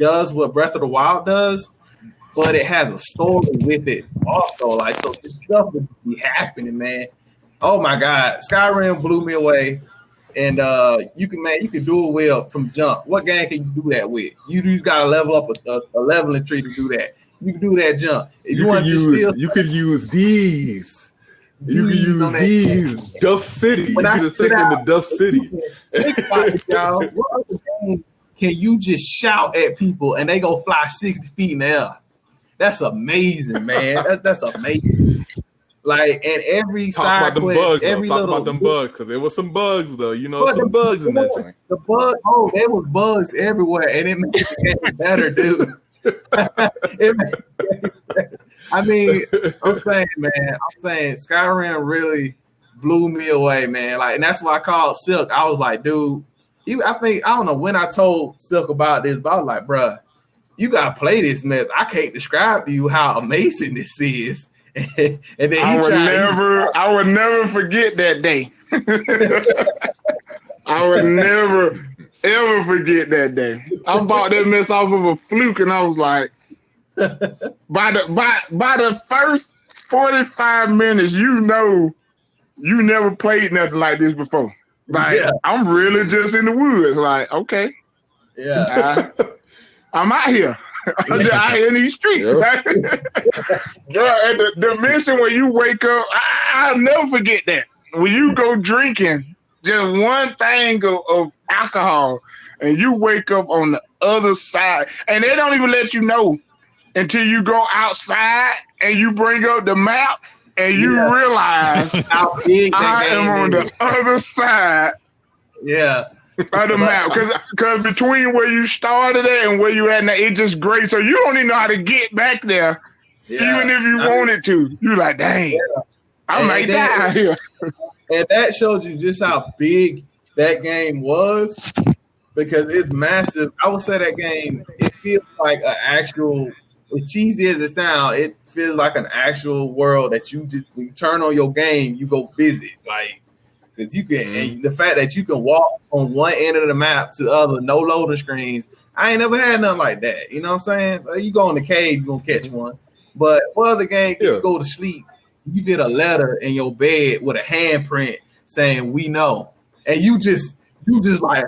does what Breath of the Wild does, but it has a story with it also. Like, so this stuff would be happening, man. Oh my God. Skyrim blew me away. And you can do it well from jump. What game can you do that with? You just gotta level up a leveling tree to do that. You can do that jump. If you could use these. You can use these. Duff City. You can just take them to Duff City. Think about it, y'all. What other game can you just shout at people and they go fly 60 feet in the air? That's amazing, man. That's amazing. Like, and every side quest, talk about them bugs, because there was some bugs though. You know, some bugs in that joint. The bug, there was bugs everywhere, and it made the game better, dude. I mean, I'm saying Skyrim really blew me away, man. Like, and that's why I called Silk. I was like, dude, I don't know when I told Silk about this, but I was like, bruh, you gotta play this mess. I can't describe to you how amazing this is. And then I would never forget that day. I would never ever forget that day. I bought that mess off of a fluke, and I was like, by the first 45 minutes, you never played nothing like this before. Like, I'm really just in the woods. Like, okay, I'm out here. I'm just out here in these streets. Yep. And the mission when you wake up, I'll never forget that. When you go drinking just one thing of alcohol and you wake up on the other side, and they don't even let you know until you go outside and you bring up the map and you realize how big I am on the other side. Yeah. Of the map, because between where you started at and where you at now, it's just great. So you don't even know how to get back there, even if you wanted to. You're like, dang, I might die here. And that shows you just how big that game was, because it's massive. I would say that game, it feels like an actual, as cheesy as it sounds, it feels like an actual world that you just, when you turn on your game, you go visit. Like, because you can, and the fact that you can walk on one end of the map to the other, no loading screens. I ain't never had nothing like that. You know what I'm saying? Like, you go in the cave, you're going to catch one. But what other game can you go to sleep, you get a letter in your bed with a handprint saying, we know. And you just like,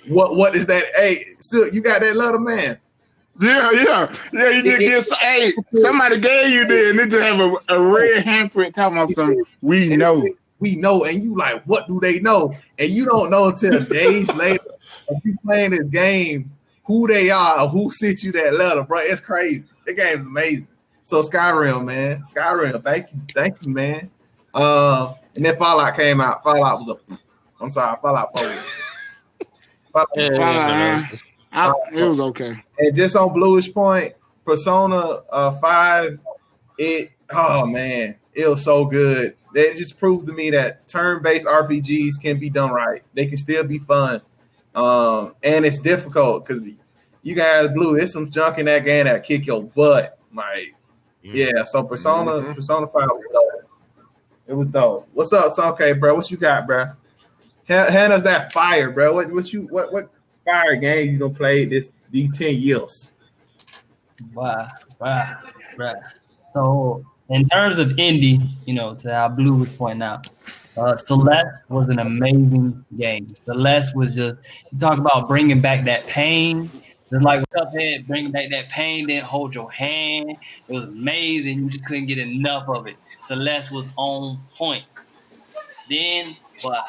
what is that? Hey, so you got that letter, man? Yeah. You just get, hey, somebody gave you this, and they just have a red handprint talking about something. We know. We know, and you like, what do they know? And you don't know until days later, if you playing this game, who they are, or who sent you that letter, bro. It's crazy. The game's amazing. So Skyrim, man. Skyrim, thank you, man. And then Fallout came out. Fallout was I'm sorry, Fallout 4. It was okay. And just on Bluish Point, Persona 5, oh man, it was so good. It just proved to me that turn-based RPGs can be done right. They can still be fun. And it's difficult because you guys there's some junk in that game that kick your butt. Like, yeah, so Persona 5 was dope. It was dope. What's up, okay, bro? What you got, bro? Hand us that fire, bro. What fire game you gonna play these 10 years? Wow. So in terms of indie, to how Blue was pointing out, Celeste was an amazing game. Celeste was just, you talk about bringing back that pain. Just like Cuphead, bringing back that pain, didn't hold your hand. It was amazing. You just couldn't get enough of it. Celeste was on point. Then, well,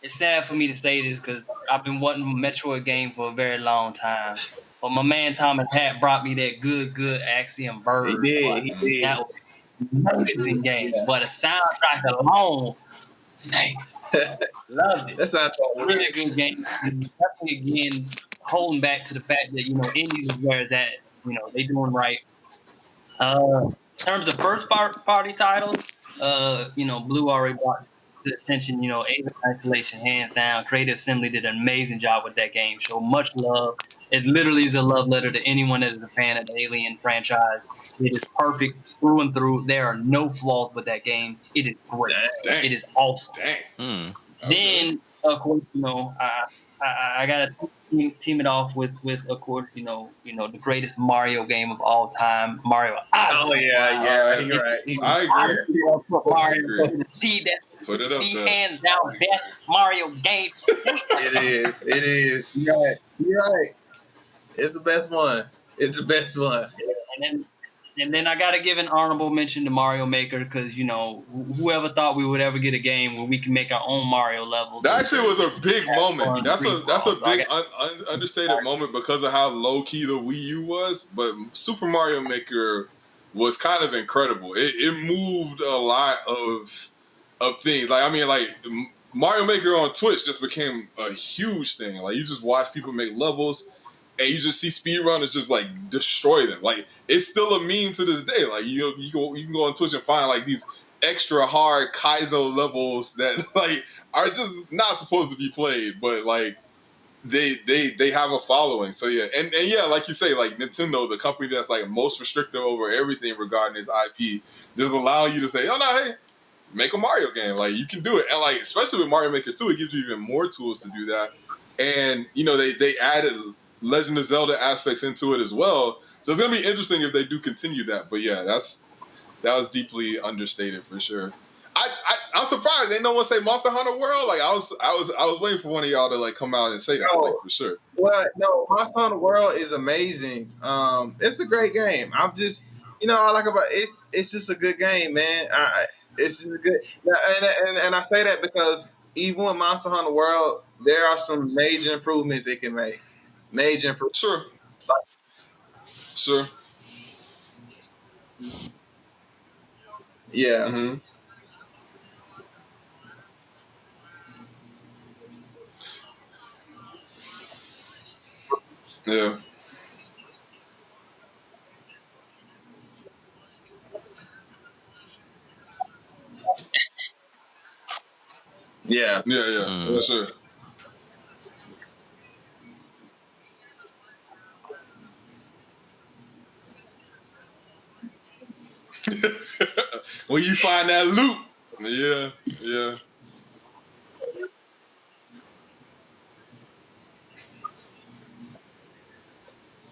it's sad for me to say this because I've been wanting a Metroid game for a very long time. But my man Thomas Hat brought me that good Axiom Verge. He did. That was an amazing game. Yeah. But the soundtrack alone, man, loved it. That sounds Really good game. And definitely, again, holding back to the fact that, indies is where it's at. They doing right. In terms of first party titles, Blue already brought to attention, Aiden Isolation, hands down. Creative Assembly did an amazing job with that game. Show much love. It literally is a love letter to anyone that is a fan of the Alien franchise. It is perfect through and through. There are no flaws with that game. It is great. Dang. It is awesome. Dang. Then, of course, I gotta team it off with of course, the greatest Mario game of all time, Mario Odyssey. You're right. I agree. Mario, Put it up there. hands down best Mario game. It is. You're right. It's the best one. And then I gotta give an honorable mention to Mario Maker because whoever thought we would ever get a game where we can make our own Mario levels. That actually was a big moment. That's a big understated moment because of how low key the Wii U was. But Super Mario Maker was kind of incredible. It moved a lot of things. Mario Maker on Twitch just became a huge thing. Like, you just watch people make levels. And you just see speedrunners just like destroy them. Like, it's still a meme to this day. Like, you can go on Twitch and find like these extra hard Kaizo levels that like are just not supposed to be played, but like they have a following. So yeah, and yeah, like you say, like Nintendo, the company that's like most restrictive over everything regarding its IP, just allowing you to say, oh no, hey, make a Mario game. Like, you can do it, and like especially with Mario Maker 2, it gives you even more tools to do that. And they added Legend of Zelda aspects into it as well. So it's gonna be interesting if they do continue that. But yeah, that was deeply understated for sure. I'm surprised ain't no one say Monster Hunter World. Like, I was waiting for one of y'all to like come out and say that, like, for sure. Well, no, Monster Hunter World is amazing. It's a great game. I'm just, I like about it's just a good game, man. It's just a good, and I say that because even with Monster Hunter World, there are some major improvements it can make. Major improvements. Sure. Yeah. Mm-hmm. Yeah. Yeah. Yeah. For sure. When you find that loot. Yeah.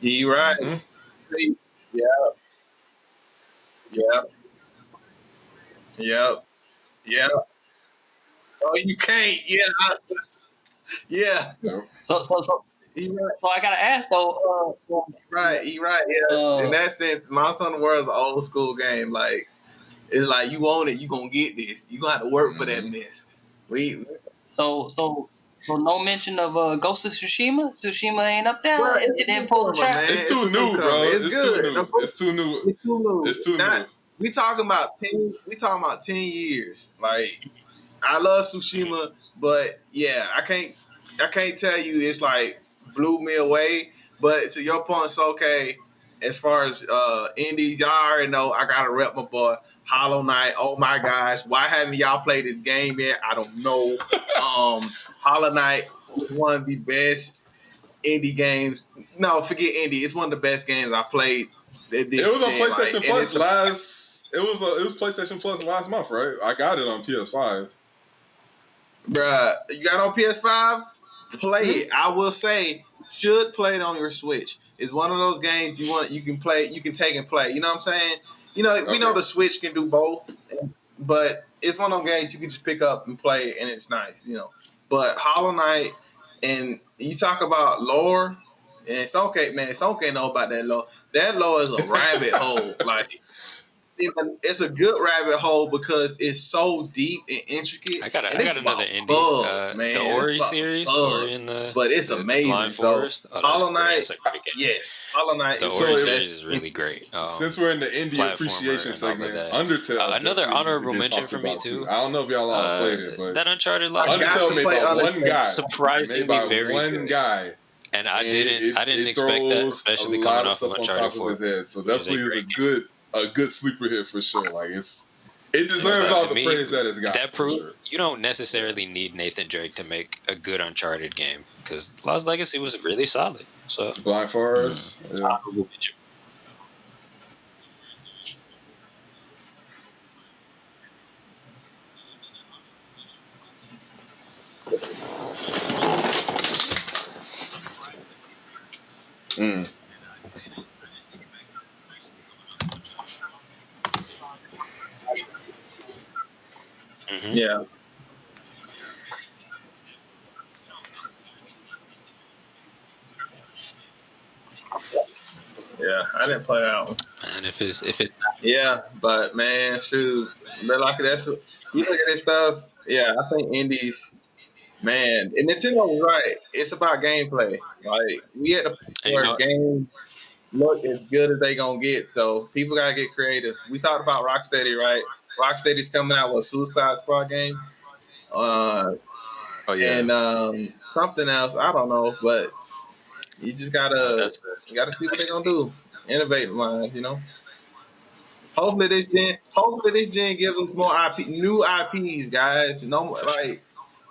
He right. Mm-hmm. Yep. Oh, you can't. Yeah. So He right. So I gotta ask though. He right. Yeah. In that sense, Monster Hunter World is an old school game. Like, it's like, you own it, you gonna get this. You gonna have to work for that mess. So no mention of Ghost of Tsushima. Tsushima ain't up there. Bro, it didn't pull the track. It's too new, bro. It's good. It's too new. It's too new. We talking about 10 years. Like, I love Tsushima, but yeah, I can't tell you it's like blew me away. But to your point, it's okay. As far as indies, y'all already know I gotta rep my boy Hollow Knight. Oh my gosh, why haven't y'all played this game yet? I don't know. Hollow Knight is one of the best indie games. No, forget indie. It's one of the best games I played. It was on PlayStation Plus last. It was PlayStation Plus last month, right? I got it on PS5. Bruh, you got it on PS5? Play it. I will say, should play it on your Switch. It's one of those games you can play, you can take and play. You know what I'm saying? You know, we know the Switch can do both, but it's one of those games you can just pick up and play, and it's nice. You know, but Hollow Knight, and you talk about lore, and it's okay, man. It's okay to know about that lore. That lore is a rabbit hole. Like, it's a good rabbit hole because it's so deep and intricate. I got another indie. Bugs, man. The Ori series, Ori in but it's the amazing. Blind Forest. Hollow Knight, yes, Hollow Knight. The Ori series is really great. Since we're in the indie appreciation segment, Undertale. Another honorable mention for me too. I don't know if y'all all played it, but that Uncharted Lost Undertale made by one guy. Surprisingly very one guy. And I didn't expect that, especially coming off of Uncharted 4. His head. So definitely is a good sleeper hit for sure. Like it deserves all the praise that it's got. That proves you don't necessarily need Nathan Drake to make a good Uncharted game because Lost Legacy was really solid. So Blind Forest, yeah. Yeah. Yeah, I didn't play that one. And if it's yeah, but man, shoot, but like that's you look at this stuff. Yeah, I think indies, man, and Nintendo was right. It's about gameplay. Like we had to where games look as good as they gonna get. So people gotta get creative. We talked about Rocksteady, right? Rocksteady's coming out with a Suicide Squad game. And something else. I don't know, but you just gotta see what they're gonna do. Innovate minds, you know. Hopefully this gen gives us more new IPs, guys. No, like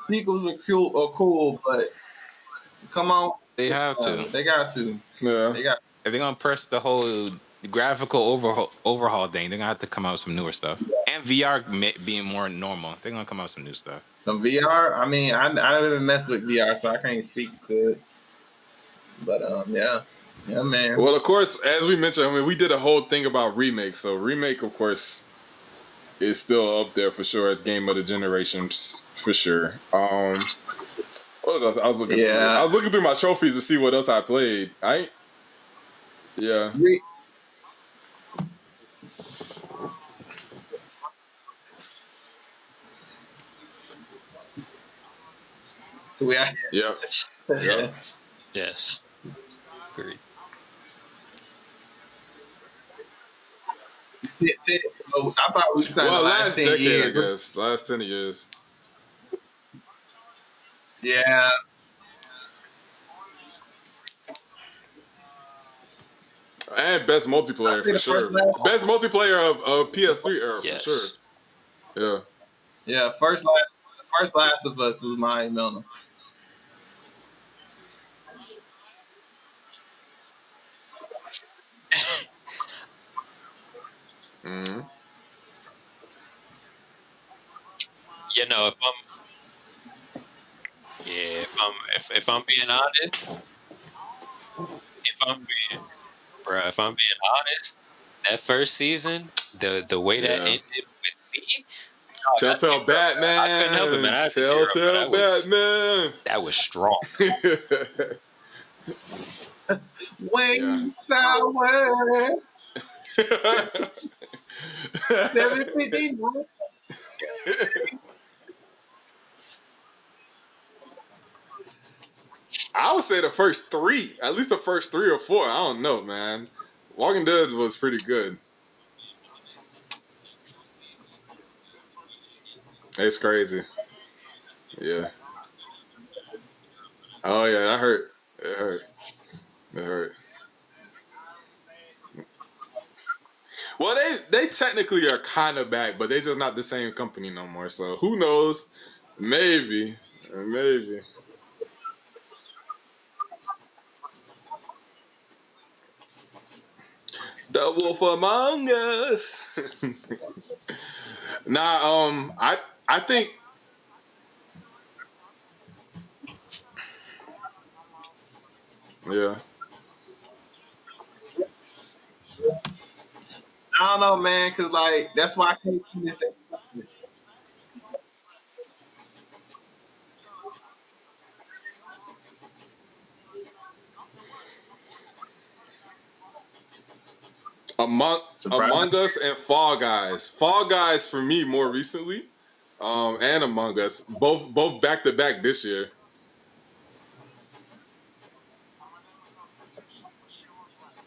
sequels are cool, but come on, they have to. They got to. Yeah. If they're gonna press the whole graphical overhaul thing, they're gonna have to come out with some newer stuff. And VR being more normal, they're gonna come out with some new stuff. Some VR. I mean, I don't even mess with VR, so I can't speak to it. But yeah, man. Well, of course, as we mentioned, I mean, we did a whole thing about remake. So remake, of course, is still up there for sure as game of the generation for sure. What was I was looking through? I was looking through my trophies to see what else I played. Yeah. Yeah. Yes. Agreed. I thought we signed the last 10 decade, years. I guess. Last 10 years. Yeah. And best multiplayer for sure. Best multiplayer of PS3 era for sure. Yeah. Yeah, first Last of Us was my Milner. Mm-hmm. You know, if I'm being honest, if I'm being honest, that first season, the way that ended with me, Telltale Batman. I couldn't help it, man. Telltale Batman. That was strong. Wings sour. 751. I would say the first three, at least the first 3 or 4. I don't know, man. Walking Dead was pretty good. It's crazy. Yeah. Oh yeah, that hurt. It hurt. It hurt. Well, they technically are kind of back, but they're just not the same company no more. So who knows? Maybe. Maybe. The Wolf Among Us. I think yeah. I don't know, man, because like that's why I can't finish that. Surprise. Among Us and Fall Guys. Fall Guys for me more recently, and Among Us both back to back this year.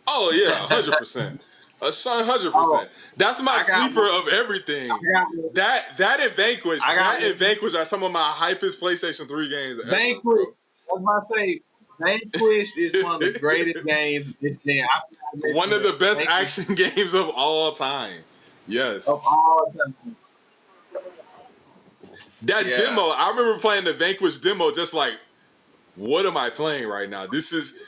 Oh yeah, 100%. 100%. Oh, That's my I got sleeper one. of everything. I got one. That and Vanquish. I got That and Vanquish are some of my hypest PlayStation 3 games ever, Vanquish. bro. I was about to say, Vanquish is one of the greatest games. This game. One of the best Vanquish action games of all time. Yes. of all time. That Yeah. demo, I remember playing the Vanquish demo just like, what am I playing right now? This is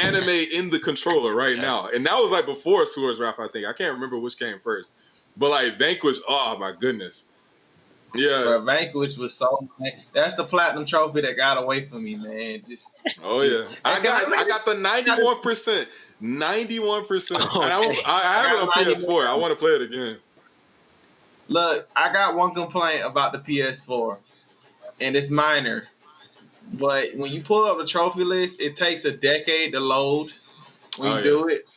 anime in the controller right now. And that was like before Swords Wrath, I think. I can't remember which came first. But like Vanquish, oh my goodness. Yeah. But Vanquish was so. That's the platinum trophy that got away from me, man. Just. Oh yeah. I got the 91%. 91%. Okay. And I have it on PS4. I want to play it again. Look, I got one complaint about the PS4, and it's minor. But when you pull up the trophy list, it takes a decade to load when you do it.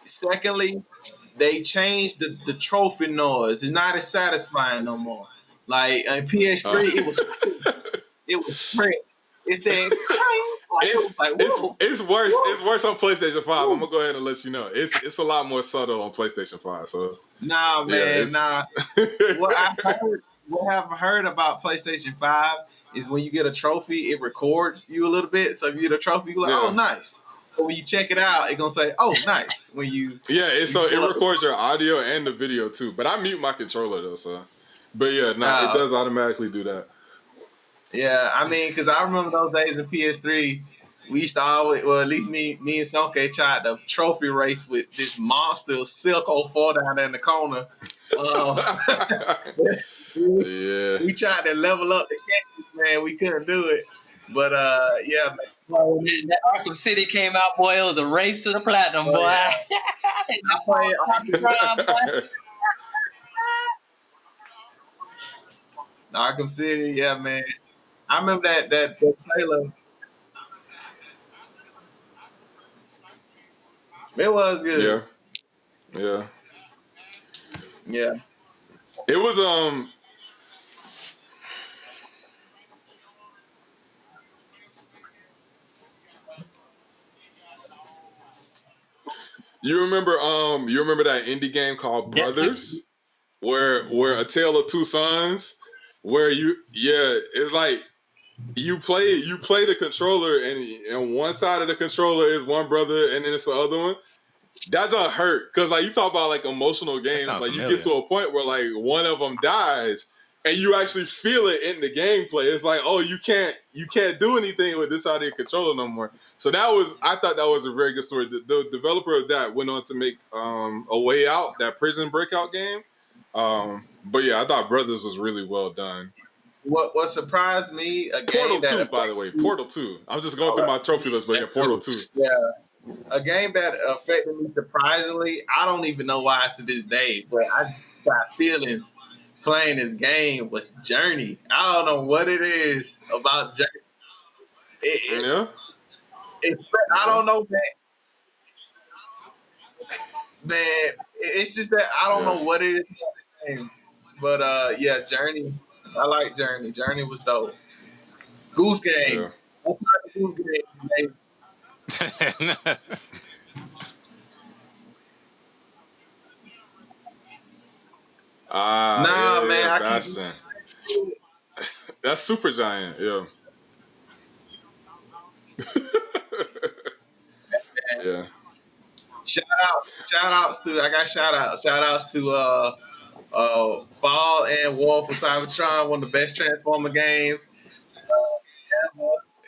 Secondly, they changed the trophy noise. It's not as satisfying no more. Like on PS3, it was crazy. It said it's worse. Whoa. It's worse on PlayStation 5. Whoa. I'm gonna go ahead and let you know. It's a lot more subtle on PlayStation 5. So nah, man, nah. What I've heard about PlayStation 5 is when you get a trophy, it records you a little bit. So if you get a trophy, you're like, oh, nice. But when you check it out, it's gonna say, "Oh, nice." When you it records your audio and the video too. But I mute my controller though, so. But yeah, it does automatically do that. Yeah, I mean, because I remember those days in PS3, we used to always, well, at least me and Sonke tried the trophy race with this monster Silk 04 down there in the corner. We tried to level up the characters, man. We couldn't do it. But, yeah, man. That Arkham City came out, boy. It was a race to the platinum, boy. Yeah. I played Arkham City, yeah, man. I remember that trailer. It was good. Yeah. Yeah. It was You remember that indie game called Brothers? Where A Tale of Two Sons, where it's like you play the controller and one side of the controller is one brother and then it's the other one. That don't hurt because like you talk about like emotional games, like familiar. You get to a point where like one of them dies and you actually feel it in the gameplay. It's like, oh, you can't do anything with this side of your controller no more. So I thought that was a very good story. The developer of that went on to make A Way Out, that prison breakout game. But yeah, I thought Brothers was really well done. What surprised me? Portal 2, by the way. Portal 2. I'm just going through my trophy list, but yeah, Portal 2. Yeah. A game that affected me surprisingly, I don't even know why to this day, but I got feelings playing this game was Journey. I don't know what it is about Journey. I don't know, man. It's just that I don't know what it is. But yeah, Journey. I like Journey. Journey was dope. Goose Game. Yeah. Goose Game. Man. Bastion. That's Super Giant, yeah. Yeah. Shout outs to I got shout outs to Fall and War for Cybertron, one of the best Transformer games.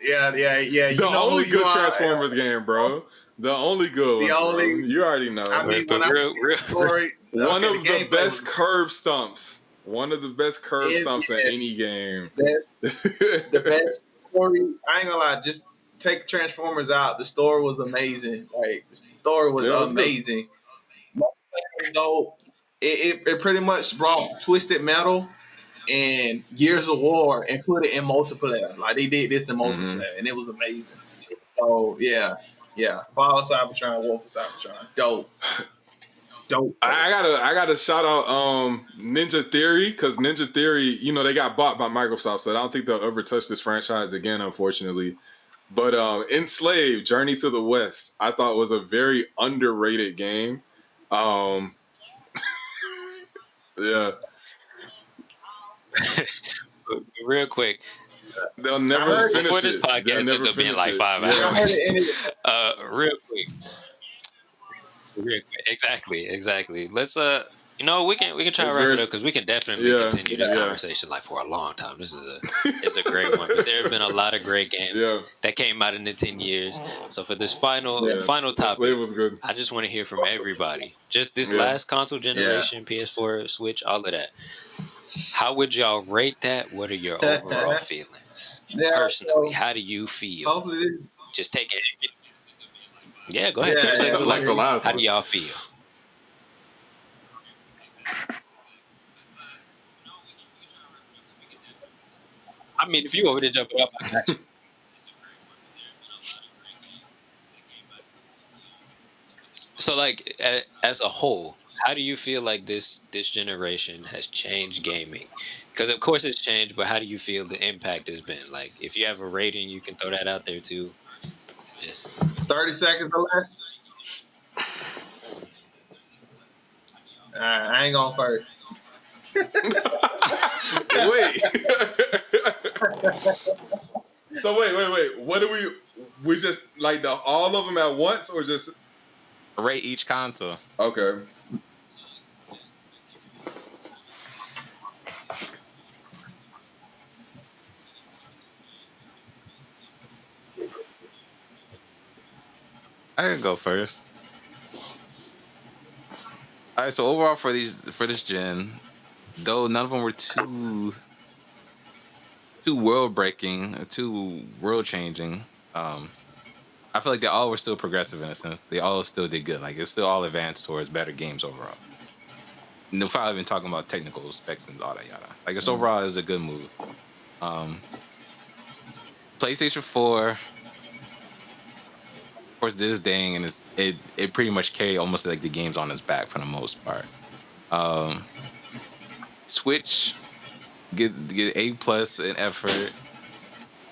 Yeah. The You know who only you good are. Transformers game, bro. The only good The ones, bro. only, You already know. I mean, when But I real, read real, the story, One okay, the of the gameplay best was curb stumps. One of the best curb is stumps in yeah, any game. the best story. I ain't gonna lie, just take Transformers out. The story was amazing. Like the story was Yeah, it was good. amazing. Though it pretty much brought Twisted Metal and Gears of War and put it in multiplayer. Like they did this in multiplayer, and it was amazing. So yeah. Fall Cybertron, War for Cybertron, dope. I gotta shout out Ninja Theory, because Ninja Theory, you know, they got bought by Microsoft, so I don't think they'll ever touch this franchise again, unfortunately. But Enslaved, Journey to the West, I thought was a very underrated game. Yeah, real quick. they'll I never heard finish Before this it. They'll podcast never ends up being finish like it. 5 I heard hours. it ended. Real quick. Exactly. Let's we can try to It's wrap very, it up because we can definitely yeah, continue this yeah, conversation like for a long time. This is a great one. But there have been a lot of great games yeah, that came out in the 10 years. So for this final yeah. final topic, Enslaved was good. I just want to hear from everybody. Just this Yeah. last console generation, PS4, Switch, all of that. How would y'all rate that? What are your overall feelings? Yeah, Personally, so how do you feel? hopefully, Just take it. Yeah, go ahead. 30 yeah. seconds or Like the less. last How one. do y'all feel? I mean, if you over there jumping up, I got you. So, like, as a whole, how do you feel like this generation has changed gaming? Because of course it's changed, but how do you feel the impact has been? Like, if you have a rating, you can throw that out there too. Just 30 seconds or less. I ain't going first. Wait. So wait. What do we just like all of them at once, or just Rate each console. okay? I can go first. All right, so overall for this gen, though none of them were too world breaking, too world changing. I feel like they all were still progressive in a sense. They all still did good. Like it's still all advanced towards better games overall. No, without even talking about technical specs and all that yada. Like it's overall is a good move. PlayStation 4, of course, this thing and it pretty much carried almost like the games on its back for the most part. Switch get A+ in effort.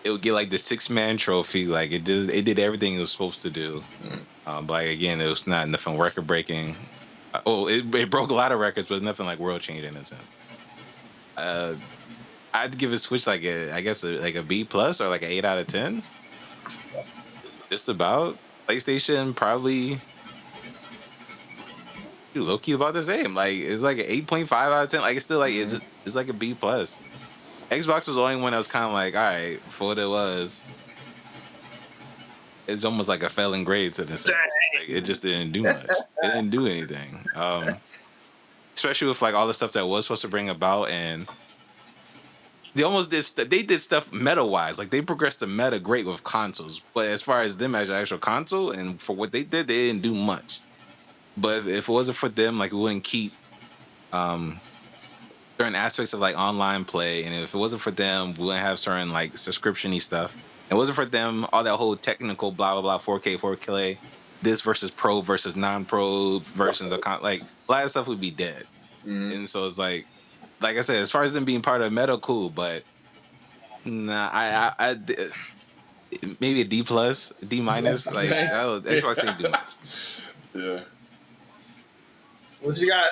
It would get like the 6-man trophy. Like it did everything it was supposed to do. But like, again, it was not nothing record breaking. It broke a lot of records, but nothing like world changing in a sense. I'd give it Switch like a B+ or like an 8 out of 10. Just about. PlayStation probably low key about the same. Like it's like an 8.5 out of 10. Like it's still like it's like a B+. Xbox was the only one that was kind of like, all right, for what it was, it's almost like a failing grade to this. Like, it just didn't do much. It didn't do anything. Especially with like all the stuff that was supposed to bring about, and they almost did. They did stuff meta wise. Like they progressed the meta great with consoles, but as far as them as an actual console and for what they did, they didn't do much. But if it wasn't for them, like we wouldn't keep certain aspects of like online play, and if it wasn't for them, we wouldn't have certain like subscription-y stuff. It wasn't for them, all that whole technical blah blah blah 4K, this versus pro versus non-pro versions of like a lot of stuff would be dead. And so it's like I said, as far as them being part of meta, cool, but nah, I maybe a D+, D-. Like Xbox didn't do much. Yeah. What you got?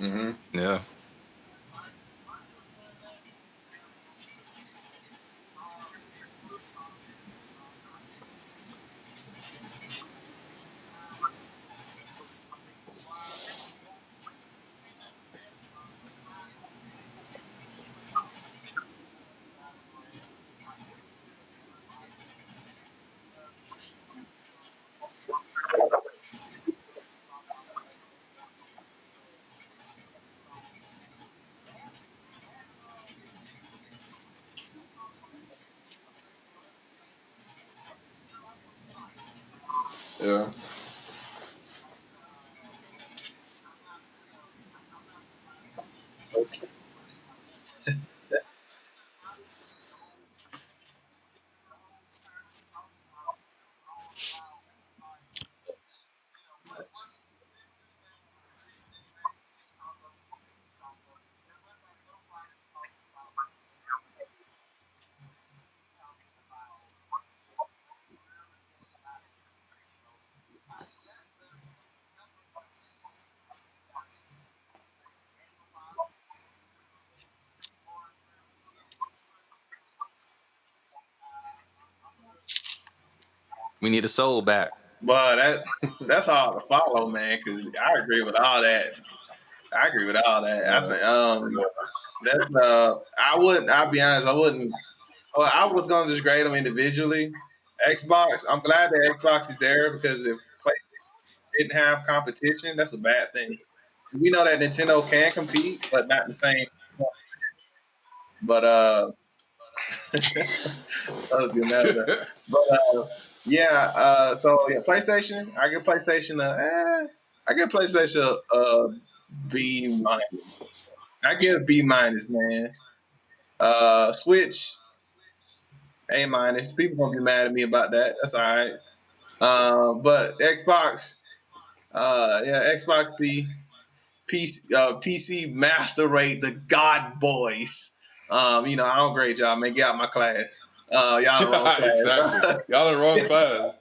Mm-hmm. Yeah. Yeah. We need a soul back. But that's hard to follow, man. Because I agree with all that. I agree with all that. I Yeah. think that's I wouldn't. I'll be honest. I wouldn't. Well, I was gonna just grade them individually. Xbox. I'm glad that Xbox is there because if PlayStation didn't have competition, that's a bad thing. We know that Nintendo can compete, but not the same. But that was another. But yeah. So yeah, PlayStation. I give PlayStation I give PlayStation a B minus. I give B minus, man. Switch A minus. People gonna be mad at me about that. That's all right. But Xbox, yeah, Xbox the PC master rate, the God boys. I don't grade y'all, man. Get out my class. Y'all in the wrong Exactly. class. Y'all in the wrong class.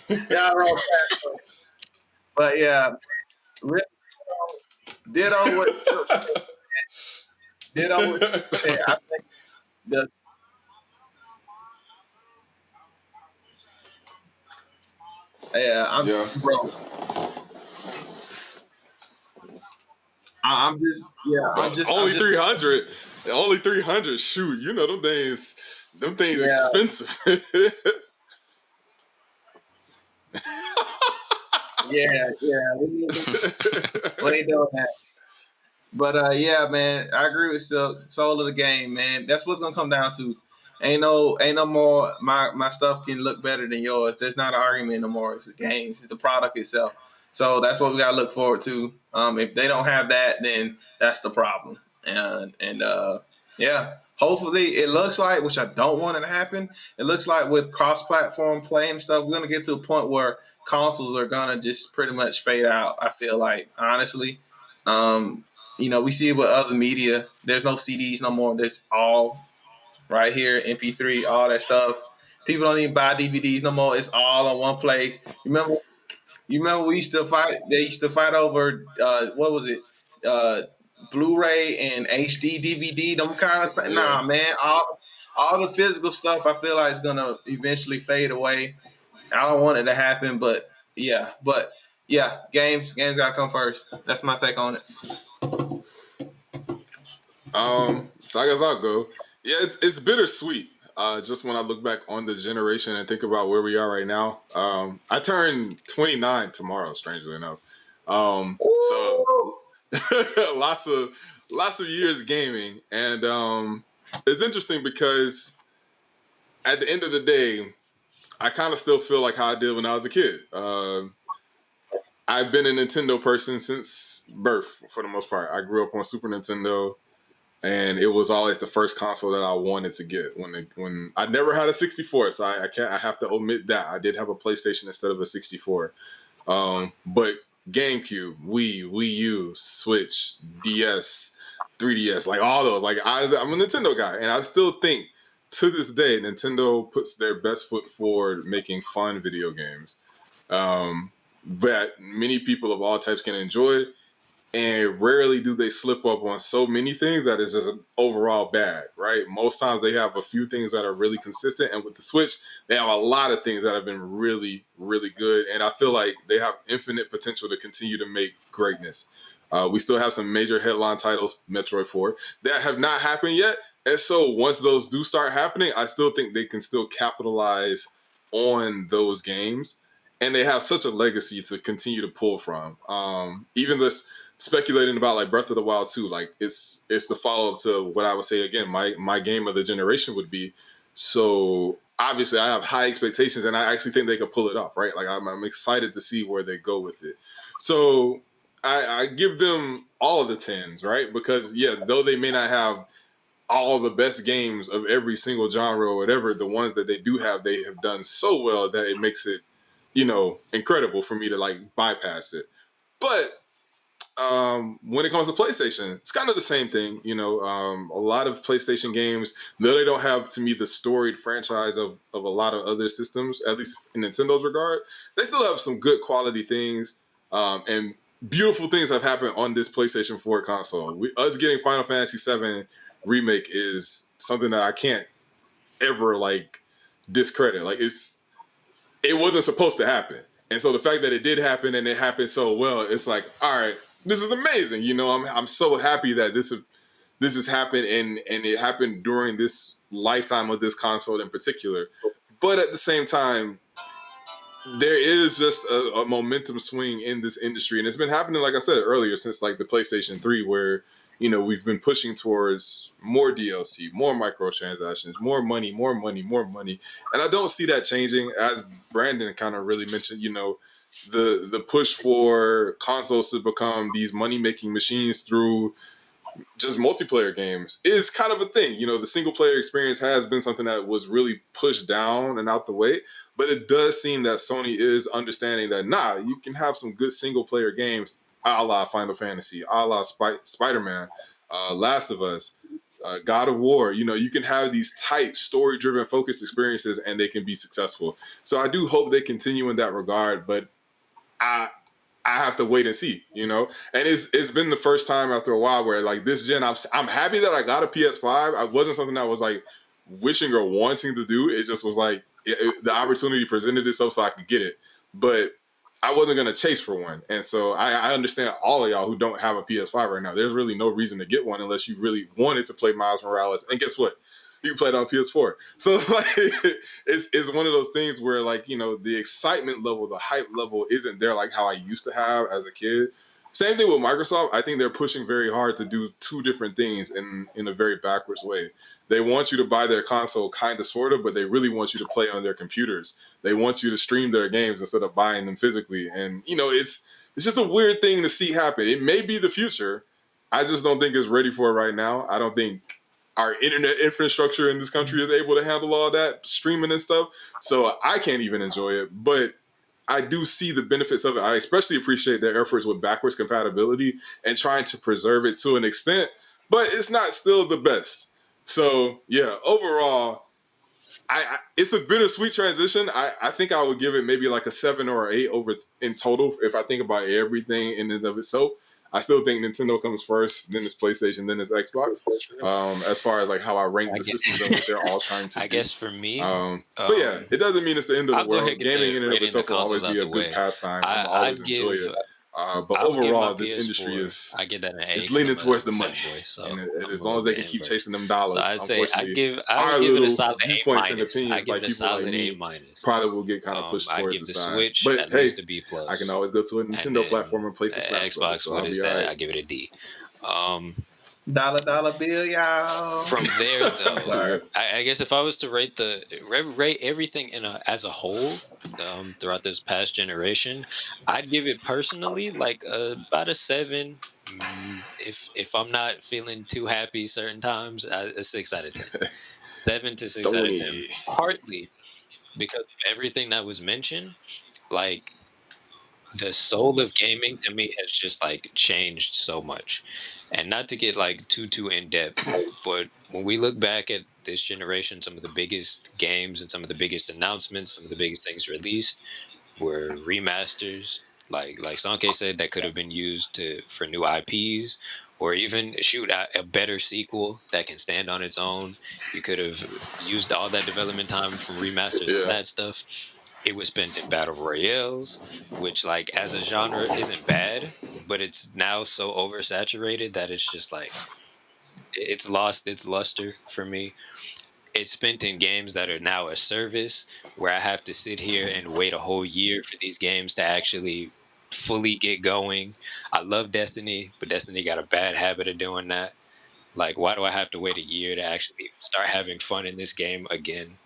Y'all in the wrong class. But yeah, really, ditto what ditto what you said. I think the yeah, Yeah. bro. I'm just yeah, I'm Only just 300. Only 300. Shoot, you know them things yeah, expensive. yeah. We ain't doing that. But yeah, man, I agree with soul of the game, man. That's what's gonna come down to. Ain't no more. My stuff can look better than yours. There's not an argument no more. It's the games. It's the product itself. So that's what we gotta look forward to. If they don't have that, then that's the problem. And yeah, hopefully it looks like, which I don't want it to happen. It looks like with cross-platform play and stuff, we're gonna get to a point where consoles are gonna just pretty much fade out. I feel like honestly. Um, we see it with other media. There's no CDs no more. There's all right here, MP3, all that stuff. People don't even buy DVDs no more. It's all on one place. You remember we used to fight? They used to fight over what was it? Uh, Blu-ray and HD DVD. Them kind of thing. Yeah. Nah, man. All the physical stuff, I feel like is gonna eventually fade away. I don't want it to happen, but yeah, games gotta come first. That's my take on it. So I guess I'll go. Yeah, it's bittersweet. Just when I look back on the generation and think about where we are right now. I turn 29 tomorrow, strangely enough. So Ooh. lots of years gaming, and it's interesting because at the end of the day, I kind of still feel like how I did when I was a kid. I've been a Nintendo person since birth, for the most part. I grew up on Super Nintendo, and it was always the first console that I wanted to get. When I never had a 64, so I can't. I have to omit that. I did have a PlayStation instead of a 64, but GameCube, Wii U, Switch, DS, 3DS, like all those. Like I'm a Nintendo guy, and I still think to this day Nintendo puts their best foot forward making fun video games. But many people of all types can enjoy. and rarely do they slip up on so many things that is just overall bad, right? Most times they have a few things that are really consistent, and with the Switch, they have a lot of things that have been really, really good, and I feel like they have infinite potential to continue to make greatness. We still have some major headline titles, Metroid 4, that have not happened yet, and so once those do start happening, I still think they can still capitalize on those games, and they have such a legacy to continue to pull from. Even this speculating about like Breath of the Wild 2, like it's the follow up to what I would say again, my game of the generation would be. So obviously I have high expectations, and I actually think they could pull it off, right? Like I'm excited to see where they go with it. So I give them all of the tens, right? Because yeah, though they may not have all the best games of every single genre or whatever, the ones that they do have, they have done so well that it makes it, incredible for me to like bypass it. But when it comes to PlayStation, it's kind of the same thing. A lot of PlayStation games, though they don't have to me the storied franchise of a lot of other systems, at least in Nintendo's regard, they still have some good quality things, and beautiful things have happened on this PlayStation 4 console. Us getting Final Fantasy VII Remake is something that I can't ever like discredit. Like it wasn't supposed to happen. And so the fact that it did happen and it happened so well, it's like, all right, this is amazing. I'm so happy that this has happened, and it happened during this lifetime of this console in particular. But at the same time, there is just a momentum swing in this industry, and it's been happening, like I said earlier, since like the PlayStation 3, where we've been pushing towards more DLC, more microtransactions, more money, more money, more money, and I don't see that changing. As Brandon kind of really mentioned, the push for consoles to become these money making machines through just multiplayer games is kind of a thing. The single player experience has been something that was really pushed down and out the way, but it does seem that Sony is understanding that, you can have some good single player games, a la Final Fantasy, a la Spider-Man, Last of Us, God of War. You can have these tight story driven focused experiences and they can be successful. So I do hope they continue in that regard, but I have to wait and see, and it's been the first time after a while where like this gen, I'm happy that I got a PS5. I wasn't something that I was like wishing or wanting to do. It just was like the opportunity presented itself so I could get it, but I wasn't gonna chase for one. And so I understand all of y'all who don't have a PS5 right now. There's really no reason to get one unless you really wanted to play Miles Morales. And guess what? You can play it on PS4. So it's like it's one of those things where like, the excitement level, the hype level isn't there like how I used to have as a kid. Same thing with Microsoft. I think they're pushing very hard to do two different things in a very backwards way. They want you to buy their console kind of sort of, but they really want you to play on their computers. They want you to stream their games instead of buying them physically. And it's just a weird thing to see happen. It may be the future. I just don't think it's ready for it right now. I don't think our internet infrastructure in this country is able to handle all that streaming and stuff. So I can't even enjoy it, but I do see the benefits of it. I especially appreciate their efforts with backwards compatibility and trying to preserve it to an extent, but it's not still the best. So yeah, overall, it's a bittersweet transition. I think I would give it maybe like a 7 or an 8 over in total if I think about everything in and of itself. I still think Nintendo comes first, then it's PlayStation, then it's Xbox. As far as like how I rank the systems and what they're all trying to do. I guess for me, but yeah, it doesn't mean it's the end of the world. Gaming in and of itself will always be a good way. pastime. I'm always enjoy it. But overall, this industry is I get that an it's leaning towards the money, and as long as they can keep chasing them dollars, so unfortunately, I our give little it a solid viewpoints A-. and opinions, like people like me, probably will get kind of pushed towards the side. Switch But at hey, least a B+. I can always go to a Nintendo platform and play some Smash Bros. Xbox, So what I'll is be that? all right. I give it a D. Dollar bill, y'all. From there, though, I guess if I was to rate everything as a whole throughout this past generation, I'd give it personally like about a 7. If I'm not feeling too happy certain times, a 6 out of 10. 7 to 6 out of 10. Partly because of everything that was mentioned, like the soul of gaming to me has just like changed so much. And not to get like too in depth, but when we look back at this generation, some of the biggest games and some of the biggest announcements, some of the biggest things released were remasters, Like Sanke said, that could have been used for new IPs, or even shoot a better sequel that can stand on its own. You could have used all that development time from remasters on Yeah. that stuff. It was spent in battle royales, which like as a genre isn't bad, but it's now so oversaturated that it's just like it's lost its luster for me. It's spent in games that are now a service where I have to sit here and wait a whole year for these games to actually fully get going. I love Destiny, but Destiny got a bad habit of doing that. Like, why do I have to wait a year to actually start having fun in this game again?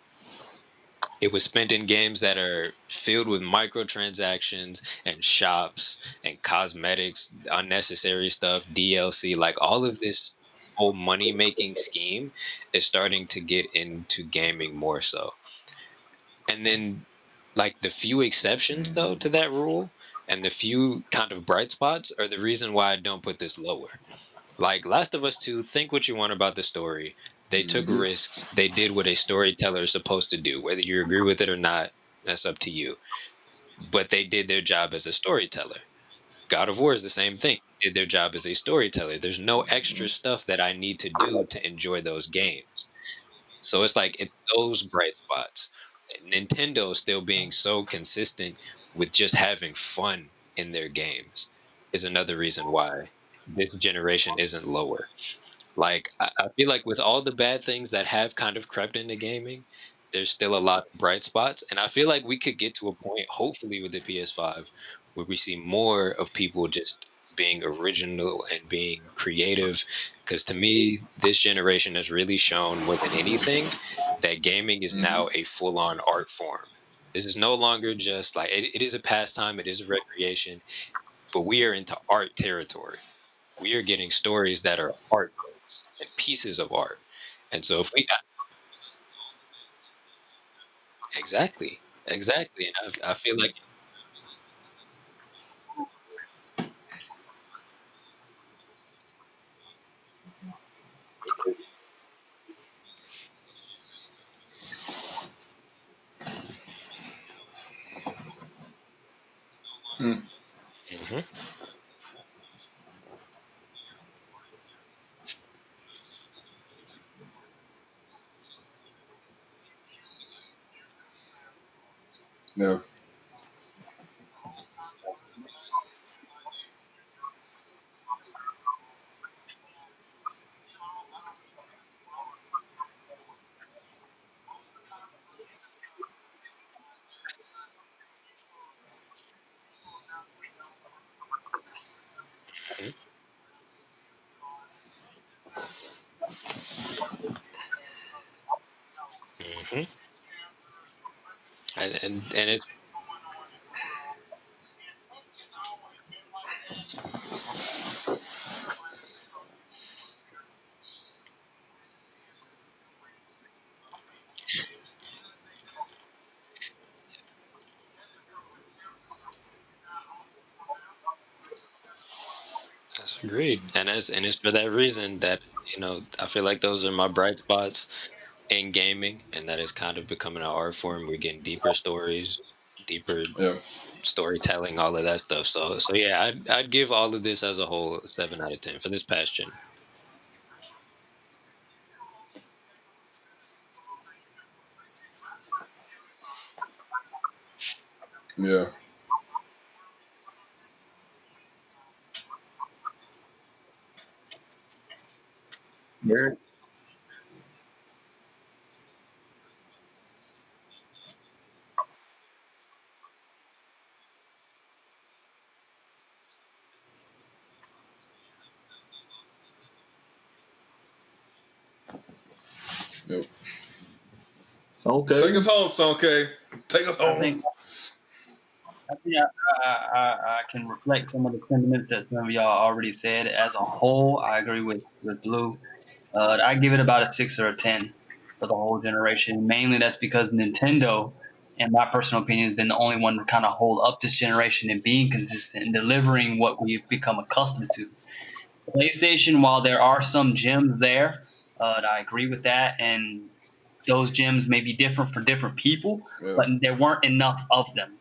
It was spent in games that are filled with microtransactions and shops and cosmetics, unnecessary stuff, DLC. Like all of this whole money making scheme is starting to get into gaming more so. And then, like, the few exceptions though to that rule and the few kind of bright spots are the reason why I don't put this lower. Like Last of Us 2, think what you want about the story. They took risks. They did what a storyteller is supposed to do. Whether you agree with it or not, that's up to you. But they did their job as a storyteller. God of War is the same thing. Did their job as a storyteller. There's no extra stuff that I need to do to enjoy those games. So it's like it's those bright spots. Nintendo still being so consistent with just having fun in their games is another reason why this generation isn't lower. Like I feel like with all the bad things that have kind of crept into gaming, there's still a lot of bright spots, and I feel like we could get to a point, hopefully, with the PS5, where we see more of people just being original and being creative. Because to me, this generation has really shown more than anything that gaming is now a full-on art form. This is no longer just like it is a pastime, it is a recreation, but we are into art territory. We are getting stories that are artworks and pieces of art. And so if we exactly, exactly, and I feel like Mhm. Yeah. Mhm. Mhm. And it's that's agreed, and it's for that reason that I feel like those are my bright spots in gaming, and that is kind of becoming an art form. We're getting deeper stories, deeper Yeah. storytelling, all of that stuff. So yeah, I'd give all of this as a whole a 7 out of 10 for this past gen. Yeah. Very. Yep. Okay. Take us home, Sonke. Take us I home. think I can reflect some of the sentiments that some of y'all already said. As a whole, I agree with Blue. I give it about a 6 or a 10 for the whole generation. Mainly that's because Nintendo, in my personal opinion, has been the only one to kind of hold up this generation and being consistent and delivering what we've become accustomed to. PlayStation, while there are some gems there, I agree with that, and those gems may be different for different people, Yeah. but there weren't enough of them.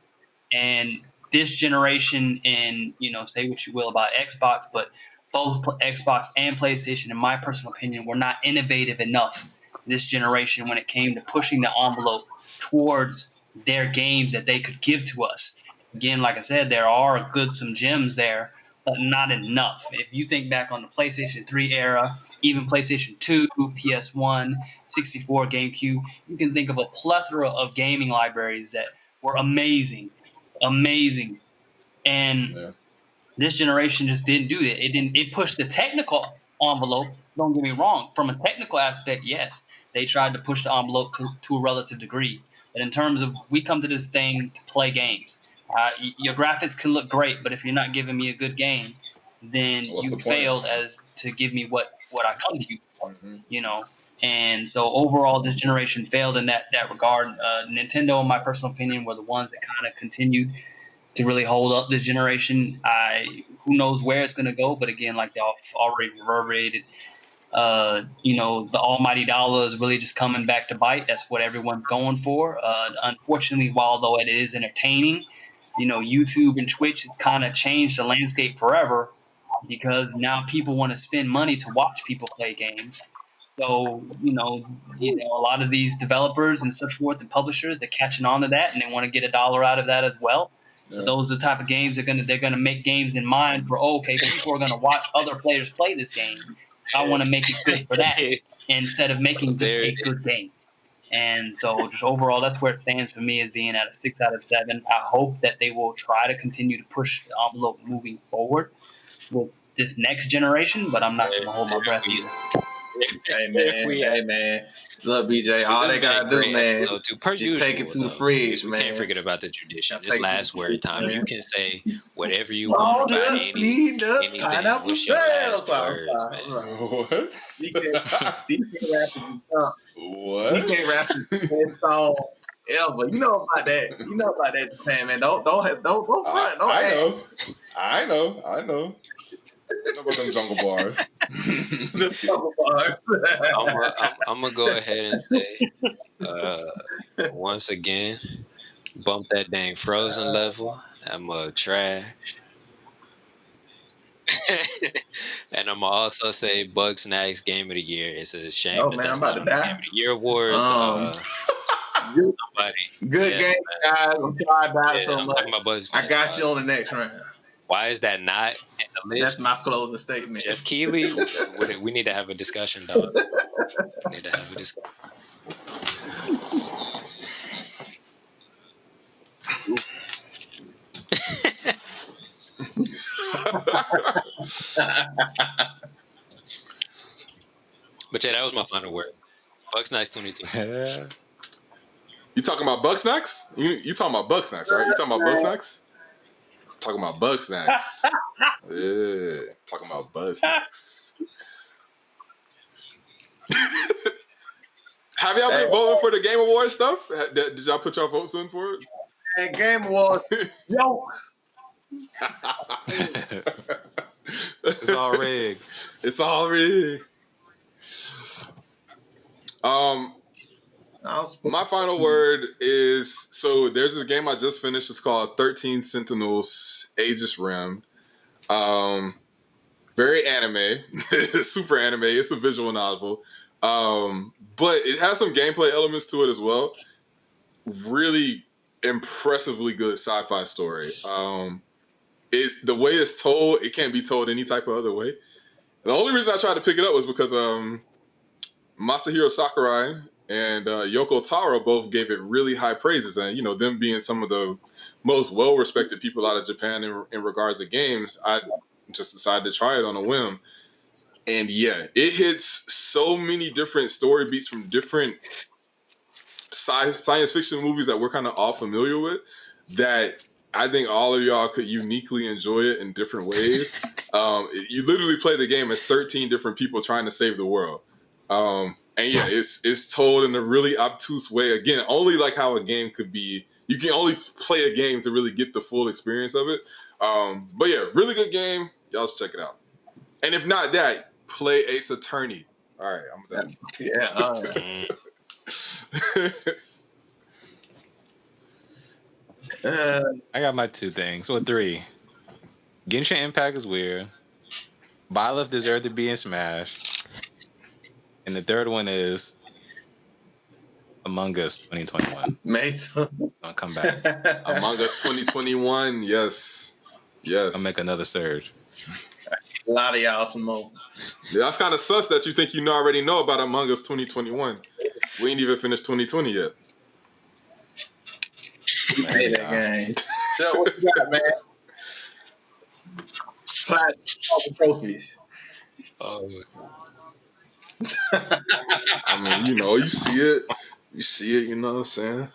And this generation, and say what you will about Xbox, but both Xbox and PlayStation, in my personal opinion, were not innovative enough this generation when it came to pushing the envelope towards their games that they could give to us. Again, like I said, there are some gems there, but not enough. If you think back on the PlayStation 3 era, even PlayStation 2, PS1, 64, GameCube, you can think of a plethora of gaming libraries that were amazing. And this generation just didn't do that. It pushed the technical envelope. Don't get me wrong. From a technical aspect, yes, they tried to push the envelope to a relative degree. But in terms of, we come to this thing to play games. Your graphics can look great, but if you're not giving me a good game, then you failed as to give me what I come to you for, And so overall, this generation failed in that regard. Nintendo, in my personal opinion, were the ones that kind of continued to really hold up this generation. Who knows where it's going to go, but again, like y'all already reverberated, the almighty dollar is really just coming back to bite. That's what everyone's going for. Unfortunately, while though it is entertaining, YouTube and Twitch has kind of changed the landscape forever, because now people want to spend money to watch people play games. So, a lot of these developers and such forth and publishers, they're catching on to that, and they want to get $1 out of that as well. So those are the type of games they're gonna make games in mind for, okay, people are gonna watch other players play this game. I want to make it good for that instead of making just a good game. And so just overall, that's where it stands for me, as being at a 6 out of 7. I hope that they will try to continue to push the envelope moving forward with this next generation, but I'm not going to hold my breath either. Hey man, look, BJ, all they gotta do, man, so just take it to the fridge, man. Can't forget about the tradition. It's last word time. You can say whatever you want about anything. What's your last words, man? What? He can't rap his song ever. You know about that, Japan, man. Don't front. I know. I know about them jungle bars. I'm gonna go ahead and say, once again, bump that dang Frozen level. I'm trash. And I'm gonna also say Bugsnax Game of the Year. It's a shame that that's not on the Game of the Year awards. Good game, guys. I'm sorry about it so much. I got you on the next round. Why is that not in the list? That's my closing statement. Jeff Keighley, we need to have a discussion, dog. We need to have a discussion. But yeah, that was my final word. Bugsnax 22. You talking about Bugsnax? You talking about Bugsnax, right? You talking about Bugsnax? Talking about Bugsnax. Yeah, talking about Bugsnax. Have y'all been voting for the Game Awards stuff? Did y'all put y'all votes in for it? Hey, Game Awards, yo. It's all rigged. It's all rigged. My final word is, so there's this game I just finished. It's called 13 Sentinels Aegis Rim. Very anime. Super anime. It's a visual novel. But it has some gameplay elements to it as well. Really impressively good sci-fi story. It's the way it's told, it can't be told any type of other way. The only reason I tried to pick it up was because Masahiro Sakurai and Yoko Taro both gave it really high praises, and them being some of the most well-respected people out of Japan in regards to games, I just decided to try it on a whim. And yeah, it hits so many different story beats from different science fiction movies that we're kind of all familiar with, that I think all of y'all could uniquely enjoy it in different ways. You literally play the game as 13 different people trying to save the world. And yeah, it's told in a really obtuse way. Again, only like how a game could be. You can only play a game to really get the full experience of it. But yeah, really good game. Y'all should check it out. And if not that, play Ace Attorney. All right, I'm done. Yeah. All right. I got my 2 things. Well, 3. Genshin Impact is weird. Byleth deserved to be in Smash. And the third one is Among Us 2021. Mate. Gonna come back. Among Us 2021, yes. I'll make another surge. A lot of y'all some more. Yeah, that's kind of sus that you think you already know about Among Us 2021. We ain't even finished 2020 yet. Play that game. So what you got, man? Platinum trophies. Oh, I mean, you see it. You see it, you know what I'm saying?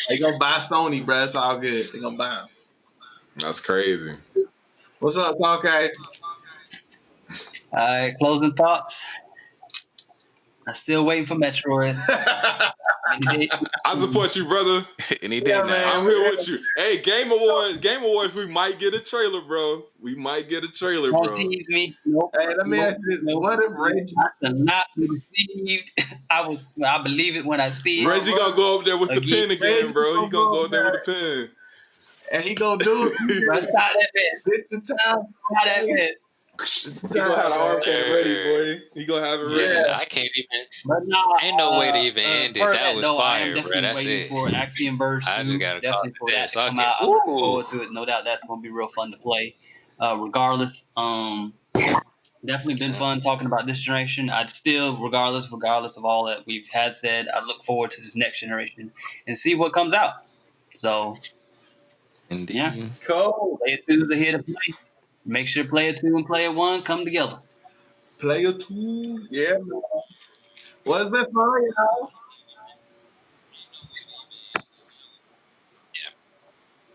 They gonna buy Sony, bro. It's all good. They gonna buy them. That's crazy. What's up, okay? All right, closing thoughts. I'm still waiting for Metroid. I support you, brother. Any day now. man. I'm here with you. Hey, Game Awards, we might get a trailer, bro. We might get a trailer, Don't bro. tease me. Nope. Hey, let me ask you this. What if Reggie? I shall not be deceived. I believe it when I see it. Reggie gonna go up there with the pen again, bro. He gonna go up there with the pen. And he gonna do it. Bro, stop that man. This the time. Stop that man. He gonna have the arm pen ready, boy. He gonna have it ready. yeah, I can't even. But no, Ain't no way to even end it. per That was though, I fire, am bro. definitely That's waiting it. for Axiom Verge 2. I just gotta call Definitely it for that this. to come Okay. out. I'm looking Ooh. forward to it. No doubt that's going to be real fun to play. Regardless, definitely been fun talking about this generation. I'd still, regardless of all that we've had said, I look forward to this next generation and see what comes out. So, Indeed. yeah. Cool. Player 2 are here to play. Make sure Player 2 and Player 1 come together. Player 2. Yeah, man. Well, it's been fun, y'all.